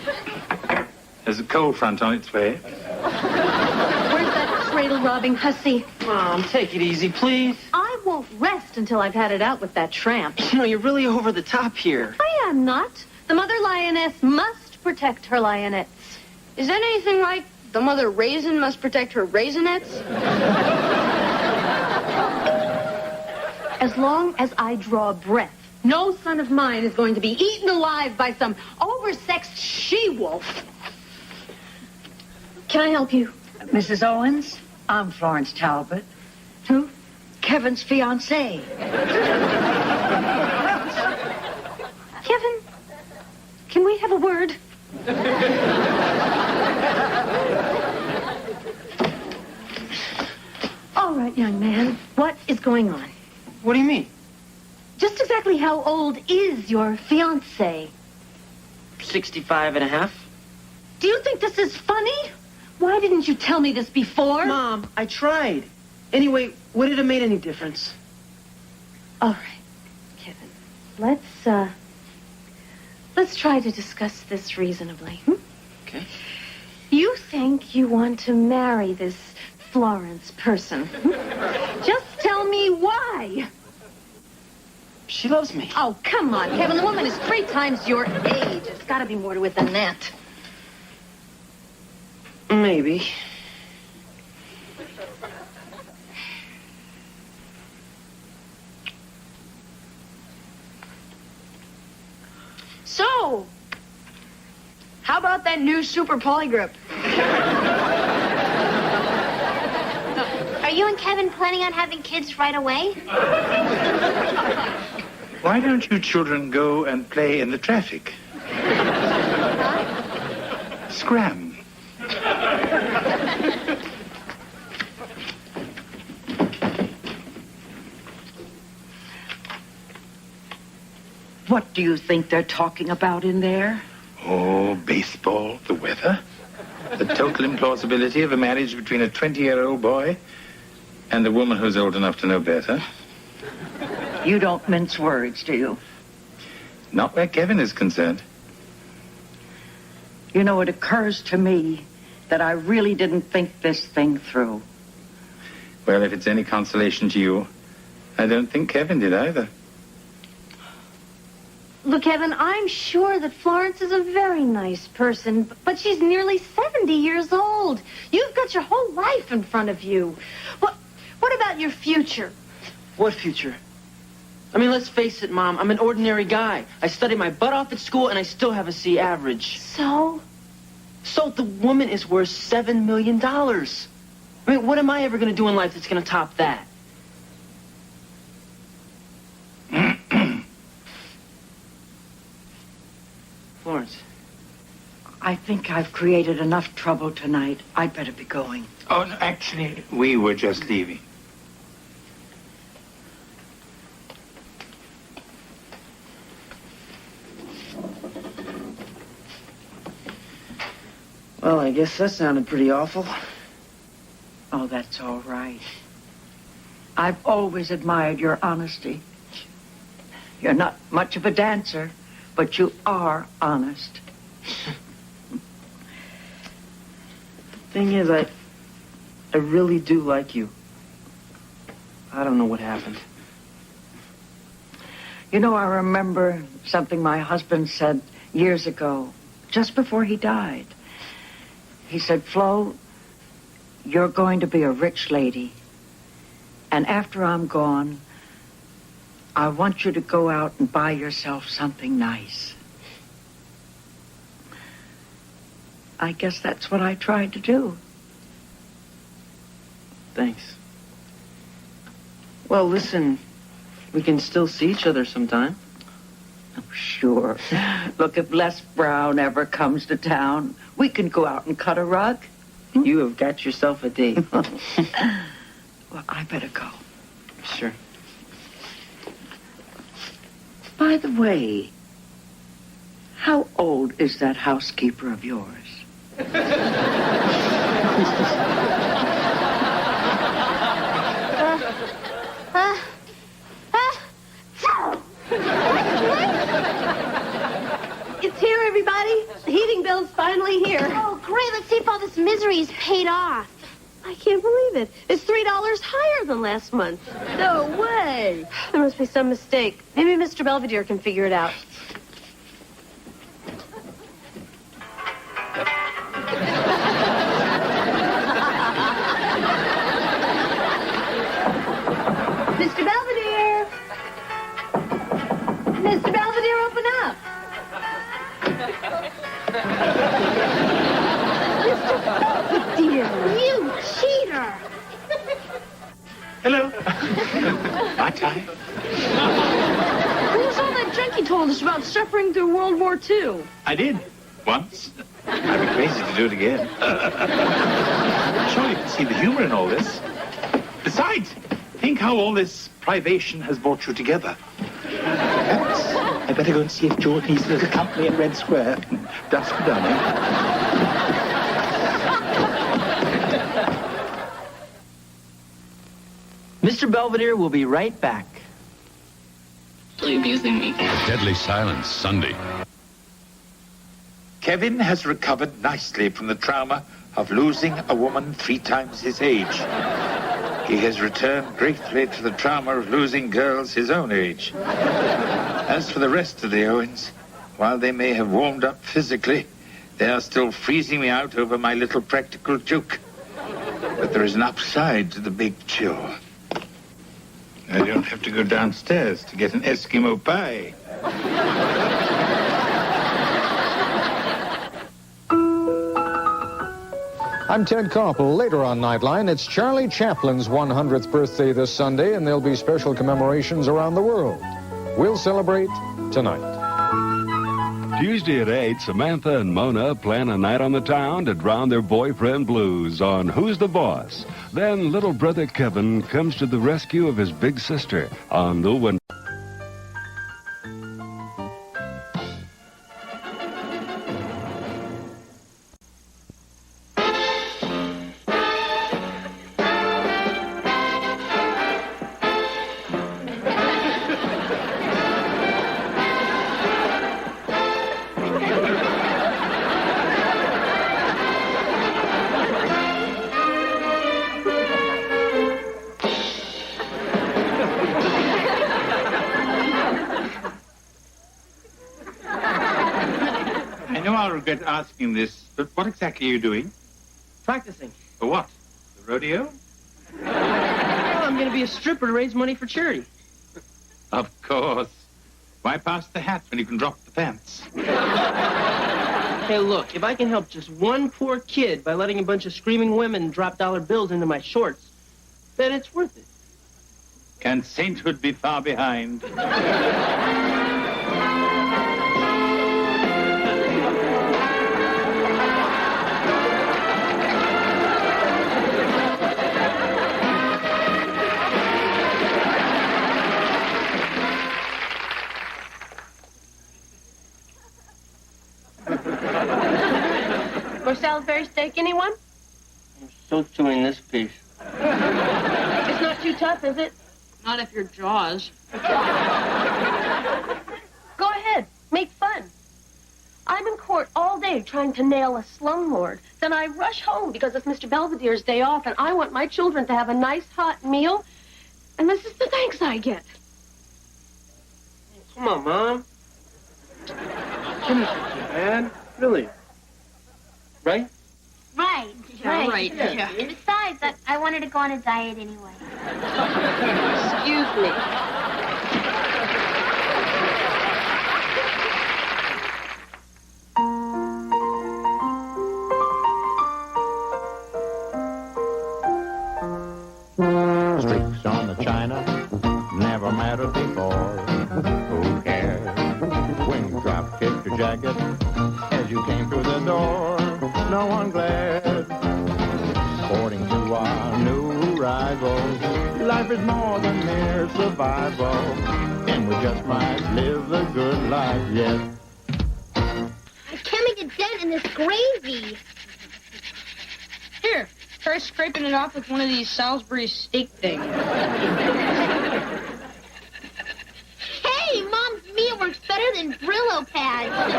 There's a cold front on its way. Where's that cradle-robbing hussy? Mom, take it easy, please. I won't rest until I've had it out with that tramp. You know, you're really over the top here. I am not. The mother lioness must protect her lionettes. Is that anything like the mother raisin must protect her raisinets? As long as I draw breath, no son of mine is going to be eaten alive by some oversexed she-wolf. Can I help you? Mrs. Owens, I'm Florence Talbot. Who? Kevin's fiancée. Kevin, can we have a word? All right, young man, what is going on? What do you mean? Just exactly how old is your fiancé? 65 and a half. Do you think this is funny? Why didn't you tell me this before? Mom, I tried. Anyway, would it have made any difference? All right, Kevin. Let's try to discuss this reasonably. Okay. You think you want to marry this Florence person. Just tell me why. She loves me. Oh, come on, Kevin. The woman is 3 times your age. There's got to be more to it than that. Maybe. How about that new super polygrip? Are you and Kevin planning on having kids right away? Why don't you children go and play in the traffic? Scram. What do you think they're talking about in there? Oh, baseball, the weather, the total implausibility of a marriage between a 20-year-old boy and a woman who's old enough to know better. You don't mince words, do you? Not where Kevin is concerned. You know, it occurs to me that I really didn't think this thing through. Well, if it's any consolation to you, I don't think Kevin did either. Look, Kevin, I'm sure that Florence is a very nice person, but she's nearly 70 years old. You've got your whole life in front of you. What about your future? What future? I mean, let's face it, Mom. I'm an ordinary guy. I studied my butt off at school, and I still have a C average. So? So the woman is worth $7 million. I mean, what am I ever going to do in life that's going to top that? Florence. I think I've created enough trouble tonight. I'd better be going. Oh, no, actually, we were just leaving. Well, I guess that sounded pretty awful. Oh, that's all right. I've always admired your honesty. You're not much of a dancer, but you are honest. Thing is, I really do like you. I don't know what happened. You know, I remember something my husband said years ago, just before he died. He said, Flo, you're going to be a rich lady. And after I'm gone, I want you to go out and buy yourself something nice. I guess that's what I tried to do. Thanks. Well, listen, we can still see each other sometime. Oh, sure. Look, if Les Brown ever comes to town, we can go out and cut a rug. You have got yourself a date. Well, I better go. Sure. By the way, how old is that housekeeper of yours? It's here, everybody. The heating bill's finally here. Oh, great. Let's see if all this misery is paid off. I can't believe it. It's $3 higher than last month. No way. There must be some mistake. Maybe Mr. Belvedere can figure it out. Mr. Belvedere! Mr. Belvedere, open up! Mr. Belvedere! You cheater! Hello. My time. Who's all that junk you told us about suffering through World War II? I did. Once. I'd be crazy to do it again. I'm sure you can see the humor in all this. Besides, think how all this privation has brought you together. Perhaps I better go and see if George needs a little company in Red Square. Dusk for Dunning. Mr. Belvedere will be right back. Abusing me. Deadly Silence, Sunday. Kevin has recovered nicely from the trauma of losing a woman 3 times his age. He has returned gratefully to the trauma of losing girls his own age. As for the rest of the Owens, while they may have warmed up physically, they are still freezing me out over my little practical joke. But there is an upside to the big chill. I don't have to go downstairs to get an Eskimo pie. I'm Ted Koppel. Later on Nightline, it's Charlie Chaplin's 100th birthday this Sunday, and there'll be special commemorations around the world. We'll celebrate tonight. Tuesday at 8, Samantha and Mona plan a night on the town to drown their boyfriend blues on Who's the Boss. Then little brother Kevin comes to the rescue of his big sister on the window. I know I'll regret asking this, but what exactly are you doing? Practicing. For what? The rodeo? Well, I'm going to be a stripper to raise money for charity. Of course. Why pass the hat when you can drop the pants? Hey, look, if I can help just one poor kid by letting a bunch of screaming women drop dollar bills into my shorts, then it's worth it. Can sainthood be far behind? More Salisbury steak, anyone? I'm still chewing this piece. It's not too tough, is it? Not if you're Jaws. Go ahead. Make fun. I'm in court all day trying to nail a slumlord. Then I rush home because it's Mr. Belvedere's day off, and I want my children to have a nice hot meal. And this is the thanks I get. Come on, Mom. Finish it, man. Really. Right? Right. Yeah, right. Yeah. And besides, I wanted to go on a diet anyway. Excuse me. Streaks on the china never mattered before. Who cares when you drop kicked your jacket as you came through the door? No one glared. According to our new rivals, life is more than mere survival, and we just might live a good life yet. I can't make a dent in this gravy. Here, try scraping it off with one of these Salisbury steak things. Hey, Mom's meat works better than Brillo pads.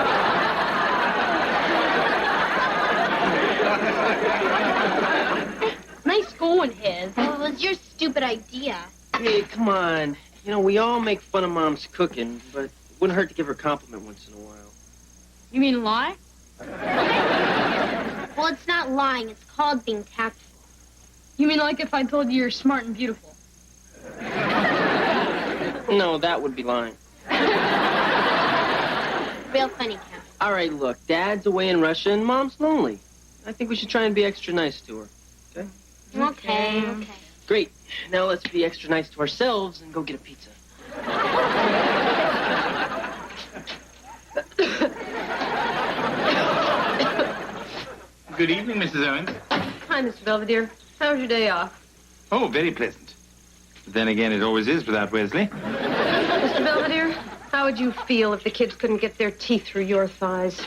Nice going, Hez. Oh, it was your stupid idea. Hey, come on. You know, we all make fun of Mom's cooking, but it wouldn't hurt to give her a compliment once in a while. You mean lie? Well, it's not lying. It's called being tactful. You mean like if I told you you're smart and beautiful? No, that would be lying. Real funny, Cap. All right, look, Dad's away in Russia and Mom's lonely. I think we should try and be extra nice to her. Okay? Okay. Great. Now let's be extra nice to ourselves and go get a pizza. Good evening, Mrs. Owens. Hi, Mr. Belvedere. How was your day off? Oh, very pleasant. But then again, it always is without Wesley. Mr. Belvedere, how would you feel if the kids couldn't get their teeth through your thighs?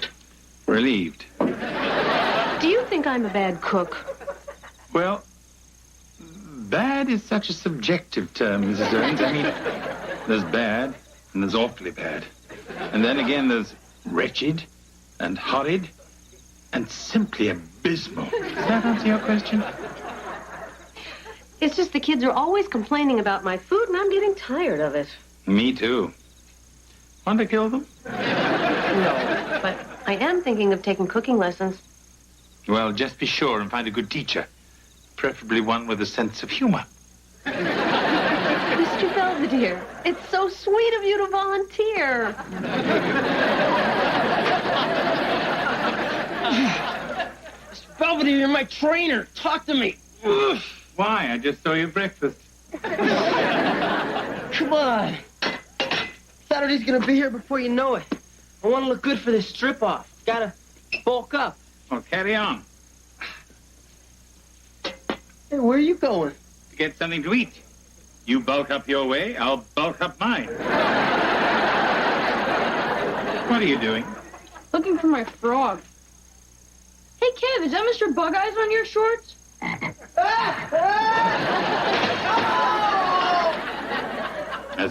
Relieved. Do you think I'm a bad cook? Well, bad is such a subjective term, Mrs. Owens. I mean, there's bad and there's awfully bad. And then again, there's wretched and horrid and simply abysmal. Does that answer your question? It's just the kids are always complaining about my food, and I'm getting tired of it. Me too. Want to kill them? No, but I am thinking of taking cooking lessons. Well, just be sure and find a good teacher. Preferably one with a sense of humor. Mr. Belvedere, it's so sweet of you to volunteer. Mr. Belvedere, you're my trainer. Talk to me. Ugh. Why? I just saw your breakfast. Come on. Saturday's gonna be here before you know it. I want to look good for this strip-off. Gotta bulk up. Well, carry on. Hey, where are you going? To get something to eat. You bulk up your way, I'll bulk up mine. What are you doing? Looking for my frog. Hey, Kev, is that Mr. Bug Eyes on your shorts? I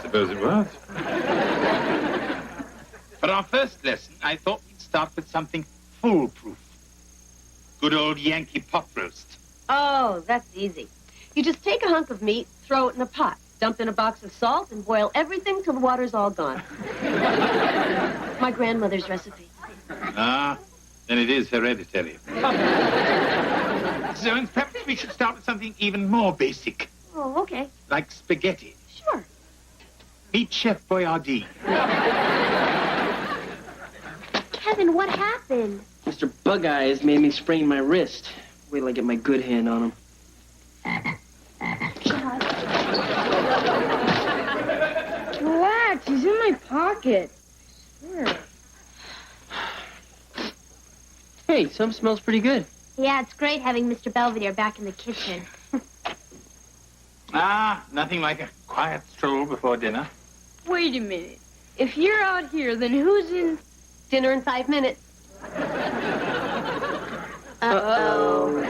suppose it was. For our first lesson, I thought we'd start with something foolproof. Good old Yankee pot roast. Oh, that's easy. You just take a hunk of meat, throw it in a pot, dump in a box of salt, and boil everything till the water's all gone. My grandmother's recipe. Ah, then it is hereditary. So perhaps we should start with something even more basic, Oh, okay. like spaghetti. Sure. Meet Chef Boyardee. Kevin, what happened? Mr. Bug Eyes made me sprain my wrist. Wait till I get my good hand on him. Relax, he's in my pocket. I swear. Hey, something smells pretty good. Yeah, it's great having Mr. Belvedere back in the kitchen. Ah, nothing like a quiet stroll before dinner. Wait a minute. If you're out here, then who's in... Dinner in 5 minutes. Uh-oh.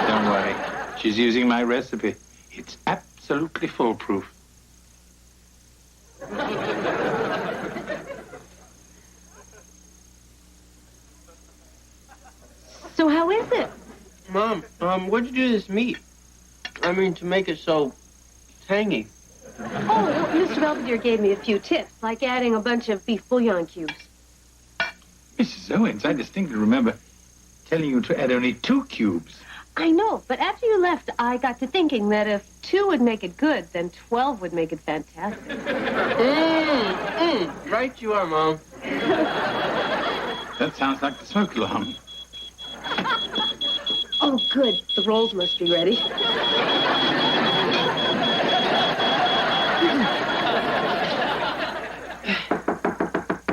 Don't worry. She's using my recipe. It's absolutely foolproof. So how is it? Mom, what'd you do to this meat? I mean, to make it so tangy. Oh, Mr. Belvedere gave me a few tips, like adding a bunch of beef bouillon cubes. Mrs. Owens, I distinctly remember telling you to add only 2 cubes. I know, but after you left, I got to thinking that if 2 would make it good, then 12 would make it fantastic. Right you are, Mom. That sounds like the smoke alarm. Oh, good. The rolls must be ready.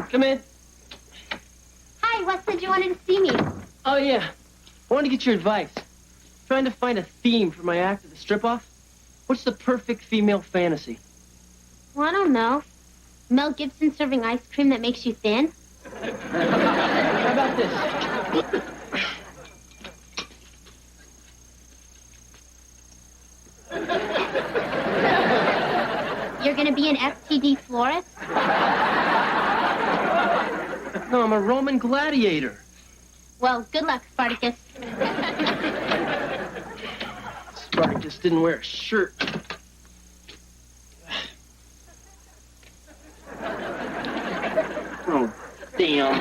Come in. Hi, Wes said you wanted to see me. Oh, yeah. I wanted to get your advice. Trying to find a theme for my act at the strip-off. What's the perfect female fantasy? Well, I don't know. Mel Gibson serving ice cream that makes you thin? How about this? You're gonna be an FTD florist? No, I'm a Roman gladiator. Well, good luck, Spartacus. Spartacus didn't wear a shirt. Oh, damn.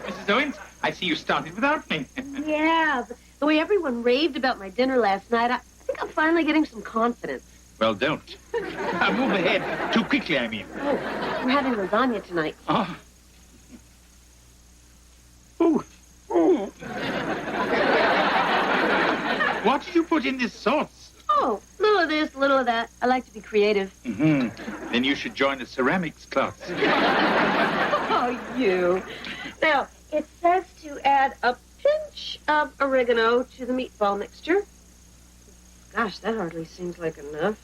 Mrs. Owens, I see you started without me. Yeah, but the way everyone raved about my dinner last night, I think I'm finally getting some confidence. Well, don't. Move ahead. Too quickly, I mean. Oh, we're having lasagna tonight. Oh. Ooh. Ooh. What did you put in this sauce? Oh, little of this, little of that. I like to be creative. Mm-hmm. Then you should join a ceramics class. Oh, you. Now, it says to add a pinch of oregano to the meatball mixture. Gosh, that hardly seems like enough.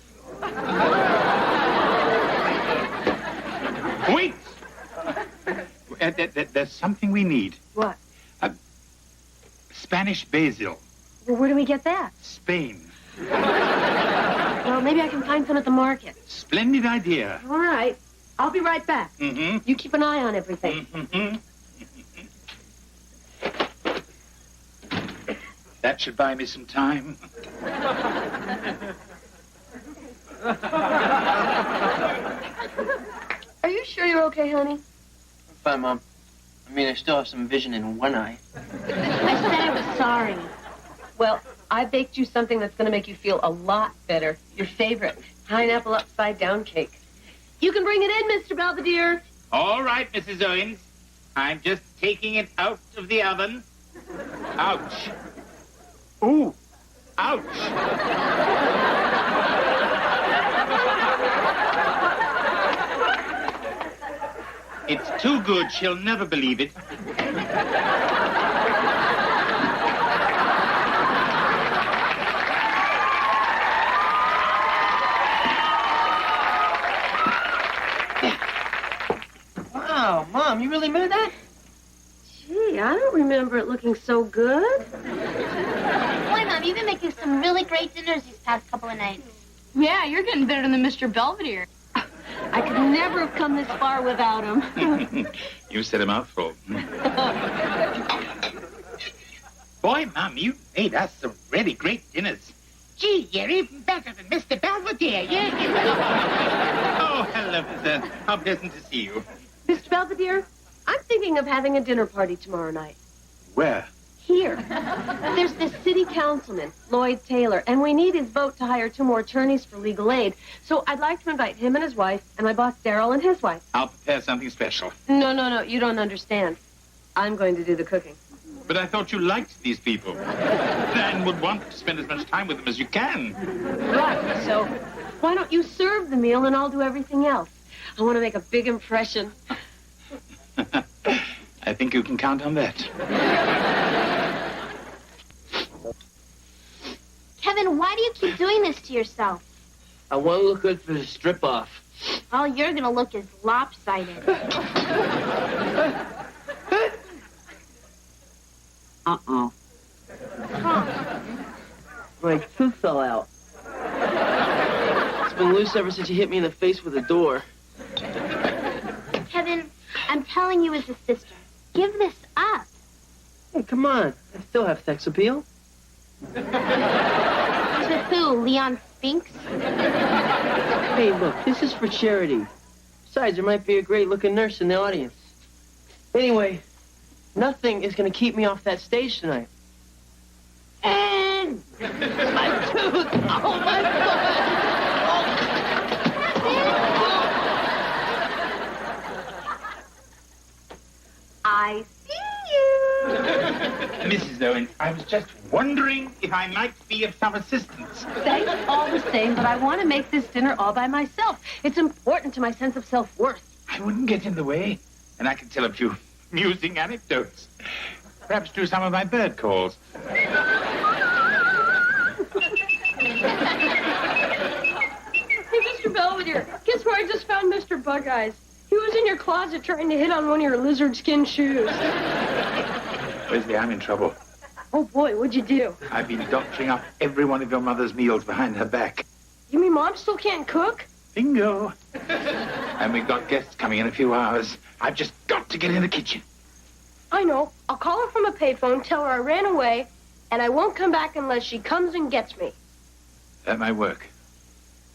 Wait! There's something we need. What? Spanish basil. Well, where do we get that? Spain. Well, maybe I can find some at the market. Splendid idea. All right. I'll be right back. Mm-hmm. You keep an eye on everything. Mm-hmm. That should buy me some time. Are you sure you're okay, honey? I'm fine, Mom. I mean, I still have some vision in one eye. I said I was sorry. Well, I baked you something that's going to make you feel a lot better. Your favorite, pineapple upside-down cake. You can bring it in, Mr. Belvedere. All right, Mrs. Owens. I'm just taking it out of the oven. Ouch. Ooh. Ouch. It's too good. She'll never believe it. Wow, Mom, you really made that? Gee, I don't remember it looking so good. Boy, Mom, you've been making some really great dinners these past couple of nights. Yeah, you're getting better than Mr. Belvedere. I could never have come this far without him. You said a mouthful. Boy, Mom, you made us some really great dinners. Gee, you're even better than Mr. Belvedere. Oh, hello, sir. How pleasant to see you. Mr. Belvedere, I'm thinking of having a dinner party tomorrow night. Where? Here. There's this city councilman, Lloyd Taylor, and we need his vote to hire 2 more attorneys for legal aid. So I'd like to invite him and his wife, and my boss, Daryl, and his wife. I'll prepare something special. No, you don't understand. I'm going to do the cooking. But I thought you liked these people. And would want to spend as much time with them as you can. Right, so why don't you serve the meal and I'll do everything else? I want to make a big impression. I think you can count on that. Kevin, why do you keep doing this to yourself? I want to look good for the strip-off. All you're going to look is lopsided. Uh-oh. My tooth fell out. It's been loose ever since you hit me in the face with a door. Kevin, I'm telling you as a sister, give this up. Hey, come on. I still have sex appeal. To who, Leon Spinks? Hey, look, this is for charity. Besides, there might be a great-looking nurse in the audience. Anyway, nothing is going to keep me off that stage tonight. And my tooth! Oh, my God! I see you. Mrs. Owen, I was just wondering if I might be of some assistance. Thanks all the same, but I want to make this dinner all by myself. It's important to my sense of self-worth. I wouldn't get in the way, and I could tell a few amusing anecdotes. Perhaps do some of my bird calls. Hey, Mr. Belvedere, guess where I just found Mr. Bug-Eyes? He was in your closet trying to hit on one of your lizard skin shoes. Wesley, I'm in trouble. Oh, boy, what'd you do? I've been doctoring up every one of your mother's meals behind her back. You mean Mom still can't cook? Bingo. And we've got guests coming in a few hours. I've just got to get in the kitchen. I know. I'll call her from a payphone, tell her I ran away, and I won't come back unless she comes and gets me. That might work.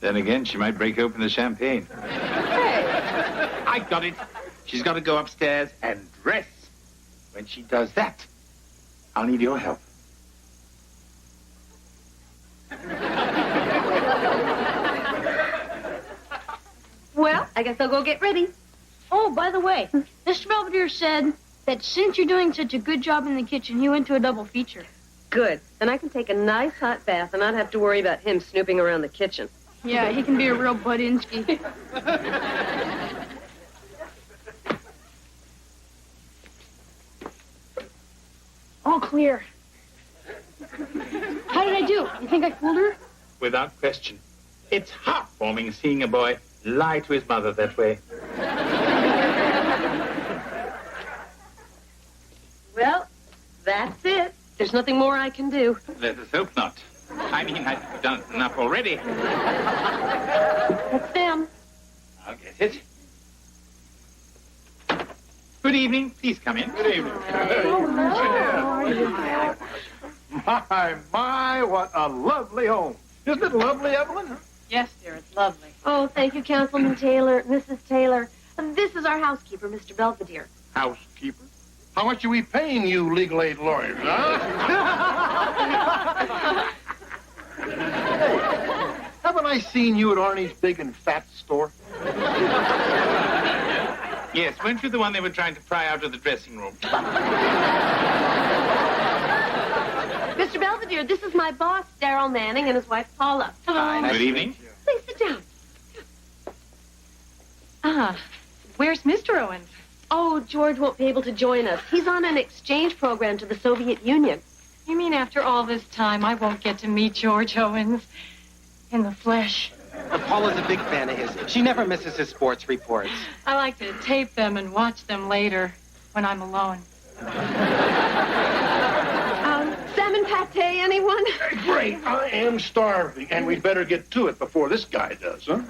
Then again, she might break open the champagne. Hey. I got it. She's got to go upstairs and dress. When she does that, I'll need your help. Well, I guess I'll go get ready. Oh, by the way, Mr. Belvedere said that since you're doing such a good job in the kitchen, he went to a double feature. Good. Then I can take a nice hot bath and not have to worry about him snooping around the kitchen. Yeah, he can be a real Budinsky. All clear. How did I do? You think I fooled her? Without question. It's heartwarming seeing a boy lie to his mother that way. Well, that's it. There's nothing more I can do. Let us hope not. I mean, I've done enough already. That's them. I'll get it. Good evening. Please come in. Good evening. My, what a lovely home. Isn't it lovely, Evelyn? Yes, dear, it's lovely. Oh, thank you, Councilman Taylor, Mrs. Taylor. This is our housekeeper, Mr. Belvedere. Housekeeper? How much are we paying you legal aid lawyers, huh? Hey, haven't I seen you at Arnie's big and fat store? Yes, weren't you the one they were trying to pry out of the dressing room? Mr. Belvedere, this is my boss, Darrell Manning, and his wife, Paula. Hello. Hi, good evening. Please sit down. Where's Mr. Owens? Oh, George won't be able to join us. He's on an exchange program to the Soviet Union. You mean after all this time, I won't get to meet George Owens in the flesh? Paula's a big fan of his. She never misses his sports reports. I like to tape them and watch them later when I'm alone. Salmon pate, anyone? Great. I am starving, and we'd better get to it before this guy does, huh?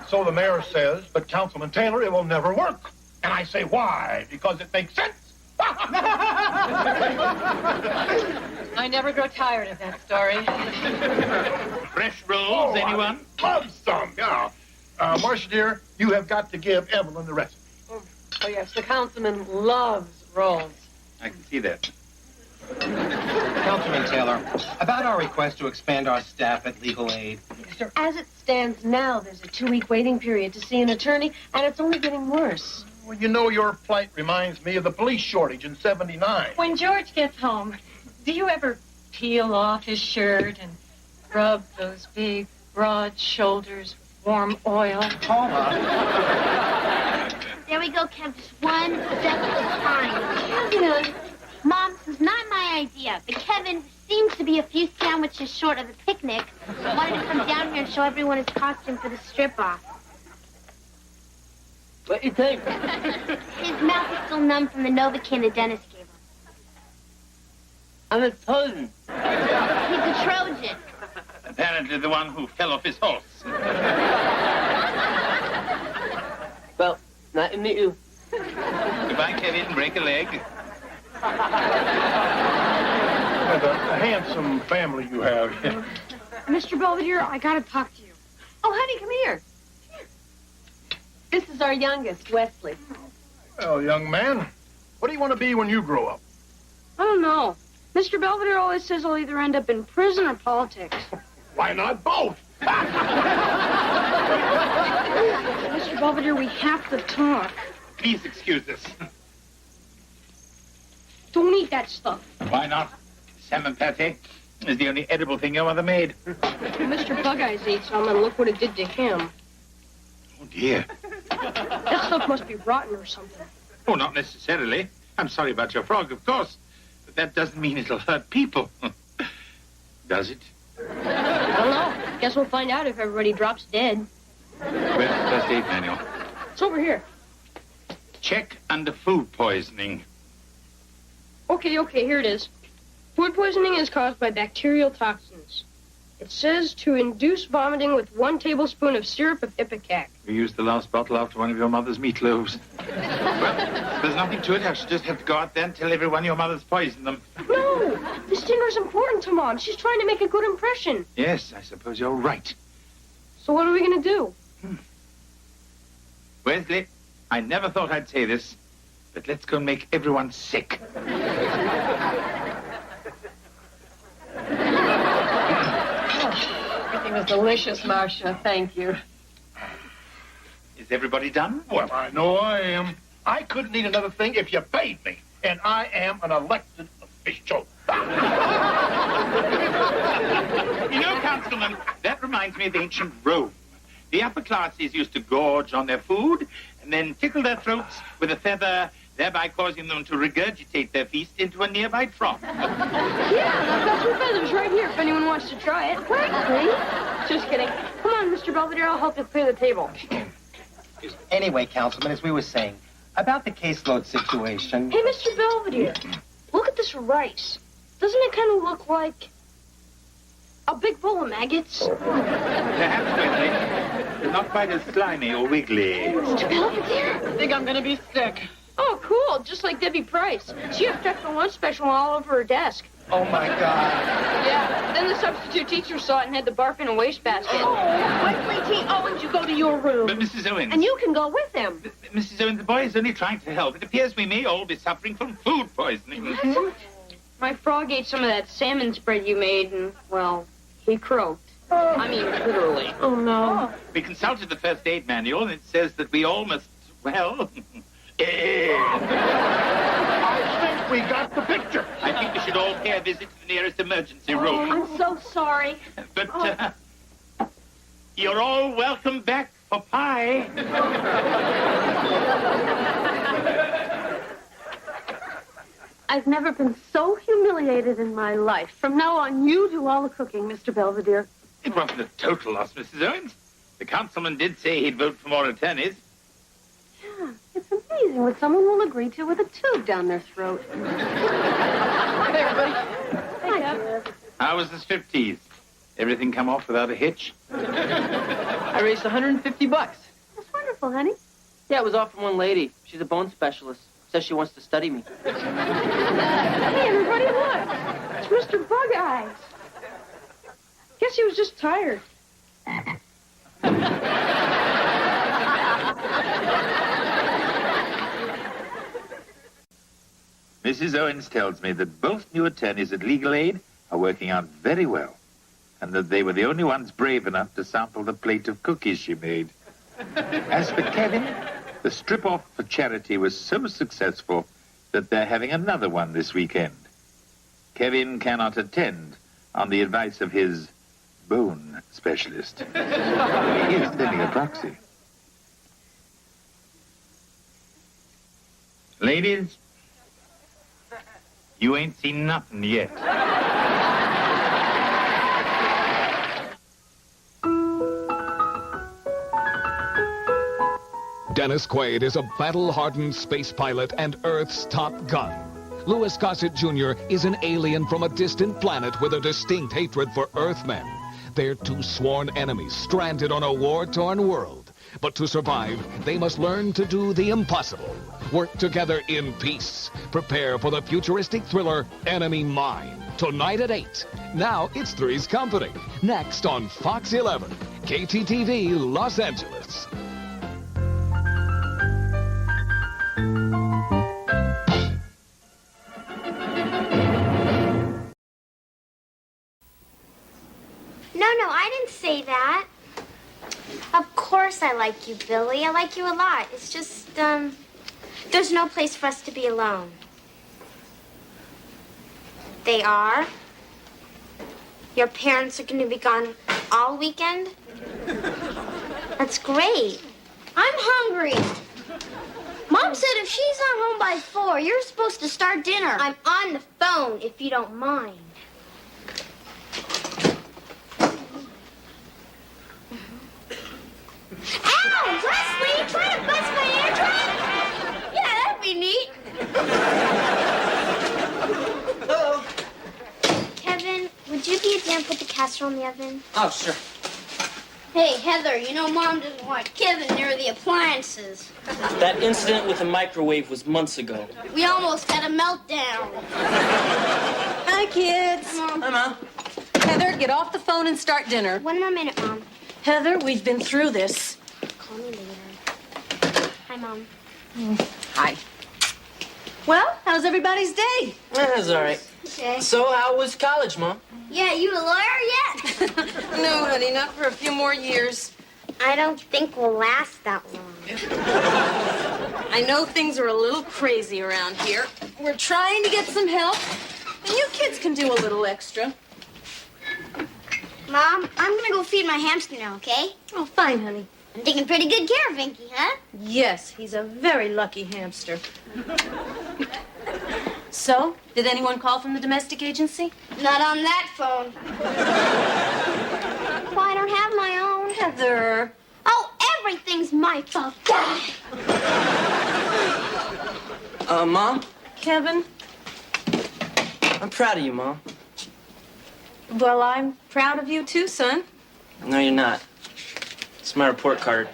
So the mayor says, but Councilman Taylor, it will never work. And I say, why? Because it makes sense. I never grow tired of that story. Fresh rolls, anyone? Love some, yeah. Marcia, dear, you have got to give Evelyn the recipe. Oh, yes, the councilman loves rolls. I can see that. Councilman Taylor, about our request to expand our staff at Legal Aid. Sir, as it stands now, there's a 2-week waiting period to see an attorney, and it's only getting worse. Well, you know, your plight reminds me of the police shortage in '79. When George gets home, do you ever peel off his shirt and rub those big, broad shoulders with warm oil? Paula. There we go, Kev. Just one step at a time. Kevin. Mom, this is not my idea, but Kevin seems to be a few sandwiches short of the picnic. I wanted to come down here and show everyone his costume for the strip-off. What do you think? His mouth is still numb from the Novocaine the dentist gave him. I'm a Trojan. He's a Trojan. Apparently the one who fell off his horse. Well, nice to meet you. Goodbye, Kevin. Break a leg. What a handsome family you have. Mr. Belvedere, I gotta talk to you. Oh, honey, come here. This is our youngest, Wesley. Well, young man, what do you want to be when you grow up? I don't know. Mr. Belvedere always says I'll either end up in prison or politics. Why not both? Mr. Belvedere, we have to talk. Please excuse us. Don't eat that stuff. Why not? Salmon pate is the only edible thing your mother made. Mr. Bug Eyes ate some, and look what it did to him. Oh, dear. That stuff must be rotten or something. Oh, not necessarily. I'm sorry about your frog, of course. But that doesn't mean it'll hurt people. Does it? I don't know. Guess we'll find out if everybody drops dead. Where's the first aid manual? It's over here. Check under food poisoning. Okay, here it is. Food poisoning is caused by bacterial toxins. It says to induce vomiting with 1 tablespoon of syrup of ipecac. You used the last bottle after one of your mother's meatloaves. Well, there's nothing to it. I should just have to go out there and tell everyone your mother's poisoned them. No! This dinner's important to Mom. She's trying to make a good impression. Yes, I suppose you're right. So what are we going to do? Wesley, I never thought I'd say this, but let's go and make everyone sick. Everything was delicious, Marcia. Thank you. Is everybody done? Well, I know I am. I couldn't eat another thing if you paid me. And I am an elected official. You know, Councilman, that reminds me of ancient Rome. The upper classes used to gorge on their food and then tickle their throats with a feather, thereby causing them to regurgitate their feast into a nearby trough. Yeah, I've got 2 feathers right here if anyone wants to try it. Frankly. Just kidding. Come on, Mr. Belvedere, I'll help you clear the table. Anyway, Councilman, as we were saying, about the caseload situation. Hey, Mr. Belvedere, look at this rice. Doesn't it kind of look like a big bowl of maggots? Perhaps, Wesley. They're not quite as slimy or wiggly. Mr. Belvedere? I think I'm gonna be sick. Oh, cool. Just like Debbie Price. She has Extra Lunch Special all over her desk. Oh, my God. Yeah, then the substitute teacher saw it and had to barf in a wastebasket. Oh, Wesley T. Owens, you go to your room. But, Mrs. Owens... And you can go with him. Mrs. Owens, the boy is only trying to help. It appears we may all be suffering from food poisoning. My frog ate some of that salmon spread you made, and, well, he croaked. I mean, literally. Oh, no. We consulted the first aid manual, and it says that we all must, well... I think we got the picture. I think we should all pay a visit to the nearest emergency room. I'm so sorry. But, you're all welcome back for pie. I've never been so humiliated in my life. From now on, you do all the cooking, Mr. Belvedere. It wasn't a total loss, Mrs. Owens. The councilman did say he'd vote for more attorneys. Yeah, it's amazing what someone will agree to with a tube down their throat. Hey, everybody. Hi, Jeff. How was the striptease? Everything come off without a hitch? I raised $150. That's wonderful, honey. Yeah, it was all from one lady. She's a bone specialist. Says she wants to study me. Hey, everybody, look. It's Mr. Bug-Eyes. Guess he was just tired. Mrs. Owens tells me that both new attorneys at Legal Aid are working out very well, and that they were the only ones brave enough to sample the plate of cookies she made. As for Kevin, the strip-off for charity was so successful that they're having another one this weekend. Kevin cannot attend on the advice of his bone specialist. He is sending a proxy. Ladies, you ain't seen nothing yet. Dennis Quaid is a battle-hardened space pilot and Earth's top gun. Louis Gossett Jr. is an alien from a distant planet with a distinct hatred for Earthmen. They're two sworn enemies stranded on a war-torn world. But to survive, they must learn to do the impossible. Work together in peace. Prepare for the futuristic thriller Enemy Mine. Tonight at 8. Now it's Three's Company. Next on Fox 11. KTTV, Los Angeles. No, I didn't say that. Of course I like you, Billy. I like you a lot. It's just, there's no place for us to be alone. They are? Your parents are going to be gone all weekend? That's great. I'm hungry. Mom said if she's not home by 4, you're supposed to start dinner. I'm on the phone, if you don't mind. Ow! Leslie, trying to bust my ear drum? Yeah, that'd be neat. Hello. Kevin, would you be a damn put the casserole in the oven? Oh, sure. Hey, Heather, you know Mom doesn't want Kevin near the appliances. That incident with the microwave was months ago. We almost had a meltdown. Hi, kids. Hi, Mom. Hi, Mom. Heather, get off the phone and start dinner. One more minute, Mom. Heather, we've been through this. Call me later. Hi, Mom. Hi. Well, how's everybody's day? That's all right. Okay. So, how was college, Mom? Yeah, you a lawyer yet? No, honey, not for a few more years. I don't think we'll last that long. I know things are a little crazy around here. We're trying to get some help, and you kids can do a little extra. Mom, I'm gonna go feed my hamster now, okay? Oh, fine, honey. I'm taking pretty good care of Vinky, huh? Yes, he's a very lucky hamster. So, did anyone call from the domestic agency? Not on that phone. Well, I don't have my own. Heather. Oh, everything's my fault. Mom? Kevin? I'm proud of you, Mom. Well, I'm proud of you too, son. No, you're not. It's my report card.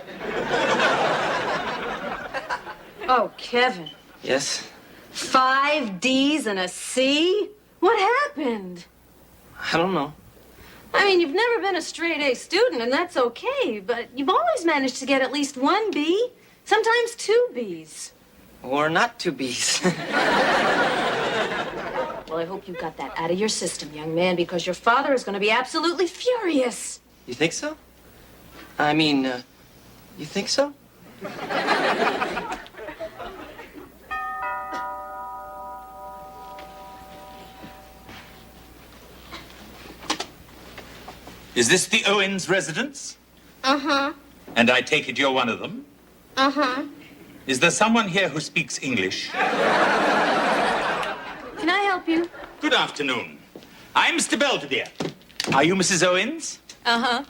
Oh, Kevin. Yes? 5 D's and a C? What happened? I don't know. I mean, you've never been a straight A student, and that's okay, but you've always managed to get at least 1 B, sometimes 2 B's. Or not 2 B's. Well, I hope you got that out of your system, young man, because your father is going to be absolutely furious. You think so? I mean, you think so? Is this the Owens residence? Uh-huh. And I take it you're one of them? Uh-huh. Is there someone here who speaks English? Can I help you? Good afternoon. I'm Mr. Belvedere. Are you Mrs. Owens? Uh-huh.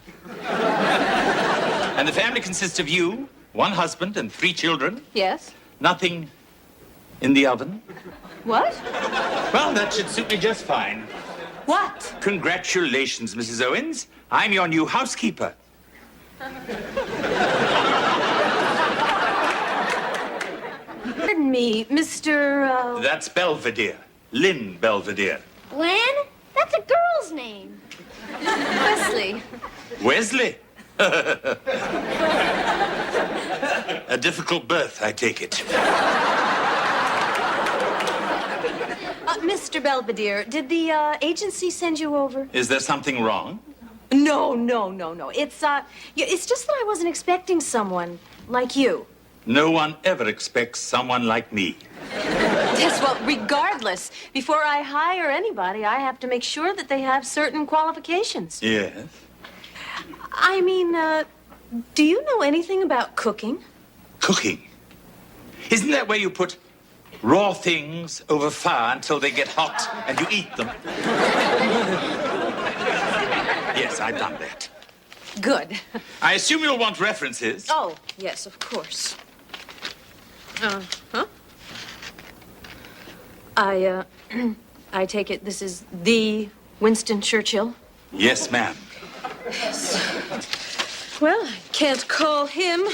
And the family consists of you, one husband, and 3 children? Yes. Nothing in the oven? What? Well, that should suit me just fine. What? Congratulations, Mrs. Owens. I'm your new housekeeper. Pardon me, Mr. That's Belvedere. Lynn Belvedere. Lynn? That's a girl's name. Wesley. Wesley? A difficult birth, I take it. Mr. Belvedere, did the agency send you over? Is there something wrong? No. It's just that I wasn't expecting someone like you. No one ever expects someone like me. Yes, well, regardless, before I hire anybody, I have to make sure that they have certain qualifications. Yes. I mean, do you know anything about cooking? Cooking? Isn't that where you put raw things over fire until they get hot and you eat them? Yes, I've done that. Good. I assume you'll want references. Oh, yes, of course. Huh? I take it this is the Winston Churchill? Yes, ma'am. Yes. Well, I can't call him.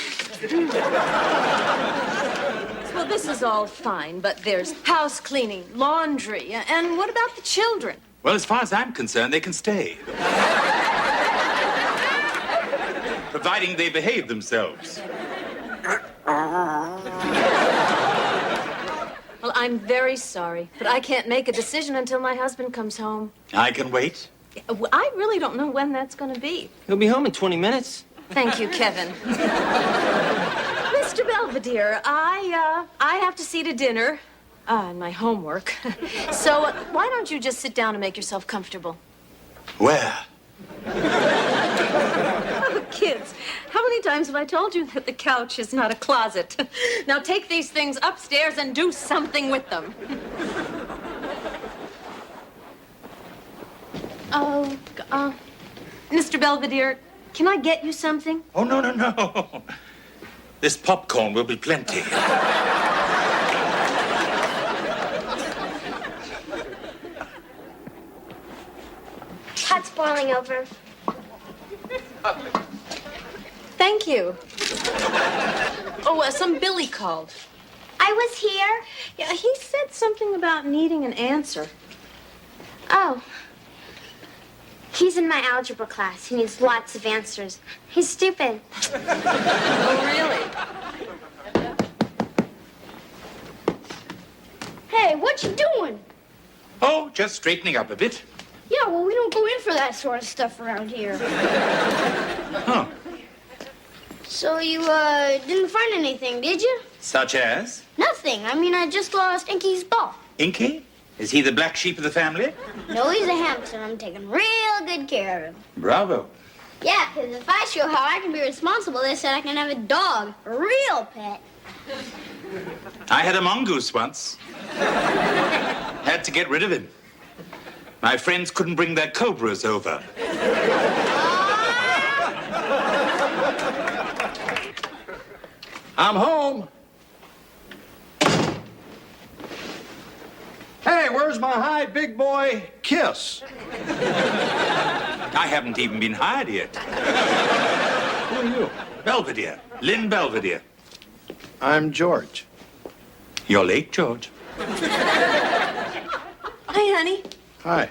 Well, this is all fine, but there's house cleaning, laundry, and what about the children? Well, as far as I'm concerned, they can stay. Providing they behave themselves. Well, I'm very sorry, but I can't make a decision until my husband comes home. I can wait. I really don't know when that's going to be. He'll be home in 20 minutes. Thank you, Kevin. Mr. Belvedere, I have to see to dinner and my homework. So why don't you just sit down and make yourself comfortable? Where? Oh, kids, how many times have I told you that the couch is not a closet? Now take these things upstairs and do something with them. Oh, Mr. Belvedere, can I get you something? Oh, no. This popcorn will be plenty. Pot's boiling over. Thank you. Oh, some Billy called. I was here. Yeah, he said something about needing an answer. Oh. He's in my algebra class. He needs lots of answers. He's stupid. Oh, really? Hey, what you doing? Oh, just straightening up a bit. Yeah, well, we don't go in for that sort of stuff around here. Huh. So you, didn't find anything, did you? Such as? Nothing. I mean, I just lost Inky's ball. Inky? Is he the black sheep of the family? No, he's a hamster. I'm taking real good care of him. Bravo. Yeah, because if I show how I can be responsible, they said I can have a dog, a real pet. I had a mongoose once. Had to get rid of him. My friends couldn't bring their cobras over. I'm home. Hey, where's my high big boy kiss? I haven't even been hired yet. Who are you? Belvedere. Lynn Belvedere. I'm George. You're late, George. Hi, honey. Hi.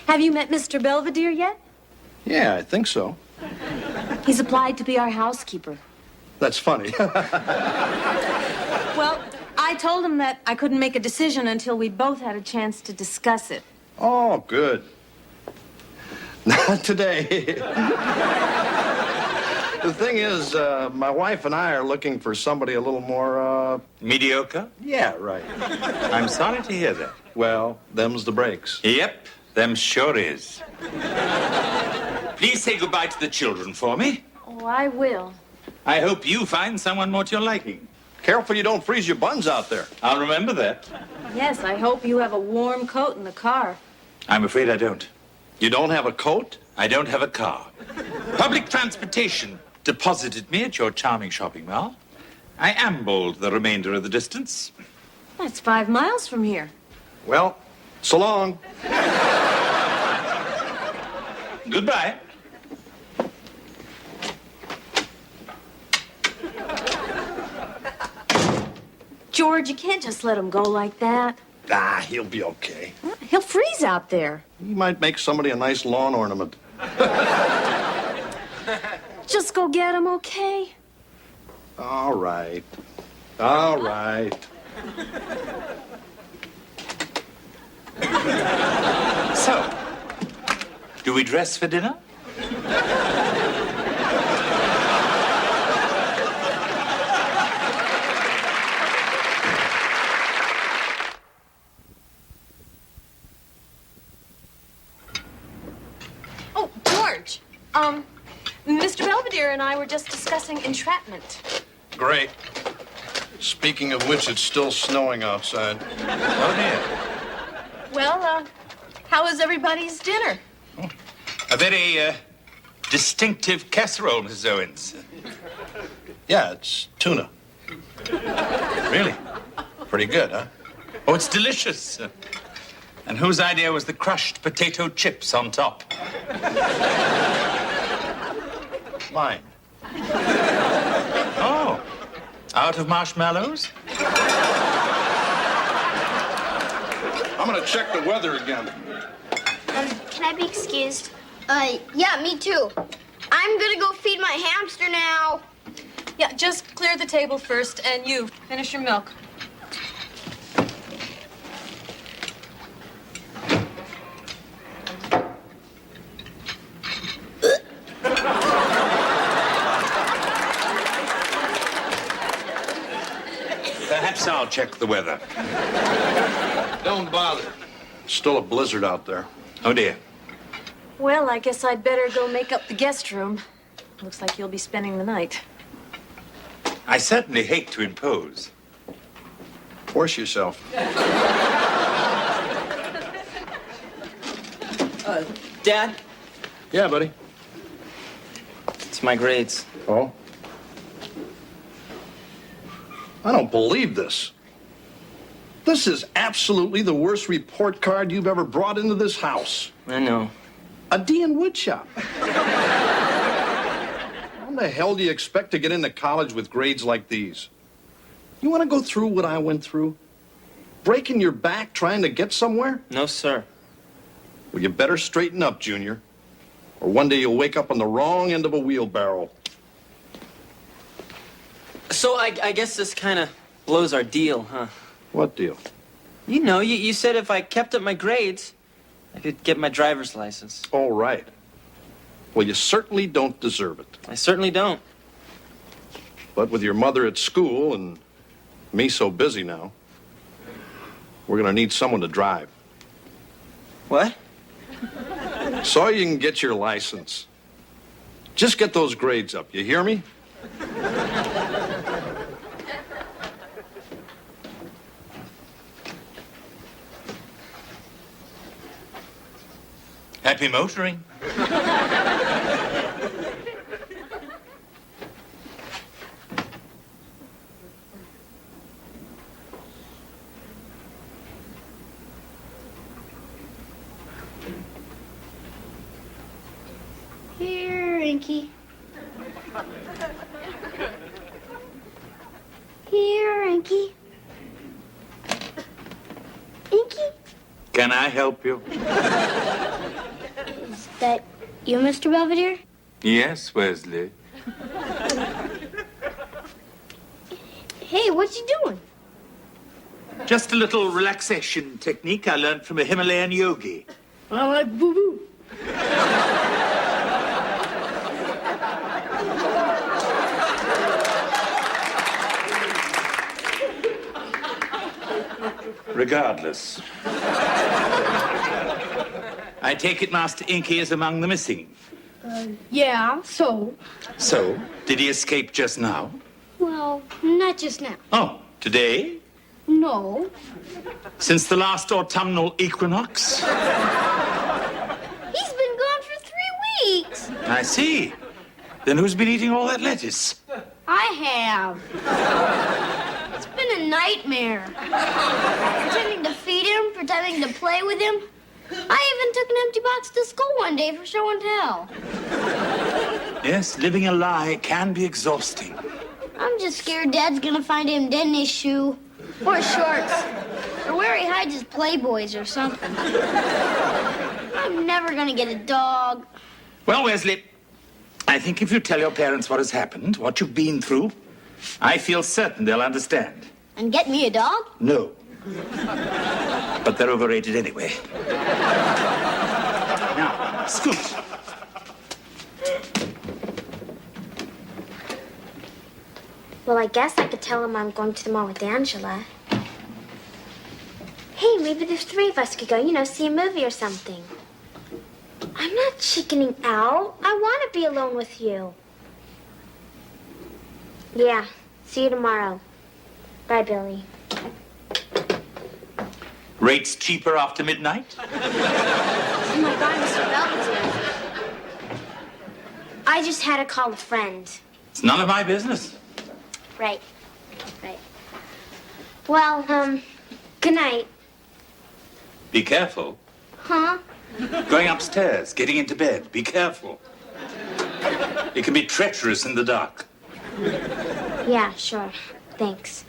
Have you met Mr. Belvedere yet? Yeah, I think so. He's applied to be our housekeeper. That's funny. Well, I told him that I couldn't make a decision until we both had a chance to discuss it. Oh, good. Not today. The thing is, my wife and I are looking for somebody a little more, Mediocre? Yeah, right. I'm sorry to hear that. Well, them's the breaks. Yep, them sure is. Please say goodbye to the children for me. Oh, I will. I hope you find someone more to your liking. Careful you don't freeze your buns out there. I'll remember that. Yes, I hope you have a warm coat in the car. I'm afraid I don't. You don't have a coat? I don't have a car. Public transportation deposited me at your charming shopping mall. I ambled the remainder of the distance. That's 5 miles from here. Well, so long. Goodbye. George, you can't just let him go like that. Ah, he'll be okay. He'll freeze out there. He might make somebody a nice lawn ornament. Just go get him, okay? All right. All right. So, do we dress for dinner? Oh, George. Mr. Belvedere and I were just discussing entrapment. Great. Speaking of which, it's still snowing outside. Oh, dear. Well, how was everybody's dinner? A very, distinctive casserole, Mrs. Owens. Yeah, it's tuna. Really? Pretty good, huh? Oh, it's delicious. And whose idea was the crushed potato chips on top? Mine. Oh, out of marshmallows? I'm gonna check the weather again. Can I be excused? Yeah, me too. I'm gonna go feed my hamster now. Yeah, just clear the table first, and you finish your milk. Perhaps I'll check the weather. Don't bother. Still a blizzard out there. Oh, dear. Well, I guess I'd better go make up the guest room. Looks like you'll be spending the night. I certainly hate to impose. Force yourself. Dad? Yeah, buddy. It's my grades. Oh? I don't believe this. This is absolutely the worst report card you've ever brought into this house. I know. A D in woodshop. How the hell do you expect to get into college with grades like these? You want to go through what I went through? Breaking your back trying to get somewhere? No, sir. Well, you better straighten up, Junior. Or one day you'll wake up on the wrong end of a wheelbarrow. So I guess this kind of blows our deal, huh? What deal? You know, you said if I kept up my grades, I could get my driver's license. All right. Well, you certainly don't deserve it. I certainly don't. But with your mother at school and me so busy now, we're going to need someone to drive. What? So you can get your license. Just get those grades up, you hear me? Happy motoring. Here, Inky. Here, Inky. Inky? Can I help you? Is that you, Mr. Belvedere? Yes, Wesley. Hey, what you doing? Just a little relaxation technique I learned from a Himalayan yogi. I like boo-boo. Regardless. I take it Master Inky is among the missing. Yeah, so? So, did he escape just now? Well, not just now. Oh, today? No. Since the last autumnal equinox? He's been gone for 3 weeks. I see. Then who's been eating all that lettuce? I have. It's been a nightmare. Pretending to feed him, pretending to play with him. I even took an empty box to school one day for show and tell. Yes, living a lie can be exhausting. I'm just scared Dad's gonna find him dead in his shoe. Or his shorts. Or where he hides his Playboys or something. I'm never gonna get a dog. Well, Wesley, I think if you tell your parents what has happened, what you've been through, I feel certain they'll understand. And get me a dog? No. But they're overrated anyway. Now, scoot. Well, I guess I could tell him I'm going to the mall with Angela. Hey, maybe the 3 of us could go, see a movie or something. I'm not chickening out. I want to be alone with you. Yeah, see you tomorrow. Bye, Billy. Rates cheaper after midnight? Oh, my God, Mr. Belvedere. I just had to call a friend. It's none of my business. Right. Well, good night. Be careful. Huh? Going upstairs, getting into bed. Be careful. It can be treacherous in the dark. Yeah, sure. Thanks.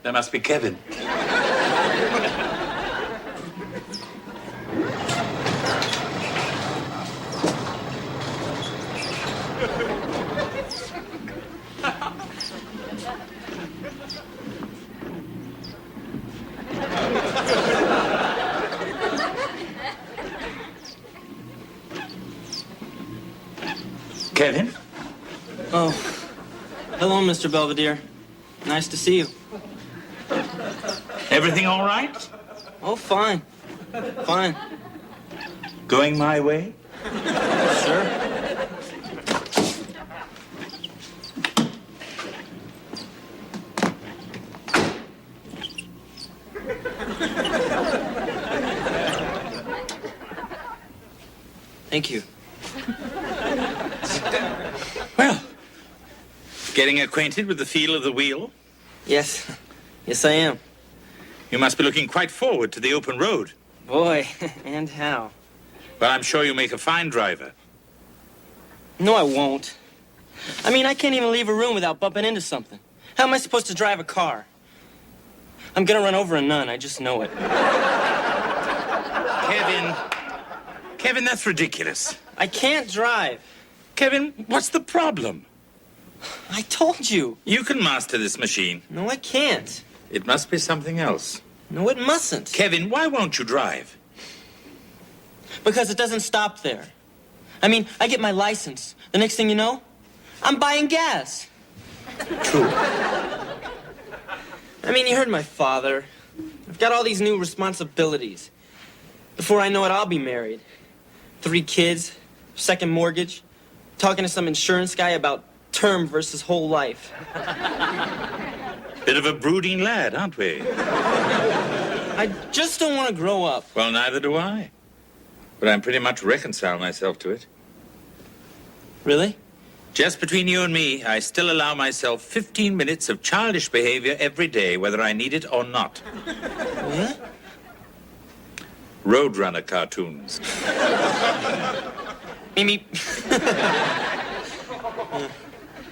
That must be Kevin. Kevin? Oh. Hello, Mr. Belvedere. Nice to see you. Everything all right? Oh, fine. Fine. Going my way? Sure. Thank you. Well, getting acquainted with the feel of the wheel? Yes. Yes, I am. You must be looking quite forward to the open road. Boy, and how. Well, I'm sure you make a fine driver. No, I won't. I mean, I can't even leave a room without bumping into something. How am I supposed to drive a car? I'm gonna run over a nun, I just know it. Kevin, that's ridiculous. I can't drive. Kevin, what's the problem? I told you. You can master this machine. No, I can't. It must be something else. No, it mustn't. Kevin, why won't you drive? Because it doesn't stop there. I mean, I get my license. The next thing you know, I'm buying gas. True. I mean, you heard my father. I've got all these new responsibilities. Before I know it, I'll be married. 3 kids, second mortgage, talking to some insurance guy about term versus whole life. Bit of a brooding lad, aren't we? I just don't want to grow up. Well, neither do I. But I'm pretty much reconciled myself to it. Really? Just between you and me, I still allow myself 15 minutes of childish behavior every day, whether I need it or not. Yeah? Roadrunner cartoons. Mimi.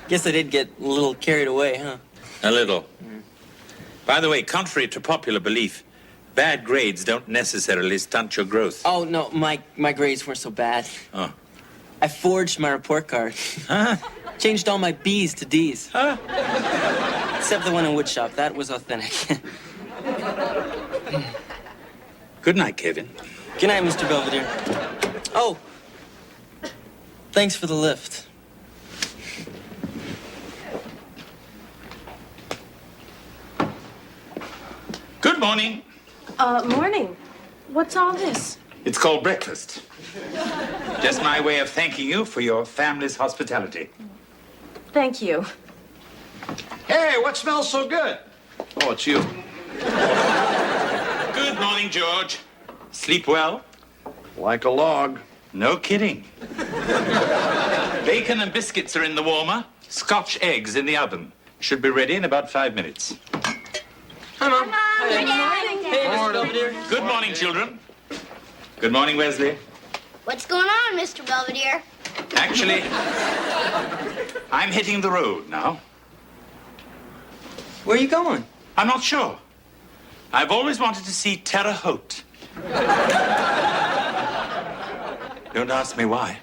Guess I did get a little carried away, huh? A little. By the way, contrary to popular belief, bad grades don't necessarily stunt your growth. Oh, no, my grades weren't so bad. Oh. I forged my report card. Huh? Changed all my B's to D's. Huh? Except the one in woodshop. That was authentic. Good night, Kevin. Good night, Mr. Belvedere. Oh, thanks for the lift. Good morning. Morning. What's all this? It's called breakfast. Just my way of thanking you for your family's hospitality. Thank you. Hey, what smells so good? Oh, it's you. Good morning, George. Sleep well? Like a log. No kidding. Bacon and biscuits are in the warmer. Scotch eggs in the oven. Should be ready in about 5 minutes. Hi, Mom. Good morning. Hey, Mr. Belvedere. Good morning, children. Good morning, Wesley. What's going on, Mr. Belvedere? Actually, I'm hitting the road now. Where are you going? I'm not sure. I've always wanted to see Terre Haute. Don't ask me why.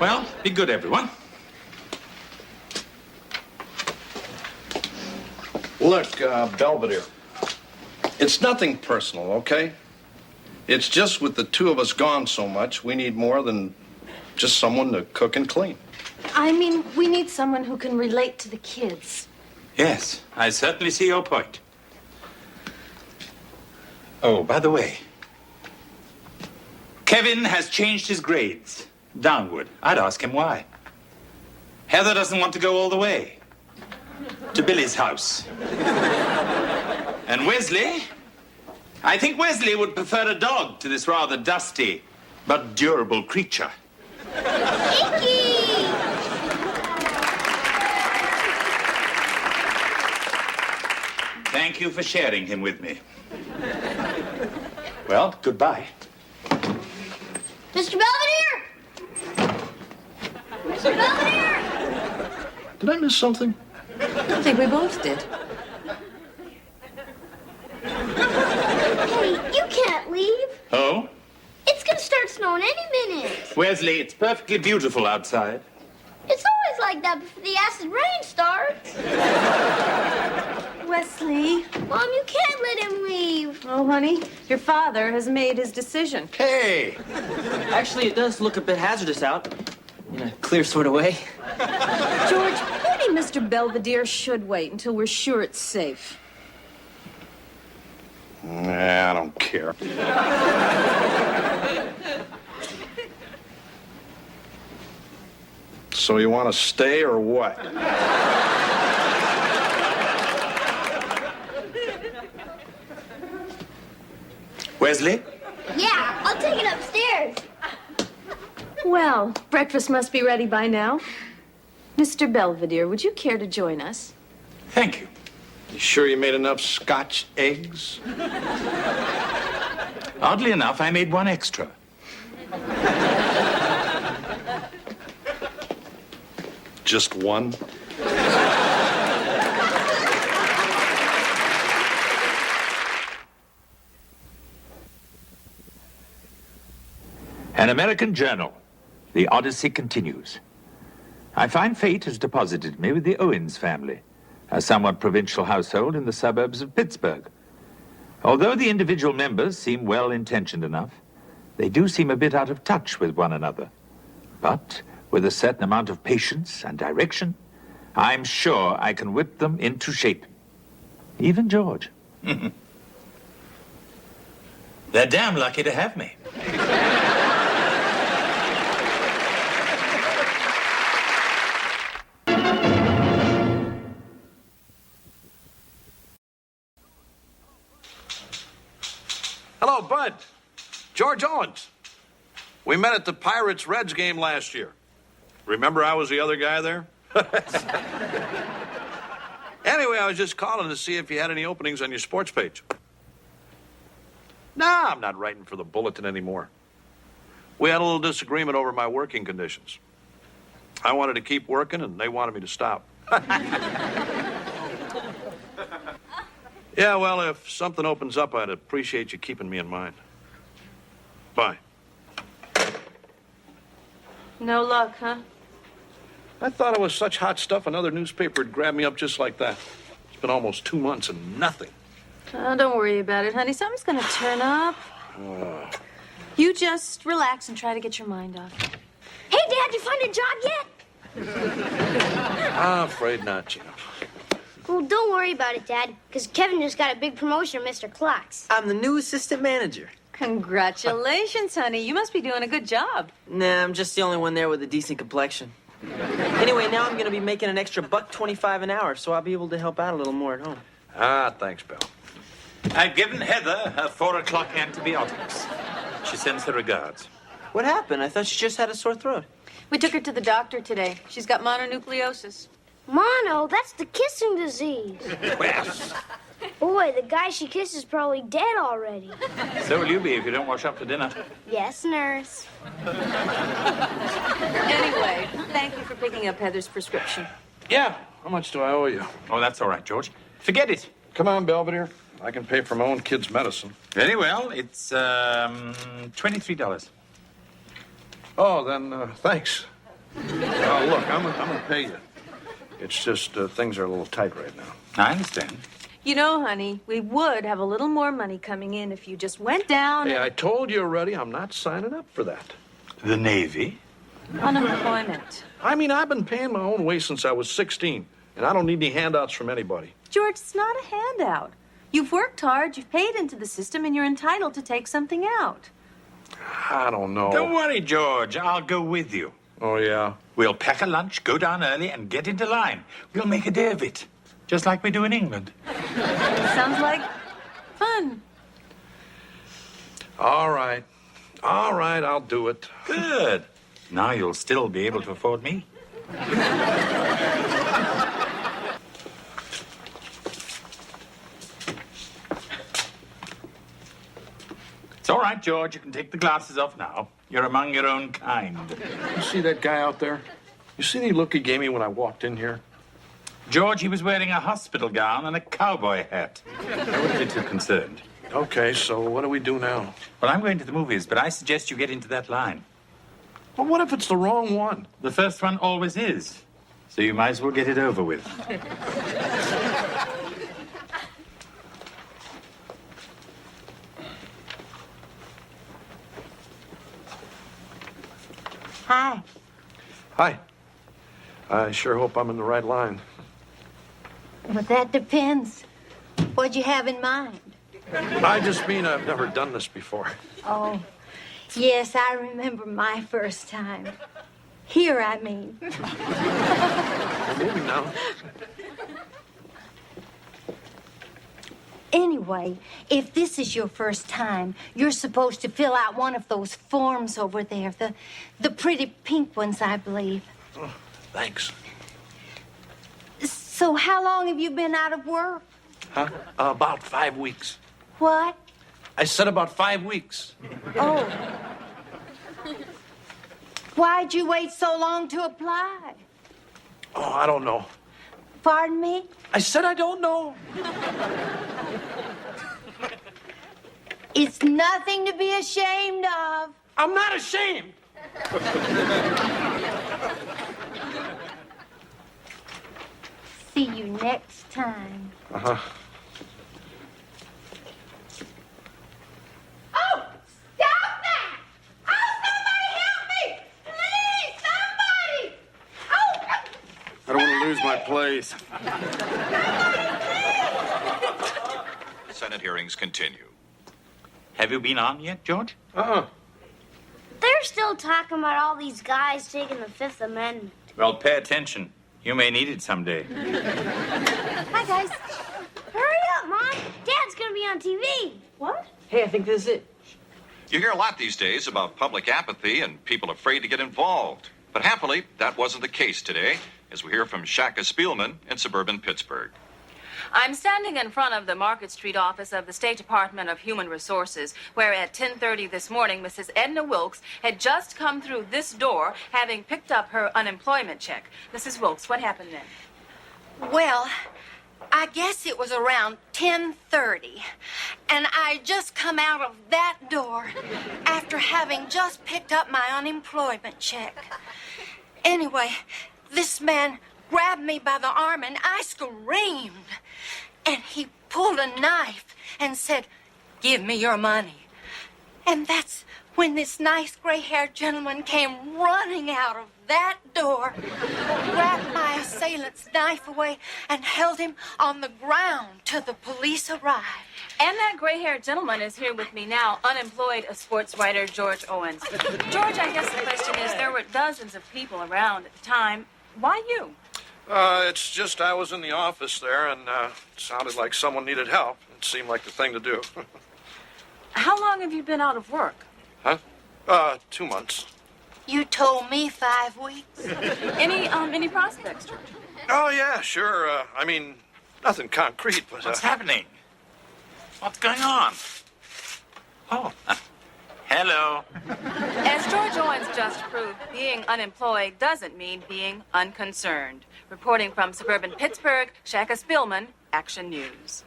Well, be good, everyone. Look, Belvedere, it's nothing personal, okay? It's just with the two of us gone so much, we need more than just someone to cook and clean. I mean, we need someone who can relate to the kids. Yes, I certainly see your point. Oh, by the way, Kevin has changed his grades downward. I'd ask him why. Heather doesn't want to go all the way to Billy's house. And Wesley, I think Wesley would prefer a dog to this rather dusty but durable creature. Icky! Thank you for sharing him with me. Well, goodbye. Mr. Belvedere! Mr. Belvedere! Did I miss something? I think we both did. Hey, you can't leave. Oh? It's gonna start snowing any minute. Wesley, it's perfectly beautiful outside. It's always like that before the acid rain starts. Wesley. Mom, you can't let him leave. Oh, honey, your father has made his decision. Hey! Actually, it does look a bit hazardous out. In a clear sort of way. George, maybe Mr. Belvedere should wait until we're sure it's safe. Nah, I don't care. So you want to stay or what? Wesley? Yeah, I'll take it upstairs. Well, breakfast must be ready by now. Mr. Belvedere, would you care to join us? Thank you. You sure you made enough Scotch eggs? Oddly enough, I made one extra. Just one? An American journal. The Odyssey continues. I find fate has deposited me with the Owens family, a somewhat provincial household in the suburbs of Pittsburgh. Although the individual members seem well-intentioned enough, they do seem a bit out of touch with one another. But with a certain amount of patience and direction, I'm sure I can whip them into shape. Even George. They're damn lucky to have me. Hello, Bud. George Owens. We met at the Pirates-Reds game last year. Remember I was the other guy there? Anyway, I was just calling to see if you had any openings on your sports page. Nah, I'm not writing for the Bulletin anymore. We had a little disagreement over my working conditions. I wanted to keep working, and they wanted me to stop. Yeah, well, if something opens up, I'd appreciate you keeping me in mind. Bye. No luck, huh? I thought it was such hot stuff another newspaper would grab me up just like that. It's been almost 2 months and nothing. Oh, don't worry about it, honey. Something's gonna turn up. You just relax and try to get your mind off. Hey, Dad, you find a job yet? I'm afraid not, Gina. Well, don't worry about it, Dad, because Kevin just got a big promotion, Mr. Clocks. I'm the new assistant manager. Congratulations, honey. You must be doing a good job. Nah, I'm just the only one there with a decent complexion. Anyway, now I'm going to be making an extra $1.25 an hour, so I'll be able to help out a little more at home. Ah, thanks, Bill. I've given Heather her 4 o'clock antibiotics. She sends her regards. What happened? I thought she just had a sore throat. We took her to the doctor today. She's got mononucleosis. Mono, that's the kissing disease. Well, Boy, the guy she kissed is probably dead already. so will you be if you don't wash up for dinner. Yes, nurse. Anyway, thank you for picking up Heather's prescription. Yeah. How much do I owe you? Oh, that's all right, George. Forget it. Come on, Belvedere. I can pay for my own kid's medicine. Very well. It's $23. Oh, then, thanks. Look, I'm gonna pay you. It's just things are a little tight right now. I understand. You know, honey, we would have a little more money coming in if you just went down Hey, I told you already, I'm not signing up for that. The Navy? unemployment. I mean, I've been paying my own way since I was 16, and I don't need any handouts from anybody. George, it's not a handout. You've worked hard, you've paid into the system, and you're entitled to take something out. I don't know. Don't worry, George. I'll go with you. Oh, yeah? We'll pack a lunch, go down early, and get into line. We'll make a day of it, just like we do in England. Sounds like fun. All right. All right, I'll do it. Good. Now you'll still be able to afford me. It's all right, George. You can take the glasses off now. You're among your own kind. You see that guy out there? You see the look he gave me when I walked in here? George, he was wearing a hospital gown and a cowboy hat. I wouldn't be too concerned. Okay, so what do we do now? Well, I'm going to the movies, but I suggest you get into that line. Well, what if it's the wrong one? The first one always is. So you might as well get it over with. Hi. Hi. I sure hope I'm in the right line. Well, that depends. What'd you have in mind? I just mean I've never done this before. Oh, yes, I remember my first time. Here, I mean. We're moving now. Anyway, if this is your first time, you're supposed to fill out one of those forms over there. The pretty pink ones, I believe. Oh, thanks. So how long have you been out of work? Huh? About 5 weeks. What? I said about 5 weeks. Oh. Why'd you wait so long to apply? Oh, I don't know. Pardon me? I said I don't know. It's nothing to be ashamed of. I'm not ashamed. See you next time. Uh-huh. Oh, stop that! Oh, somebody help me! Please, somebody! Oh! I don't want to lose my place. Senate hearings continue. Have you been on yet, George? Uh-uh. They're still talking about all these guys taking the Fifth Amendment. Well, pay attention. You may need it someday. Hi, guys. Hurry up, Mom. Dad's gonna be on TV. What? Hey, I think this is it. You hear a lot these days about public apathy and people afraid to get involved. But happily, that wasn't the case today, as we hear from Shaka Spielman in suburban Pittsburgh. I'm standing in front of the Market Street office of the State Department of Human Resources, where at 10:30 this morning, Mrs. Edna Wilkes had just come through this door, having picked up her unemployment check. Mrs. Wilkes, what happened then? Well, I guess it was around 10:30, and I just come out of that door after having just picked up my unemployment check. Anyway, this man grabbed me by the arm and I screamed. And he pulled a knife and said, "Give me your money." And that's when this nice gray-haired gentleman came running out of that door, grabbed my assailant's knife away, and held him on the ground till the police arrived. And that gray-haired gentleman is here with me now, unemployed, a sports writer, George Owens. George, I guess the question is, there were dozens of people around at the time. Why you? It's just I was in the office there, and it sounded like someone needed help. It seemed like the thing to do. How long have you been out of work? Huh? 2 months. You told me 5 weeks. Any prospects, George? Oh, yeah, sure. I mean, nothing concrete, but... What's happening? What's going on? Oh, hello. As George Owens just proved, being unemployed doesn't mean being unconcerned. Reporting from suburban Pittsburgh, Shaka Spielman, Action News.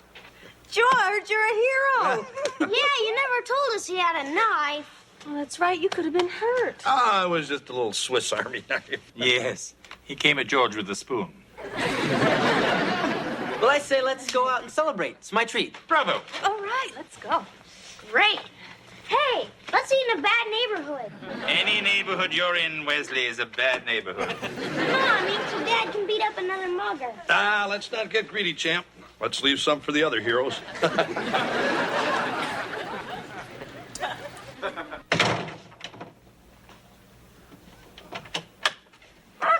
George, you're a hero. Yeah, you never told us he had a knife. Well, that's right. You could have been hurt. Ah, it was just a little Swiss Army knife. Yes, he came at George with a spoon. Well, I say let's go out and celebrate. It's my treat. Bravo. All right, let's go. Great. Hey, let's eat in a bad neighborhood. Any neighborhood you're in, Wesley, is a bad neighborhood. Come on, so Dad can beat up another mugger. Ah, let's not get greedy, champ. Let's leave some for the other heroes. Oh,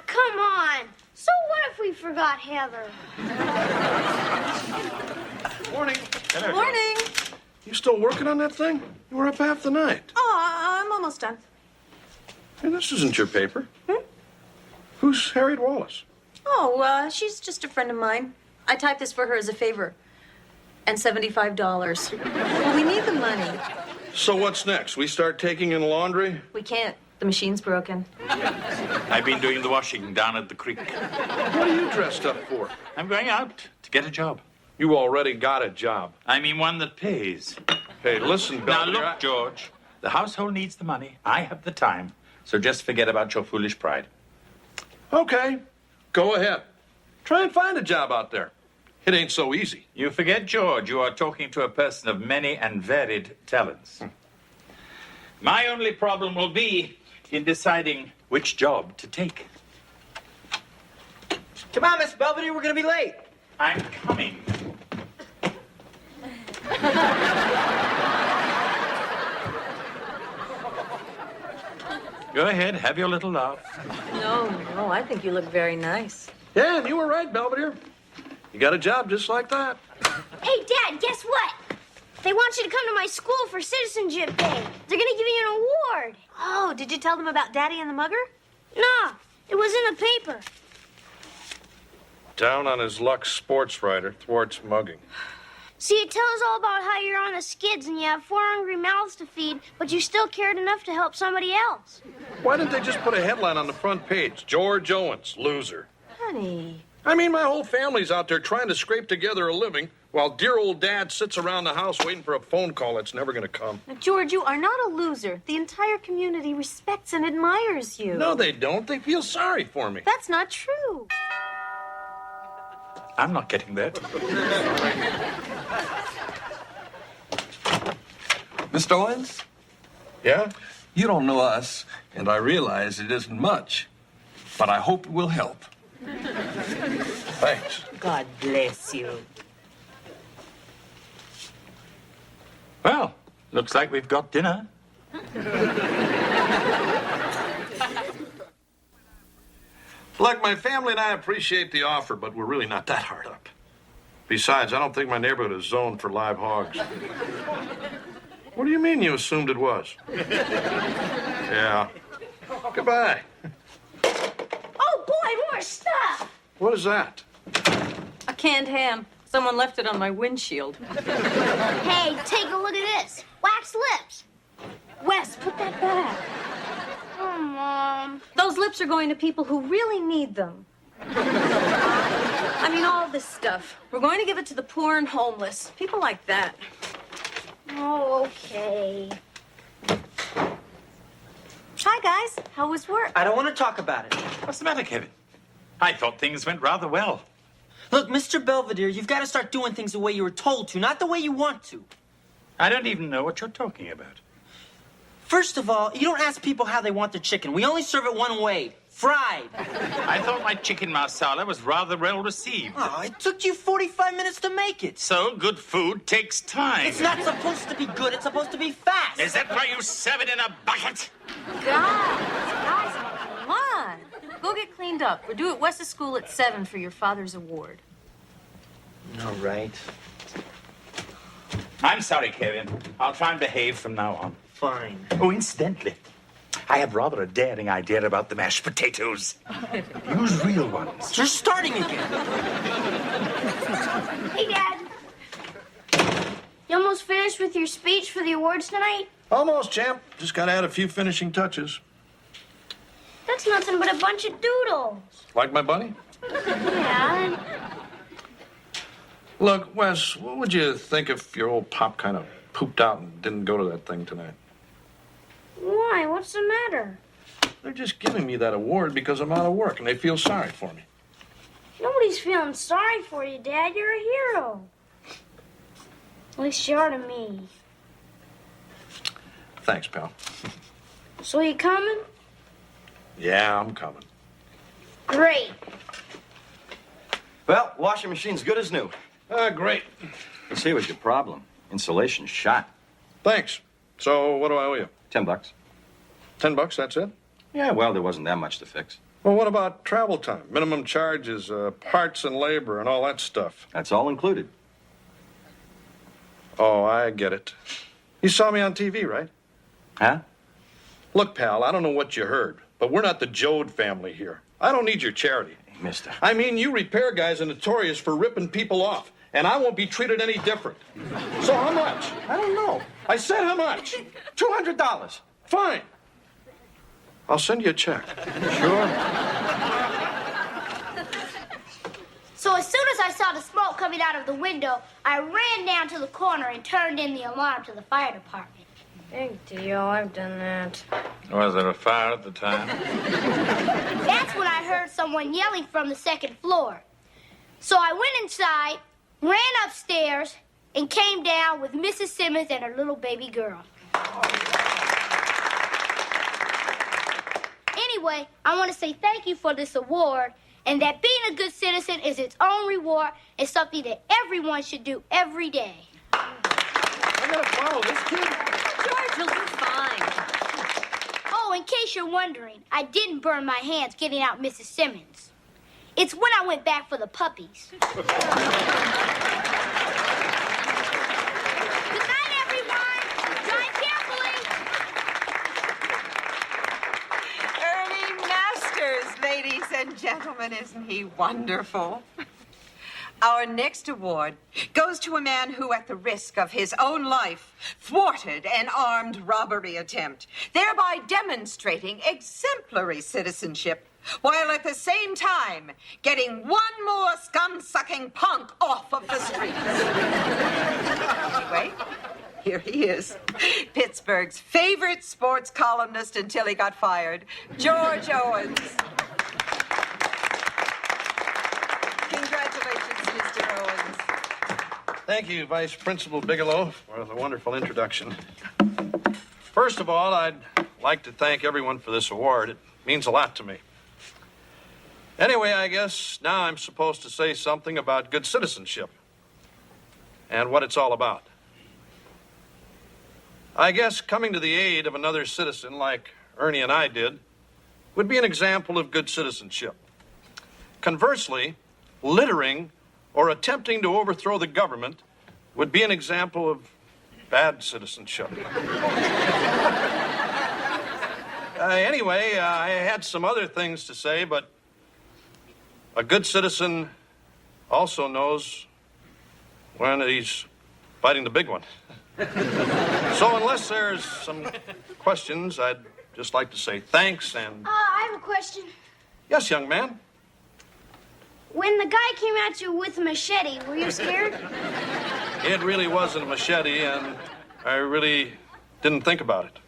come on. So what if we forgot Heather? Morning. Morning. You still working on that thing? You were up half the night. Oh, I'm almost done. Hey, this isn't your paper. Who's Harriet Wallace? Oh, she's just a friend of mine. I typed this for her as a favor. And $75. Well, we need the money. So what's next? We start taking in laundry? We can't. The machine's broken. I've been doing the washing down at the creek. What are you dressed up for? I'm going out to get a job. You already got a job. I mean one that pays. Hey, listen, Now Belvedere. look, George, the household needs the money. I have the time. So just forget about your foolish pride. Okay, go ahead. Try and find a job out there. It ain't so easy. You forget, George, you are talking to a person of many and varied talents. My only problem will be in deciding which job to take. Come on, Miss Belvedere, we're gonna be late. I'm coming. Go ahead, have your little laugh. No, I think you look very nice. Yeah, and you were right, Belvedere. You got a job just like that. Hey, Dad, guess what? They want you to come to my school for Citizenship Day. They're gonna give you an award. Oh, did you tell them about Daddy and the mugger? No, it was in the paper. Down on his luck, sports writer thwarts mugging. See, it tells all about how you're on the skids and you have 4 hungry mouths to feed, but you still cared enough to help somebody else. Why didn't they just put a headline on the front page? George Owens, loser. Honey. I mean, my whole family's out there trying to scrape together a living while dear old Dad sits around the house waiting for a phone call that's never going to come. Now, George, you are not a loser. The entire community respects and admires you. No, they don't. They feel sorry for me. That's not true. I'm not getting that. Mr. Owens? Yeah? You don't know us, and I realize it isn't much, but I hope it will help. Thanks. God bless you. Well, looks like we've got dinner. Look, my family and I appreciate the offer, but we're really not that hard up. Besides, I don't think my neighborhood is zoned for live hogs. What do you mean you assumed it was? Yeah. Goodbye. Oh, boy, more stuff. What is that? A canned ham. Someone left it on my windshield. Hey, take a look at this. Wax lips. Wes, put that back. Oh, Mom. Those lips are going to people who really need them. I mean, all this stuff. We're going to give it to the poor and homeless. People like that. Oh, okay. Hi, guys. How was work? I don't want to talk about it. What's the matter, Kevin? I thought things went rather well. Look, Mr. Belvedere, you've got to start doing things the way you were told to, not the way you want to. I don't even know what you're talking about. First of all, you don't ask people how they want their chicken. We only serve it one way, fried. I thought my chicken marsala was rather well received. Oh, it took you 45 minutes to make it. So good food takes time. It's not supposed to be good. It's supposed to be fast. Is that why you serve it in a bucket? Guys, come on. Go get cleaned up. We're due at West's school at 7 for your father's award. All right. I'm sorry, Kevin. I'll try and behave from now on. Fine. Oh, incidentally, I have rather a daring idea about the mashed potatoes. Use real ones. You're starting again. Hey, Dad. You almost finished with your speech for the awards tonight? Almost, champ. Just got to add a few finishing touches. That's nothing but a bunch of doodles. Like my bunny? Yeah. Look, Wes, what would you think if your old pop kind of pooped out and didn't go to that thing tonight? Why? What's the matter? They're just giving me that award because I'm out of work and they feel sorry for me. Nobody's feeling sorry for you, Dad. You're a hero. At least you are to me. Thanks, pal. So you coming? Yeah, I'm coming. Great. Well, washing machine's good as new. Great. Let's see what's your problem. Insulation's shot. Thanks. So what do I owe you? $10. $10, that's it? Yeah, well, there wasn't that much to fix. Well, what about travel time, minimum charges, parts and labor, and all that stuff? That's all included. Oh, I get it. You saw me on TV, right? Huh? Look, pal, I don't know what you heard, but we're not the Jode family here. I don't need your charity. Hey, mister. I mean, you repair guys are notorious for ripping people off, and I won't be treated any different. So how much? I don't know. I said how much? $200. Fine. I'll send you a check. Sure. So as soon as I saw the smoke coming out of the window, I ran down to the corner and turned in the alarm to the fire department. Big deal. I've done that. Was there a fire at the time? That's when I heard someone yelling from the second floor. So I went inside, ran upstairs, and came down with Mrs. Simmons and her little baby girl. Anyway, I want to say thank you for this award, and that being a good citizen is its own reward and something that everyone should do every day. I gotta follow this kid. George, you'll do fine. Oh, in case you're wondering, I didn't burn my hands getting out Mrs. Simmons. It's when I went back for the puppies. Good night, everyone. Drive carefully. Ernie Masters, ladies and gentlemen, isn't he wonderful? Our next award goes to a man who, at the risk of his own life, thwarted an armed robbery attempt, thereby demonstrating exemplary citizenship, while at the same time getting one more scum-sucking punk off of the streets. Anyway, here he is, Pittsburgh's favorite sports columnist until he got fired, George Owens. Congratulations, Mr. Owens. Thank you, Vice Principal Bigelow, for the wonderful introduction. First of all, I'd like to thank everyone for this award. It means a lot to me. Anyway, I guess now I'm supposed to say something about good citizenship and what it's all about. I guess coming to the aid of another citizen like Ernie and I did would be an example of good citizenship. Conversely, littering or attempting to overthrow the government would be an example of bad citizenship. Anyway, I had some other things to say, but a good citizen also knows when he's fighting the big one. So unless there's some questions, I'd just like to say thanks and... I have a question. Yes, young man. When the guy came at you with a machete, were you scared? It really wasn't a machete, and I really didn't think about it.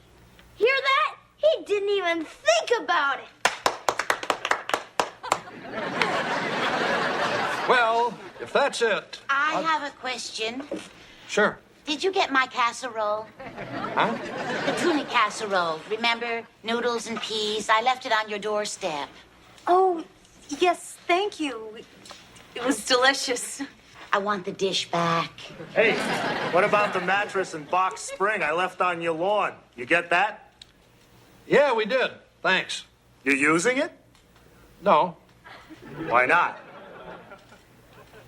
Hear that? He didn't even think about it. Well, if that's it. I have a question. Sure. Did you get my casserole? Huh? The tuna casserole. Remember? Noodles and peas. I left it on your doorstep. Oh, yes, thank you. It was delicious. I want the dish back. Hey, what about the mattress and box spring I left on your lawn? You get that? Yeah, we did. Thanks. You using it? No. Why not?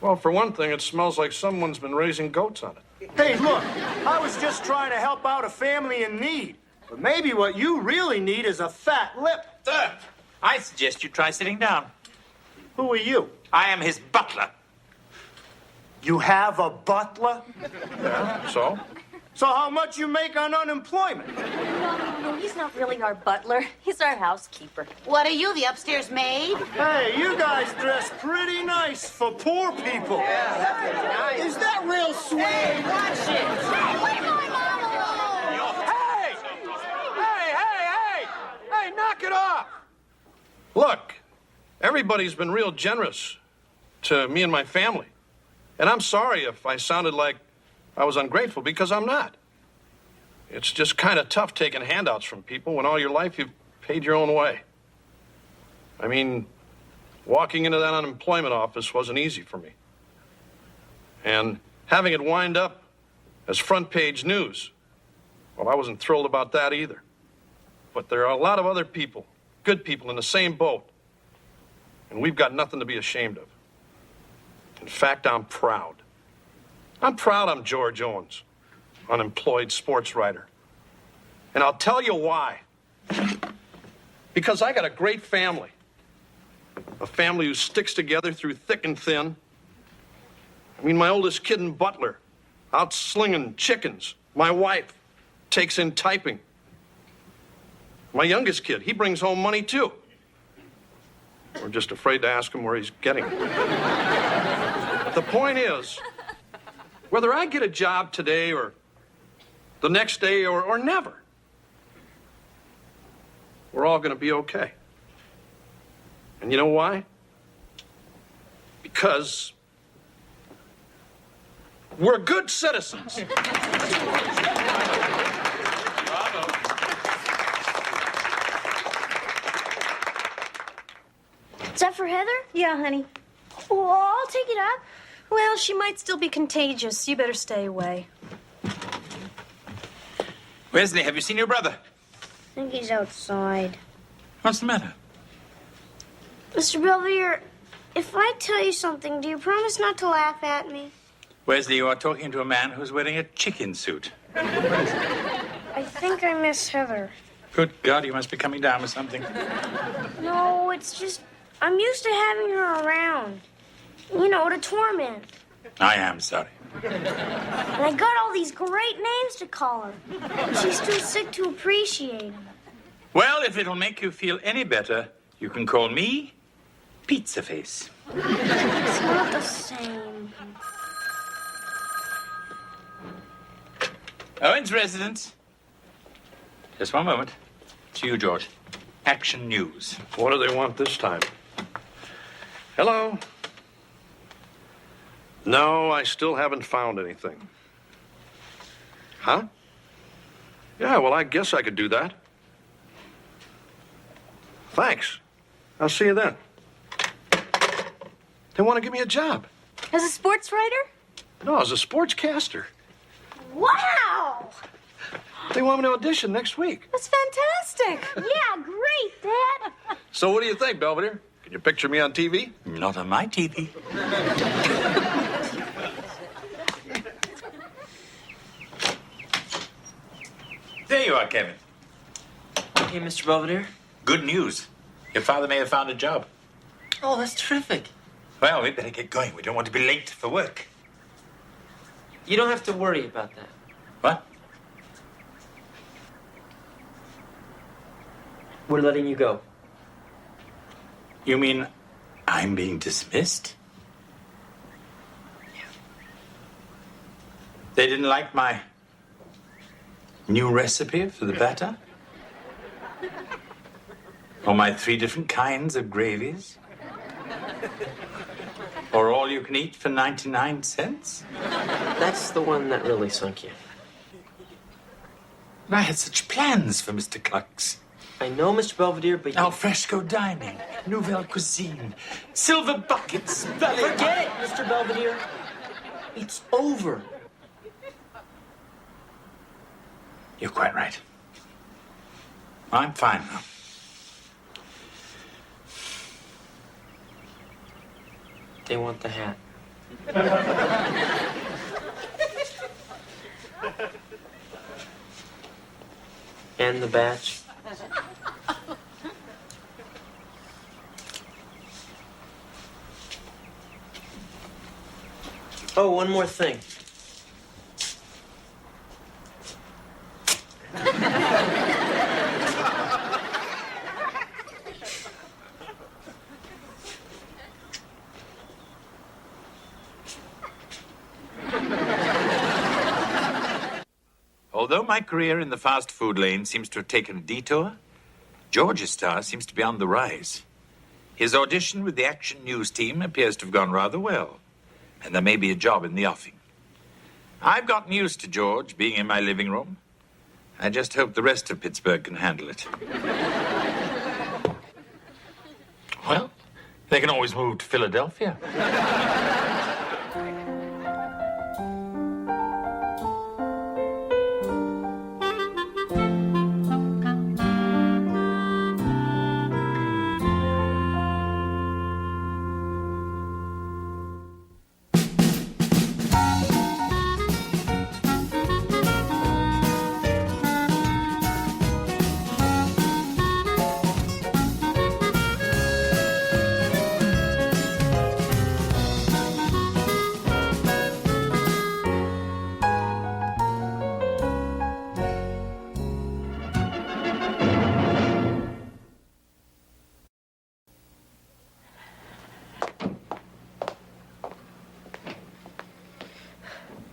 Well, for one thing, it smells like someone's been raising goats on it. Hey, look, I was just trying to help out a family in need. But maybe what you really need is a fat lip. Sir, I suggest you try sitting down. Who are you? I am his butler. You have a butler? Yeah, so? So how much you make on unemployment? No, he's not really our butler. He's our housekeeper. What are you, the upstairs maid? Hey, you guys dress pretty nice for poor people. Yeah, that's pretty nice. Is that real sweet? Hey, watch it. Hey, leave my mom alone! Hey, knock it off! Look, everybody's been real generous to me and my family. And I'm sorry if I sounded like I was ungrateful, because I'm not. It's just kind of tough taking handouts from people when all your life you've paid your own way. I mean, walking into that unemployment office wasn't easy for me. And having it wind up as front page news, well, I wasn't thrilled about that either. But there are a lot of other people, good people in the same boat. And we've got nothing to be ashamed of. In fact, I'm proud. I'm proud I'm George Owens, unemployed sports writer. And I'll tell you why. Because I got a great family. A family who sticks together through thick and thin. I mean, my oldest kid and butler, out slinging chickens. My wife takes in typing. My youngest kid, he brings home money too. We're just afraid to ask him where he's getting it. The point is, whether I get a job today or the next day or never, we're all going to be okay. And you know why? Because we're good citizens. Is that for Heather? Yeah, honey. Well, I'll take it up. Well, she might still be contagious. You better stay away. Wesley, have you seen your brother? I think he's outside. What's the matter? Mr. Belvedere, if I tell you something, do you promise not to laugh at me? Wesley, you are talking to a man who's wearing a chicken suit. I think I miss Heather. Good God, you must be coming down with something. No, it's just I'm used to having her around. You know, to torment. I am sorry. And I got all these great names to call her. And she's too sick to appreciate them. Well, if it'll make you feel any better, you can call me Pizza Face. It's not the same. Owens residence. Just one moment. It's you, George. Action News. What do they want this time? Hello? No, I still haven't found anything. Huh? Yeah, well, I guess I could do that. Thanks. I'll see you then. They want to give me a job. As a sports writer? No, as a sportscaster. Wow! They want me to audition next week. That's fantastic. Yeah, great, Dad. So what do you think, Belvedere? Can you picture me on TV? Not on my TV. There you are, Kevin. Hey, Mr. Belvedere. Good news. Your father may have found a job. Oh, that's terrific. Well, we'd better get going. We don't want to be late for work. You don't have to worry about that. What? We're letting you go. You mean I'm being dismissed? Yeah. They didn't like my new recipe for the batter? Or my 3 different kinds of gravies? Or all you can eat for 99 cents? That's the one that really sunk you. I had such plans for Mr. Clucks. I know, Mr. Belvedere, but Al fresco dining, nouvelle cuisine, silver buckets, valley... Forget it, Mr. Belvedere. It's over. You're quite right. I'm fine now. They want the hat. And the batch. Oh, one more thing. Although my career in the fast food lane seems to have taken a detour, George's star seems to be on the rise. His audition with the Action News team appears to have gone rather well, and there may be a job in the offing. I've gotten used to George being in my living room. I just hope the rest of Pittsburgh can handle it. Well, they can always move to Philadelphia.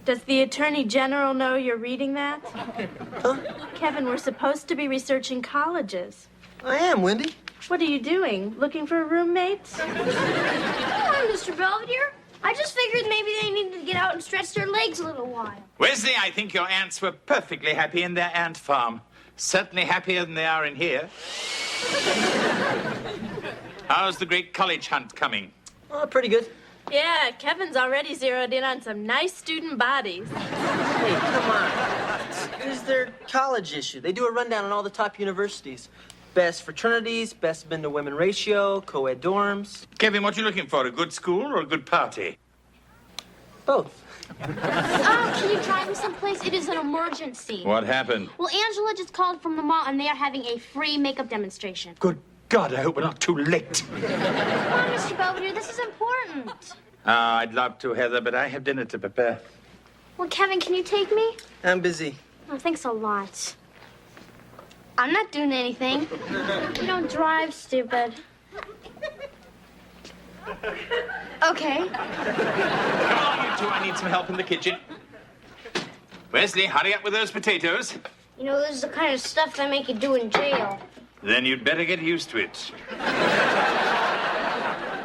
Does the Attorney General know you're reading that? Huh? Kevin, we're supposed to be researching colleges. I am, Wendy. What are you doing? Looking for roommates? Come on, Mr. Belvedere. I just figured maybe they needed to get out and stretch their legs a little while. Wesley, I think your aunts were perfectly happy in their ant farm. Certainly happier than they are in here. How's the great college hunt coming? Oh, pretty good. Yeah, Kevin's already zeroed in on some nice student bodies. Hey, come on. This is their college issue. They do a rundown on all the top universities. Best fraternities, best men to women ratio, co-ed dorms. Kevin, what you looking for, a good school or a good party? Both. Can you drive me someplace? It is an emergency. What happened? Well, Angela just called from the mall, and they are having a free makeup demonstration. Good God, I hope we're not too late. Come on, Mr. Belvedere, this is important. I'd love to, Heather, but I have dinner to prepare. Well, Kevin, can you take me? I'm busy. Oh, thanks a lot. I'm not doing anything. You don't drive, stupid. Okay. Come on, you two. I need some help in the kitchen. Wesley, hurry up with those potatoes. You know, this is the kind of stuff they make you do in jail. Then you'd better get used to it.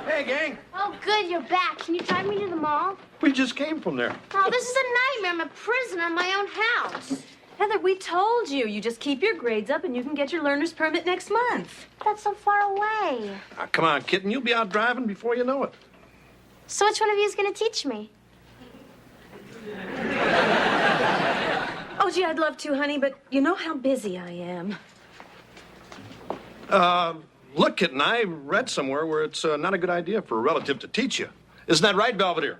Hey, gang. Oh, good, you're back. Can you drive me to the mall? We just came from there. Oh, this is a nightmare. I'm a prisoner in my own house. Heather, we told you. You just keep your grades up and you can get your learner's permit next month. That's so far away. Come on, kitten. You'll be out driving before you know it. So which one of you is going to teach me? Oh, gee, I'd love to, honey, but you know how busy I am. Look, kitten, I read somewhere where it's not a good idea for a relative to teach you. Isn't that right, Belvedere?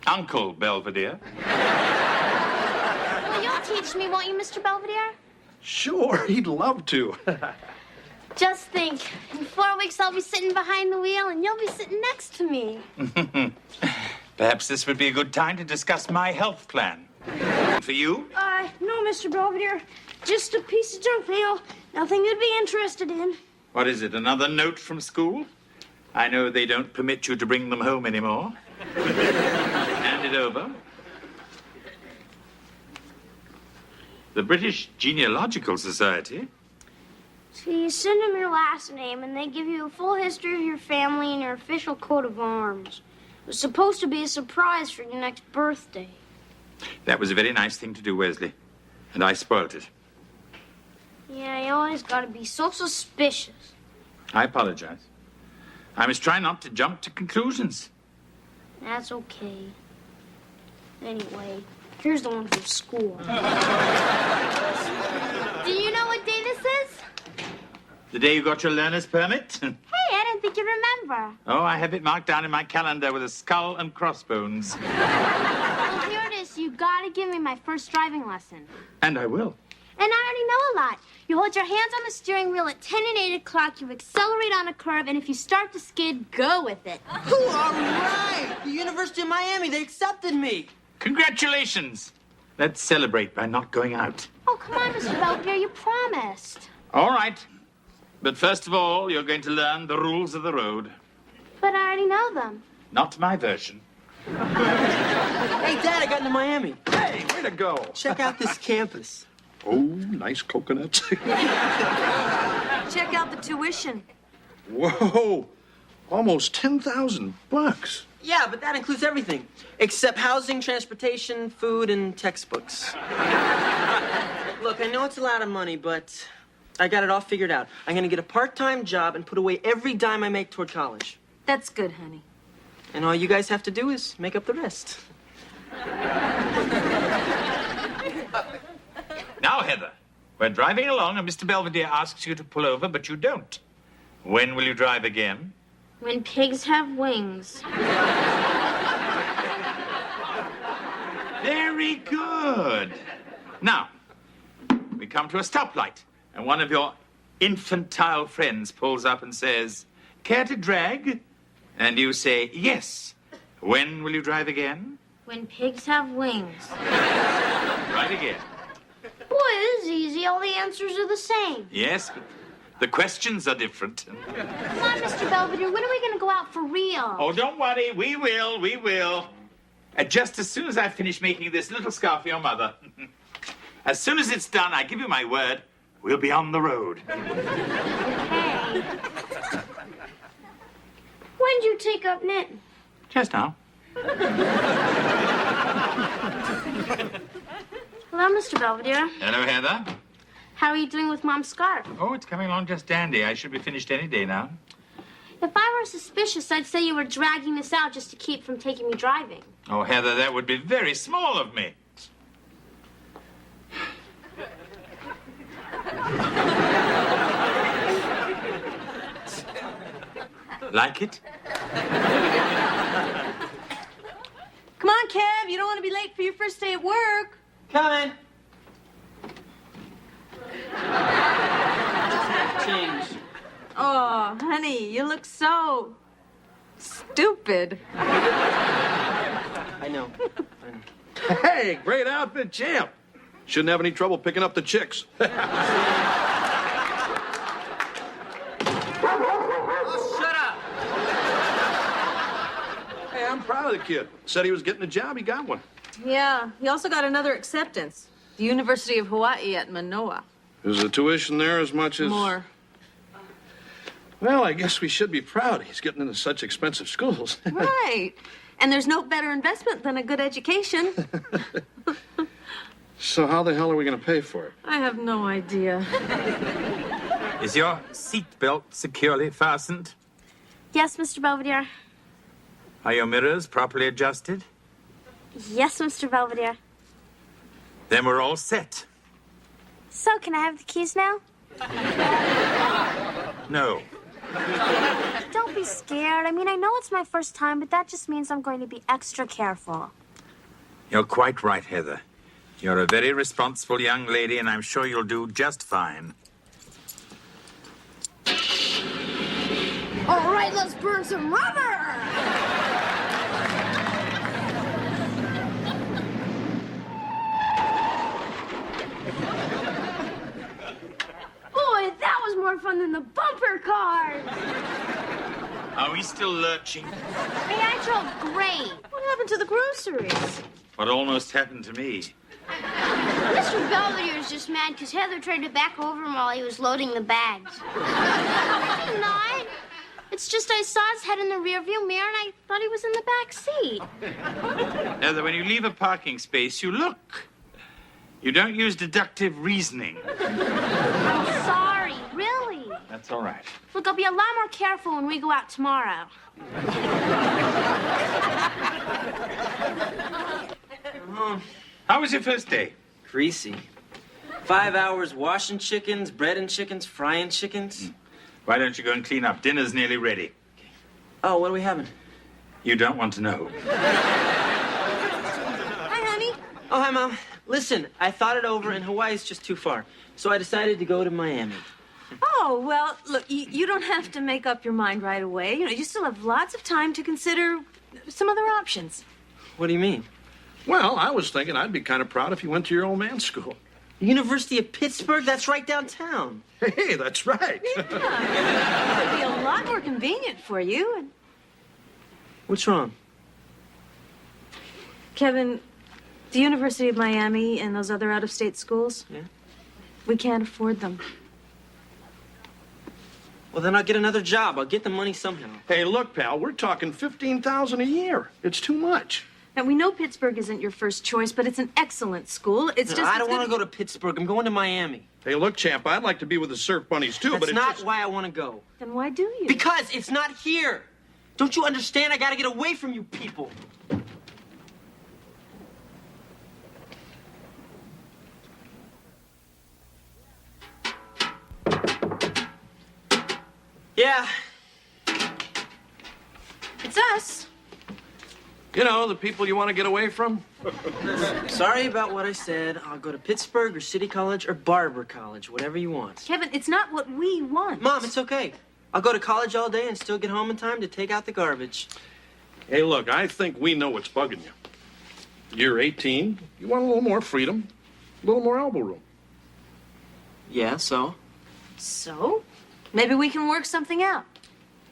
Uncle Belvedere. Well, you'll teach me, won't you, Mr. Belvedere? Sure, he'd love to. Just think, in 4 weeks I'll be sitting behind the wheel and you'll be sitting next to me. Perhaps this would be a good time to discuss my health plan. For you? No, Mr. Belvedere. Just a piece of junk mail. Nothing you'd be interested in. What is it, another note from school? I know they don't permit you to bring them home anymore. Hand it over. The British Genealogical Society. So you send them your last name, and they give you a full history of your family and your official coat of arms. It was supposed to be a surprise for your next birthday. That was a very nice thing to do, Wesley. And I spoiled it. Yeah, you always gotta be so suspicious. I apologize. I must try not to jump to conclusions. That's okay. Anyway, here's the one from school. Do you know what day this is? The day you got your learner's permit? Hey, I didn't think you'd remember. Oh, I have it marked down in my calendar with a skull and crossbones. Well, here it is. You gotta give me my first driving lesson. And I will. And I already know a lot. You hold your hands on the steering wheel at 10 and 8 o'clock, you accelerate on a curve, and if you start to skid, go with it. Ooh, all right! The University of Miami, they accepted me. Congratulations. Let's celebrate by not going out. Oh, come on, Mr. Belvedere, you promised. All right. But first of all, you're going to learn the rules of the road. But I already know them. Not my version. Hey, Dad, I got into Miami. Hey, way to go. Check out this campus. Oh, nice coconuts. Check out the tuition. Whoa, almost $10,000. Yeah, but that includes everything. Except housing, transportation, food, and textbooks. Look, I know it's a lot of money, but I got it all figured out. I'm gonna get a part-time job and put away every dime I make toward college. That's good, honey. And all you guys have to do is make up the rest. Now, Heather, we're driving along and Mr. Belvedere asks you to pull over, but you don't. When will you drive again? When pigs have wings. Very good. Now, we come to a stoplight, and one of your infantile friends pulls up and says, "Care to drag?" And you say, "Yes." When will you drive again? When pigs have wings. Right again. Boy, this is easy. All the answers are the same. Yes, but the questions are different. Come on, Mr. Belvedere. When are we going to go out for real? Oh, don't worry. We will. Just as soon as I finish making this little scarf for your mother. As soon as it's done, I give you my word, we'll be on the road. Okay. When did you take up knitting? Just now. Hello, Mr. Belvedere. Hello, Heather. How are you doing with Mom's scarf? Oh, it's coming along just dandy. I should be finished any day now. If I were suspicious, I'd say you were dragging this out just to keep from taking me driving. Oh, Heather, that would be very small of me. Like it? Come on, Kev. You don't want to be late for your first day at work. Coming. Change. Oh, honey, you look so stupid. I know. Hey, great outfit, champ. Shouldn't have any trouble picking up the chicks. Oh, shut up. Hey, I'm proud of the kid. Said he was getting a job, he got one. Yeah, he also got another acceptance. The University of Hawaii at Manoa. Is the tuition there as much as... More. Well, I guess we should be proud. He's getting into such expensive schools. Right. And there's no better investment than a good education. So how the hell are we going to pay for it? I have no idea. Is your seatbelt securely fastened? Yes, Mr. Belvedere. Are your mirrors properly adjusted? Yes, Mr. Belvedere. Then we're all set. So, can I have the keys now? No. Don't be scared. I mean, I know it's my first time, but that just means I'm going to be extra careful. You're quite right, Heather. You're a very responsible young lady, and I'm sure you'll do just fine. All right, let's burn some rubber! Boy, that was more fun than the bumper cars! Are we still lurching? Hey, I drove great. What happened to the groceries? What almost happened to me. Mr. Belvedere is just mad because Heather tried to back over him while he was loading the bags. I'm not. It's just I saw his head in the rearview mirror and I thought he was in the back seat. Heather, when you leave a parking space, you look. You don't use deductive reasoning. I'm sorry, really. That's all right. Look, I'll be a lot more careful when we go out tomorrow. How was your first day? Greasy. 5 hours washing chickens, breading chickens, frying chickens. Why don't you go and clean up? Dinner's nearly ready. Oh, what are we having? You don't want to know. Hi, honey. Oh, hi, Mom. Listen, I thought it over, and Hawaii's just too far. So I decided to go to Miami. Oh, well, look, you don't have to make up your mind right away. You know, you still have lots of time to consider some other options. What do you mean? Well, I was thinking I'd be kind of proud if you went to your old man's school. University of Pittsburgh? That's right downtown. Hey, that's right. Yeah. It would be a lot more convenient for you. And What's wrong? Kevin, the University of Miami and those other out-of-state schools, Yeah? we can't afford them. Well, then I'll get another job. I'll get the money somehow. Hey, look, pal, we're talking $15,000 a year. It's too much. And we know Pittsburgh isn't your first choice, but it's an excellent school. It's just... I don't want to go to Pittsburgh. I'm going to Miami. Hey, look, champ, I'd like to be with the surf bunnies, too, That's but it's not just... why I want to go. Then why do you? Because it's not here. Don't you understand? I got to get away from you people. Yeah. It's us. You know, the people you want to get away from? Sorry about what I said. I'll go to Pittsburgh or City College or Barber College, whatever you want. Kevin, it's not what we want. Mom, it's okay. I'll go to college all day and still get home in time to take out the garbage. Hey, look, I think we know what's bugging you. You're 18. You want a little more freedom, a little more elbow room. Yeah, so? So? Maybe we can work something out.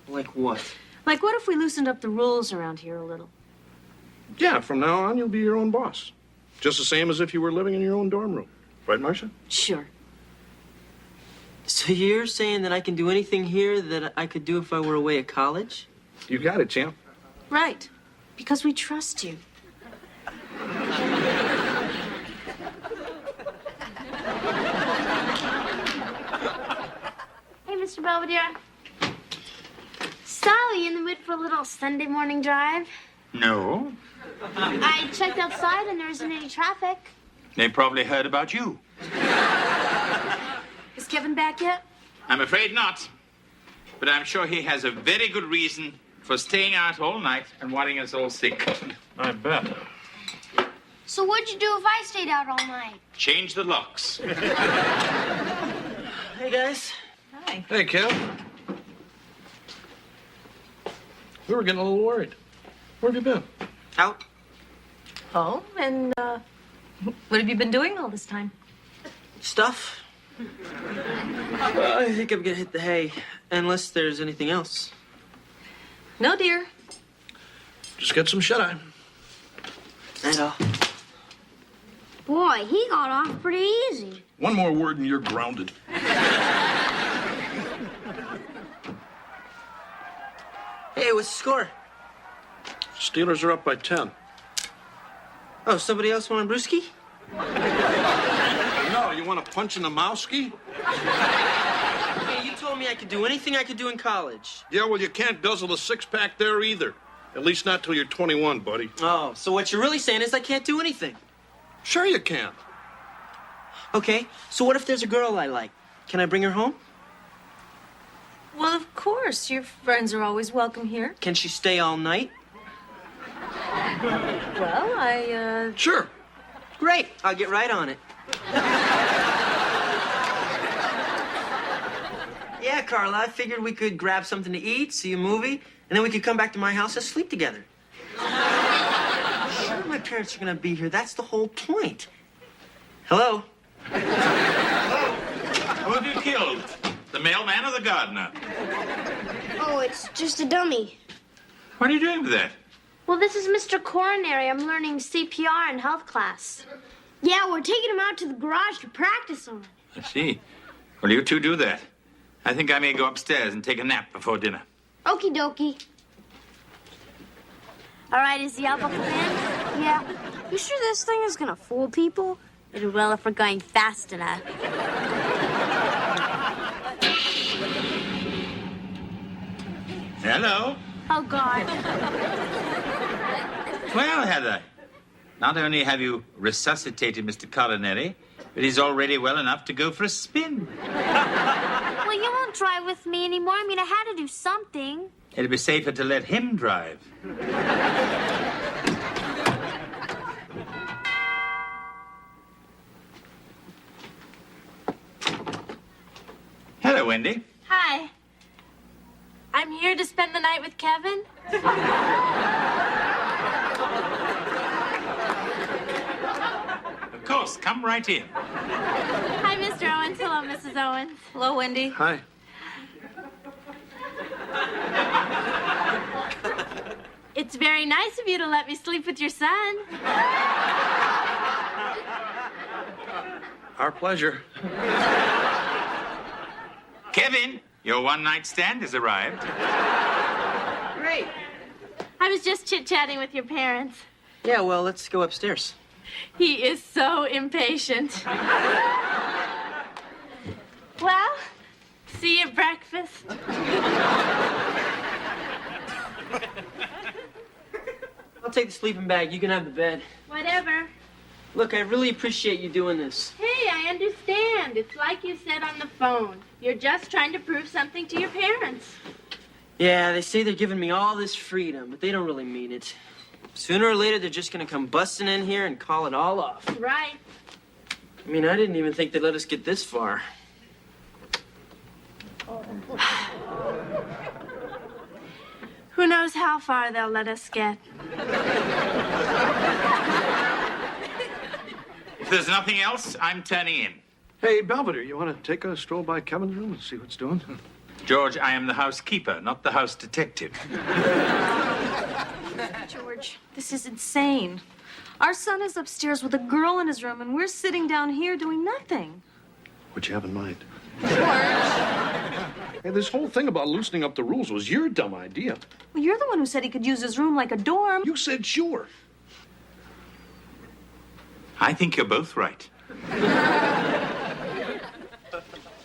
Like what? Like, what if we loosened up the rules around here a little? Yeah, from now on, you'll be your own boss. Just the same as if you were living in your own dorm room. Right, Marcia? Sure. So you're saying that I can do anything here that I could do if I were away at college? You got it, champ. Right. Because we trust you. Hey, Mr. Belvedere. Sally, in the mood for a little Sunday morning drive? No. I checked outside and there isn't any traffic. They probably heard about you. Is Kevin back yet? I'm afraid not. But I'm sure he has a very good reason for staying out all night and wanting us all sick. I bet. So what'd you do if I stayed out all night? Change the locks. Hey, guys. Hi. Hey, Kev. We were getting a little worried. Where have you been? Out. Oh, and, what have you been doing all this time? Stuff. I think I'm gonna hit the hay, unless there's anything else. No, dear. Just get some shut-eye. That's all. Boy, he got off pretty easy. One more word and you're grounded. Hey, what's the score? Steelers are up by 10. Oh, somebody else want a brewski? No, you want to punch in the mouski? Hey, you told me I could do anything I could do in college. Yeah, well, you can't guzzle a six-pack there either. At least not till you're 21, buddy. Oh, so what you're really saying is I can't do anything. Sure you can. Okay, so what if there's a girl I like? Can I bring her home? Well, of course. Your friends are always welcome here. Can she stay all night? Well, Sure. Great, I'll get right on it. Yeah, Carla, I figured we could grab something to eat, see a movie, and then we could come back to my house and sleep together. Sure, my parents are gonna be here. That's the whole point. Hello? Who have you killed? The mailman or the gardener? Oh, it's just a dummy. What are you doing with that? Well, this is Mr. Coronary. I'm learning CPR in health class. Yeah, we're taking him out to the garage to practice on. I see. Well, you two do that. I think I may go upstairs and take a nap before dinner. Okie dokie. All right, is the all buckled in? Yeah. You sure this thing is gonna fool people? It'll well if we're going fast enough. Hello. Oh, God. Well, Heather, not only have you resuscitated Mr. Coroneri, but he's already well enough to go for a spin. Well, you won't drive with me anymore. I mean, I had to do something. It'll be safer to let him drive. Hello, Wendy. Hi. I'm here to spend the night with Kevin. Of course, come right in. Hi, Mr. Owens. Hello, Mrs. Owens. Hello, Wendy. Hi. It's very nice of you to let me sleep with your son. Our pleasure. Kevin, your one-night stand has arrived. Great. I was just chit-chatting with your parents. Yeah, well, let's go upstairs. He is so impatient. Well, see you at breakfast. I'll take the sleeping bag. You can have the bed. Whatever. Look, I really appreciate you doing this. Hey, I understand. It's like you said on the phone. You're just trying to prove something to your parents. Yeah, they say they're giving me all this freedom, but they don't really mean it. Sooner or later, they're just gonna come busting in here and call it all off. Right. I mean, I didn't even think they'd let us get this far. Who knows how far they'll let us get. If there's nothing else, I'm turning in. Hey, Belvedere, you want to take a stroll by Kevin's room and see what's doing? George, I am the housekeeper, not the house detective. George, this is insane. Our son is upstairs with a girl in his room, and we're sitting down here doing nothing. What you have in mind? George. Hey, this whole thing about loosening up the rules was your dumb idea. Well, you're the one who said he could use his room like a dorm. You said sure. I think you're both right.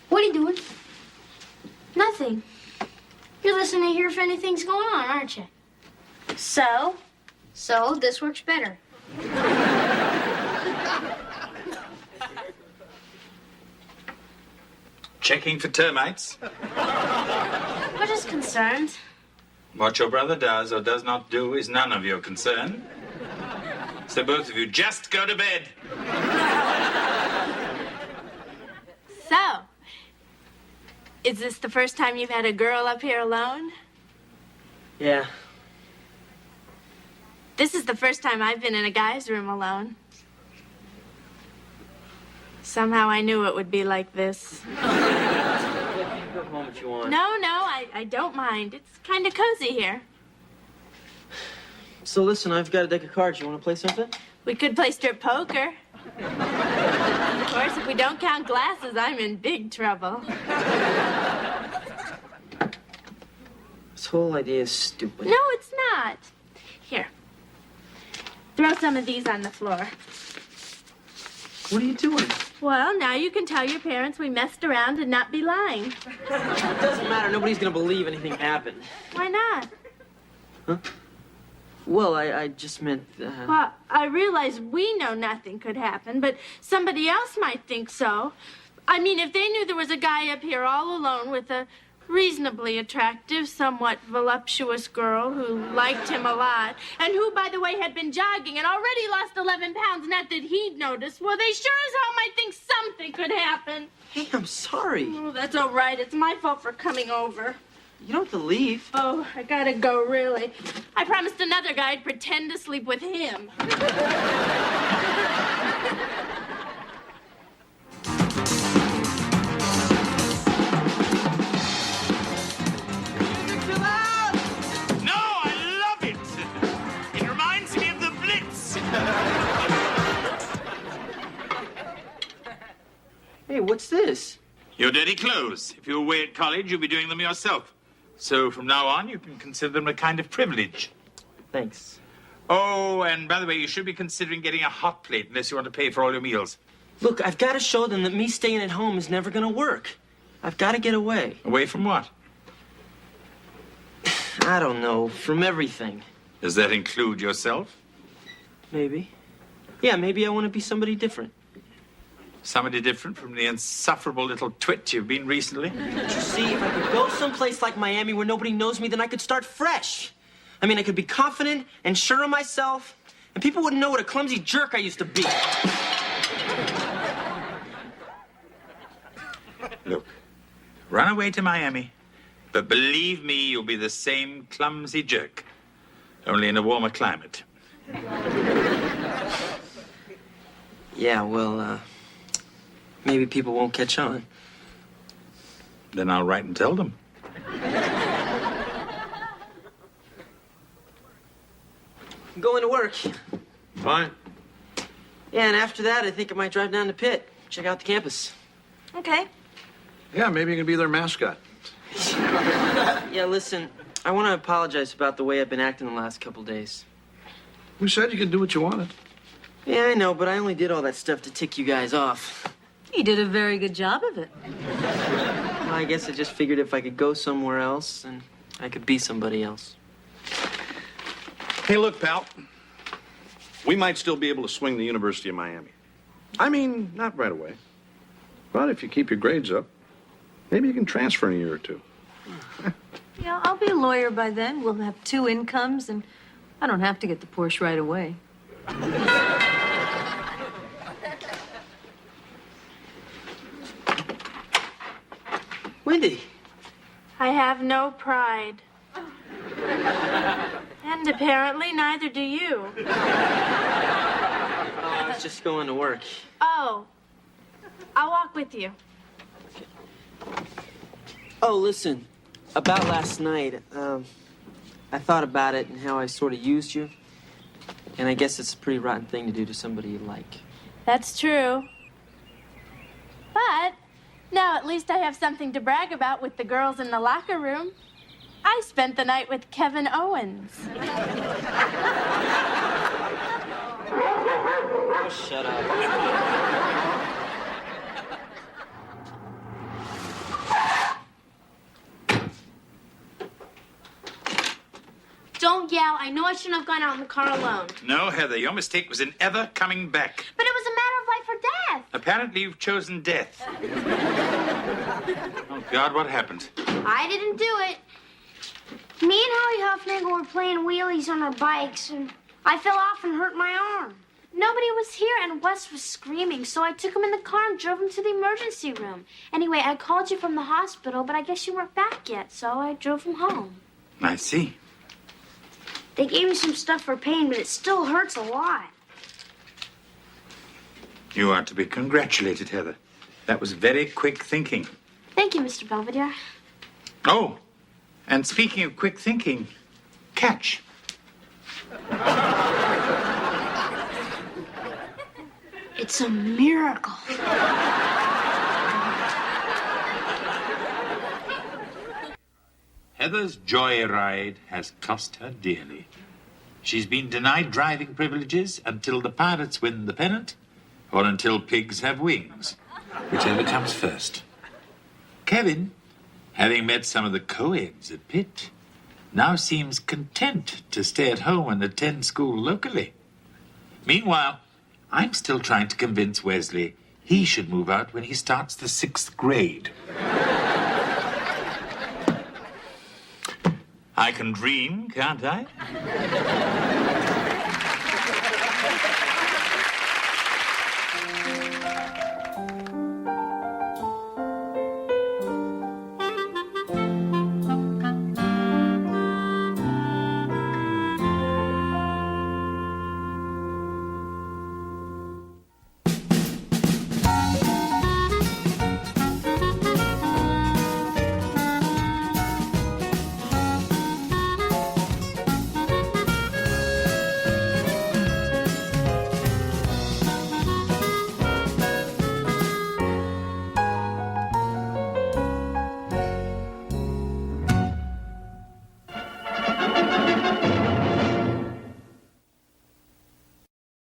What are you doing? Nothing. You're listening to hear if anything's going on, aren't you? So? So, this works better. Checking for termites. We're just concerned. What your brother does or does not do is none of your concern. So both of you just go to bed. So, is this the first time you've had a girl up here alone? Yeah. This is the first time I've been in a guy's room alone. Somehow I knew it would be like this. You can go home if you want. No, I don't mind. It's kind of cozy here. So listen, I've got a deck of cards. You want to play something? We could play strip poker. Of course, if we don't count glasses, I'm in big trouble. This whole idea is stupid. No, it's not. Here. Throw some of these on the floor. What are you doing? Well, now you can tell your parents we messed around and not be lying. It doesn't matter. Nobody's going to believe anything happened. Why not? Huh? Well, I just meant... Well, I realize we know nothing could happen, but somebody else might think so. I mean, if they knew there was a guy up here all alone with a reasonably attractive, somewhat voluptuous girl who liked him a lot, and who, by the way, had been jogging and already lost 11 pounds, not that he'd noticed, well, they sure as hell might think something could happen. Hey, I'm sorry. Oh, that's all right. It's my fault for coming over. You don't have to leave. Oh, I gotta go, really. I promised another guy I'd pretend to sleep with him. No, I love it. It reminds me of the Blitz. what's this? Your dirty clothes. If you're away at college, you'll be doing them yourself. So from now on, you can consider them a kind of privilege. Thanks. Oh, and by the way, you should be considering getting a hot plate unless you want to pay for all your meals. Look, I've got to show them that me staying at home is never going to work. I've got to get away. Away from what? I don't know. From everything. Does that include yourself? Maybe. Yeah, maybe I want to be somebody different. Somebody different from the insufferable little twit you've been recently? Don't you see, if I could go someplace like Miami where nobody knows me, then I could start fresh. I mean, I could be confident and sure of myself, and people wouldn't know what a clumsy jerk I used to be. Look, run away to Miami, but believe me, you'll be the same clumsy jerk, only in a warmer climate. Yeah, well, maybe people won't catch on. Then I'll write and tell them. I'm going to work. Fine. Yeah, and after that, I think I might drive down to Pitt, check out the campus. Okay. Yeah, maybe you can be their mascot. Yeah, listen, I want to apologize about the way I've been acting the last couple days. Who said you could do what you wanted? Yeah, I know, but I only did all that stuff to tick you guys off. You did a very good job of it. Well, I guess I just figured if I could go somewhere else, and I could be somebody else. Hey, look, pal. We might still be able to swing the University of Miami. I mean, not right away. But if you keep your grades up, maybe you can transfer in a year or two. Yeah, I'll be a lawyer by then. We'll have 2 incomes, and I don't have to get the Porsche right away. Wendy. I have no pride. And apparently neither do you. I was just going to work. Oh, I'll walk with you. Oh, listen, about last night, I thought about it and how I sort of used you. And I guess it's a pretty rotten thing to do to somebody you like. That's true. But now at least I have something to brag about with the girls in the locker room. I spent the night with Kevin Owens. Oh, shut up. Don't yell. I know I shouldn't have gone out in the car alone. No, Heather, your mistake was in ever coming back. But it was a matter of life or death. Apparently, you've chosen death. Oh, God, what happened? I didn't do it. Me and Howie Huffnagel were playing wheelies on our bikes, and I fell off and hurt my arm. Nobody was here, and Wes was screaming, so I took him in the car and drove him to the emergency room. Anyway, I called you from the hospital, but I guess you weren't back yet, so I drove him home. I see. They gave me some stuff for pain, but it still hurts a lot. You are to be congratulated, Heather. That was very quick thinking. Thank you, Mr. Belvedere. Oh, and speaking of quick thinking, catch. It's a miracle. Heather's joyride has cost her dearly. She's been denied driving privileges until the pirates win the pennant, or until pigs have wings, whichever comes first. Kevin, having met some of the co-eds at Pitt, now seems content to stay at home and attend school locally. Meanwhile, I'm still trying to convince Wesley he should move out when he starts the 6th grade. I can dream, can't I?